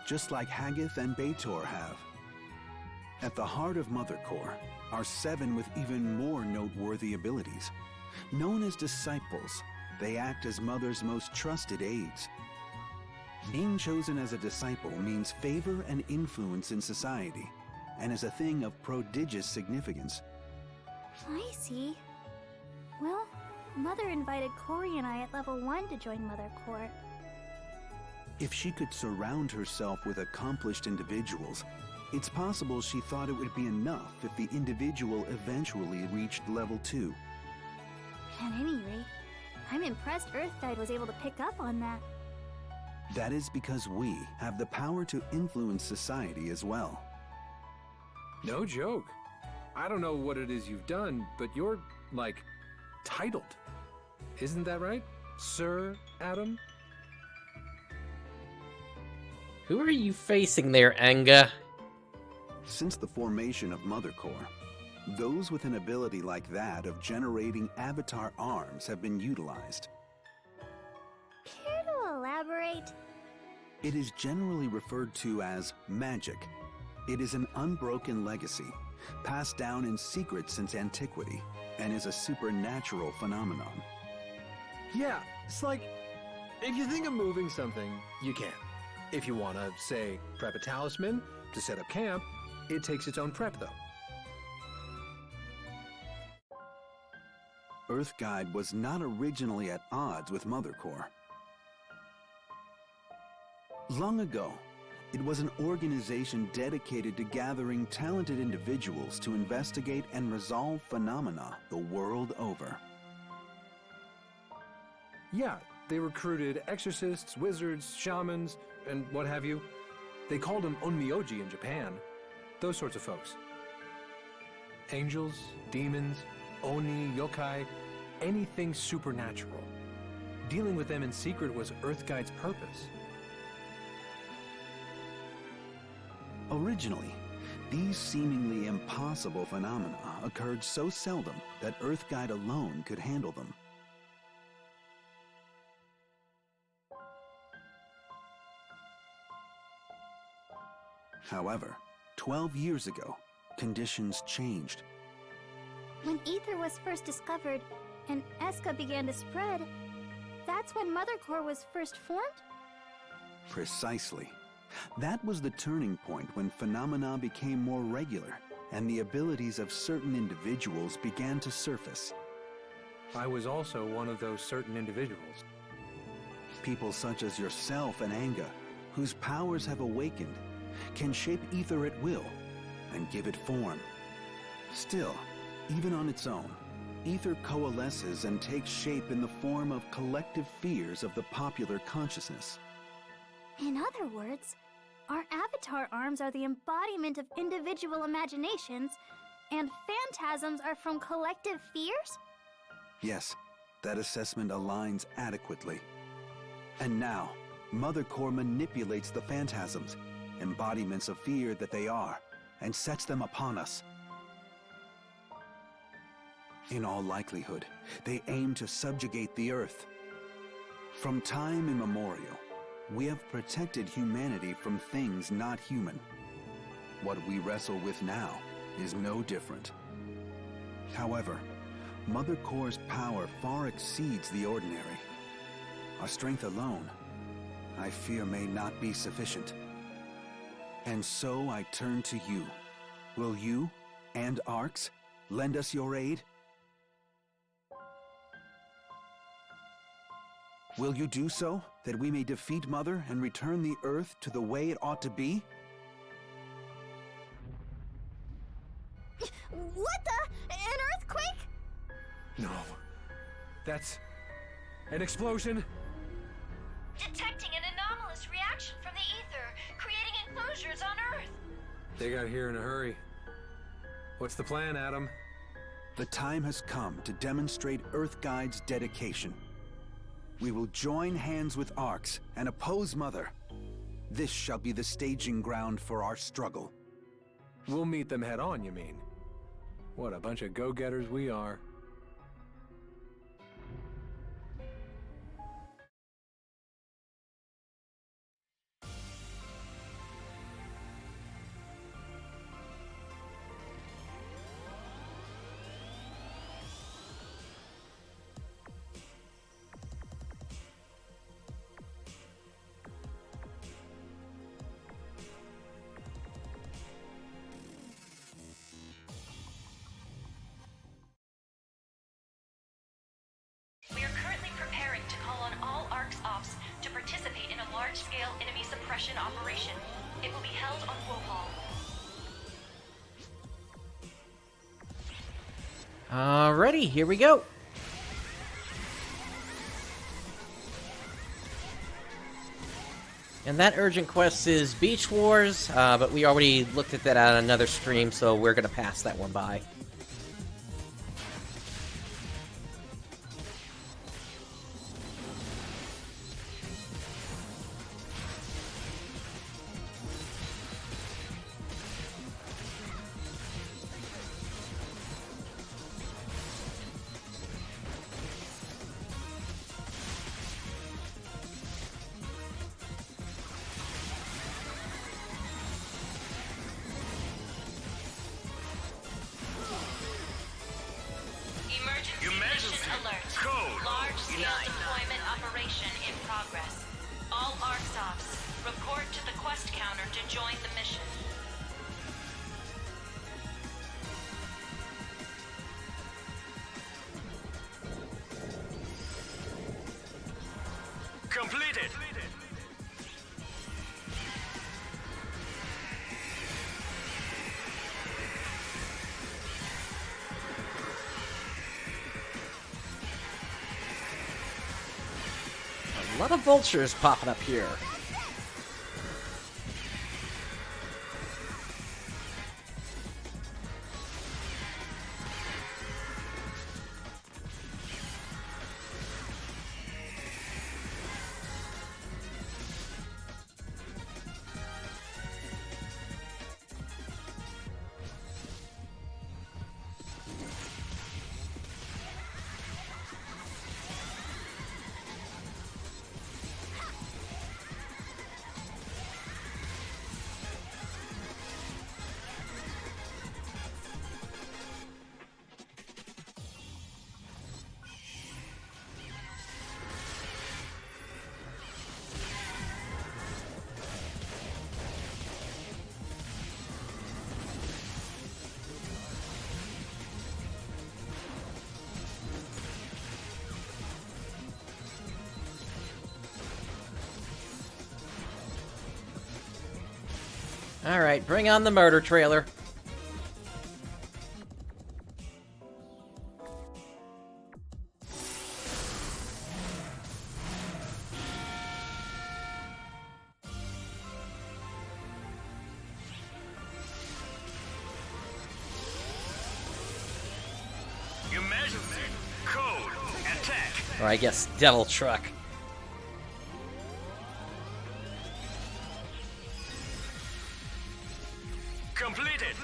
just like Haggith and Beitor have. At the heart of Mother Core are 7 with even more noteworthy abilities. Known as disciples, they act as Mother's most trusted aides. Being chosen as a disciple means favor and influence in society, and is a thing of prodigious significance. I see. Well, Mother invited Corey and I at level 1 to join Mother Core. If she could surround herself with accomplished individuals, it's possible she thought it would be enough if the individual eventually reached level 2. At any rate, I'm impressed Earthguide was able to pick up on that. That is because we have the power to influence society as well. No joke. I don't know what it is you've done, but you're, like, titled. Isn't that right, Sir Adam? Who are you facing there, Anga? Since the formation of Mother Core, those with an ability like that of generating avatar arms have been utilized. Care to elaborate? It is generally referred to as magic. It is an unbroken legacy, passed down in secret since antiquity, and is a supernatural phenomenon. Yeah, it's like, if you think of moving something, you can. If you want to, say, prep a talisman to set up camp, it takes its own prep, though. Earthguide was not originally at odds with Mother Core. Long ago, it was an organization dedicated to gathering talented individuals to investigate and resolve phenomena the world over. Yeah, they recruited exorcists, wizards, shamans, and what have you. They called them onmyoji in Japan. Those sorts of folks. Angels, demons, oni, yokai, anything supernatural. Dealing with them in secret was Earthguide's purpose. Originally, these seemingly impossible phenomena occurred so seldom that Earthguide alone could handle them. However, 12 years ago, conditions changed. When ether was first discovered and Eska began to spread, that's when Mother Core was first formed? Precisely. That was the turning point when phenomena became more regular and the abilities of certain individuals began to surface. I was also one of those certain individuals. People such as yourself and Anga, whose powers have awakened, can shape ether at will and give it form. Still, even on its own, ether coalesces and takes shape in the form of collective fears of the popular consciousness. In other words, our avatar arms are the embodiment of individual imaginations, and phantasms are from collective fears? Yes, that assessment aligns adequately. And now, Mother Core manipulates the phantasms, embodiments of fear that they are, and sets them upon us. In all likelihood, they aim to subjugate the Earth. From time immemorial, we have protected humanity from things not human. What we wrestle with now is no different. However, Mother Core's power far exceeds the ordinary. Our strength alone, I fear, may not be sufficient. And so I turn to you. Will you and Arx lend us your aid? Will you do so, that we may defeat Mother and return the Earth to the way it ought to be? What the? An earthquake? No. That's an explosion? Detecting an anomalous reaction from the ether, creating enclosures on Earth. They got here in a hurry. What's the plan, Adam? The time has come to demonstrate Earthguide's dedication. We will join hands with Arx and oppose Mother. This shall be the staging ground for our struggle. We'll meet them head on, you mean? What a bunch of go-getters we are. We are currently preparing to call on all ARC's ops to participate in a large-scale enemy suppression operation. It will be held on Wohal. Alrighty, here we go. And that urgent quest is Beach Wars, but we already looked at that on another stream, so we're going to pass that one by. Emergency alert. Code. Large-scale deployment operation in progress. All ARCS ops, report to the quest counter to join the mission. Completed. A lot of vultures popping up here. Alright, bring on the murder trailer. Emergency. Code. Attack. Or I guess Devil Truck. Completed.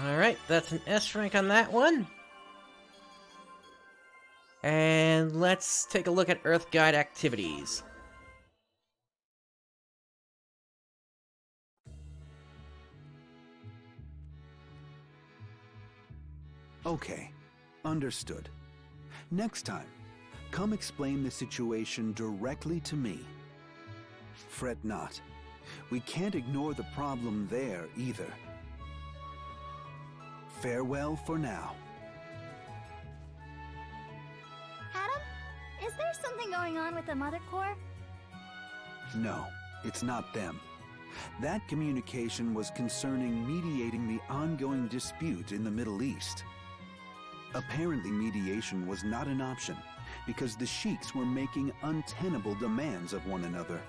Alright, that's an S rank on that one. And let's take a look at Earth Guide activities. Okay, understood. Next time, come explain the situation directly to me. Fret not. We can't ignore the problem there either. Farewell for now. Adam, is there something going on with the Mother Core? No, it's not them. That communication was concerning mediating the ongoing dispute in the Middle East. Apparently mediation was not an option because the sheiks were making untenable demands of one another.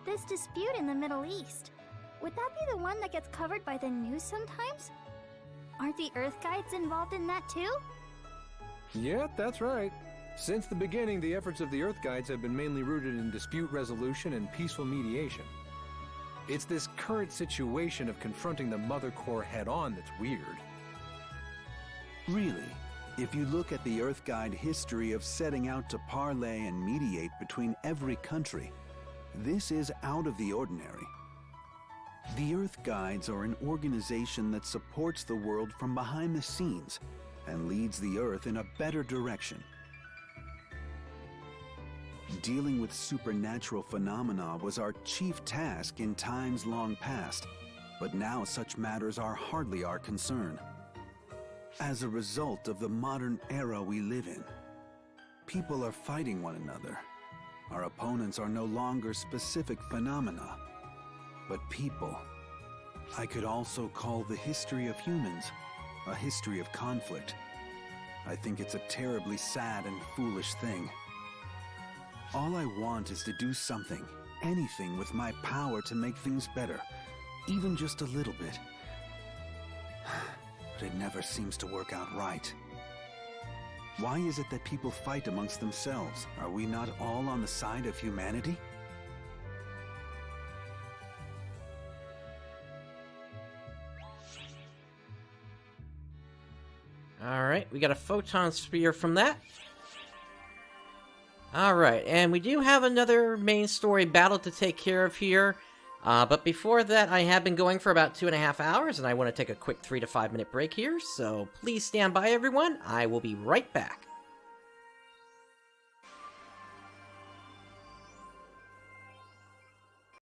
This dispute in the Middle East, would that be the one that gets covered by the news sometimes? Aren't the Earth Guides involved in that too? Yeah, that's right. Since the beginning, the efforts of the Earth Guides have been mainly rooted in dispute resolution and peaceful mediation. It's this current situation of confronting the Mother Core head-on that's weird. Really, if you look at the Earth Guide history of setting out to parley and mediate between every country, this is out of the ordinary. The Earth Guides are an organization that supports the world from behind the scenes and leads the Earth in a better direction. Dealing with supernatural phenomena was our chief task in times long past, but now such matters are hardly our concern. As a result of the modern era we live in, people are fighting one another. Our opponents are no longer specific phenomena, but people. I could also call the history of humans a history of conflict. I think it's a terribly sad and foolish thing. All I want is to do something, anything with my power to make things better, even just a little bit. But it never seems to work out right. Why is it that people fight amongst themselves? Are we not all on the side of humanity? Alright, we got a photon sphere from that. Alright, and we do have another main story battle to take care of here. But before that, I have been going for about 2.5 hours, and I want to take a quick 3 to 5 minute break here, so please stand by, everyone. I will be right back.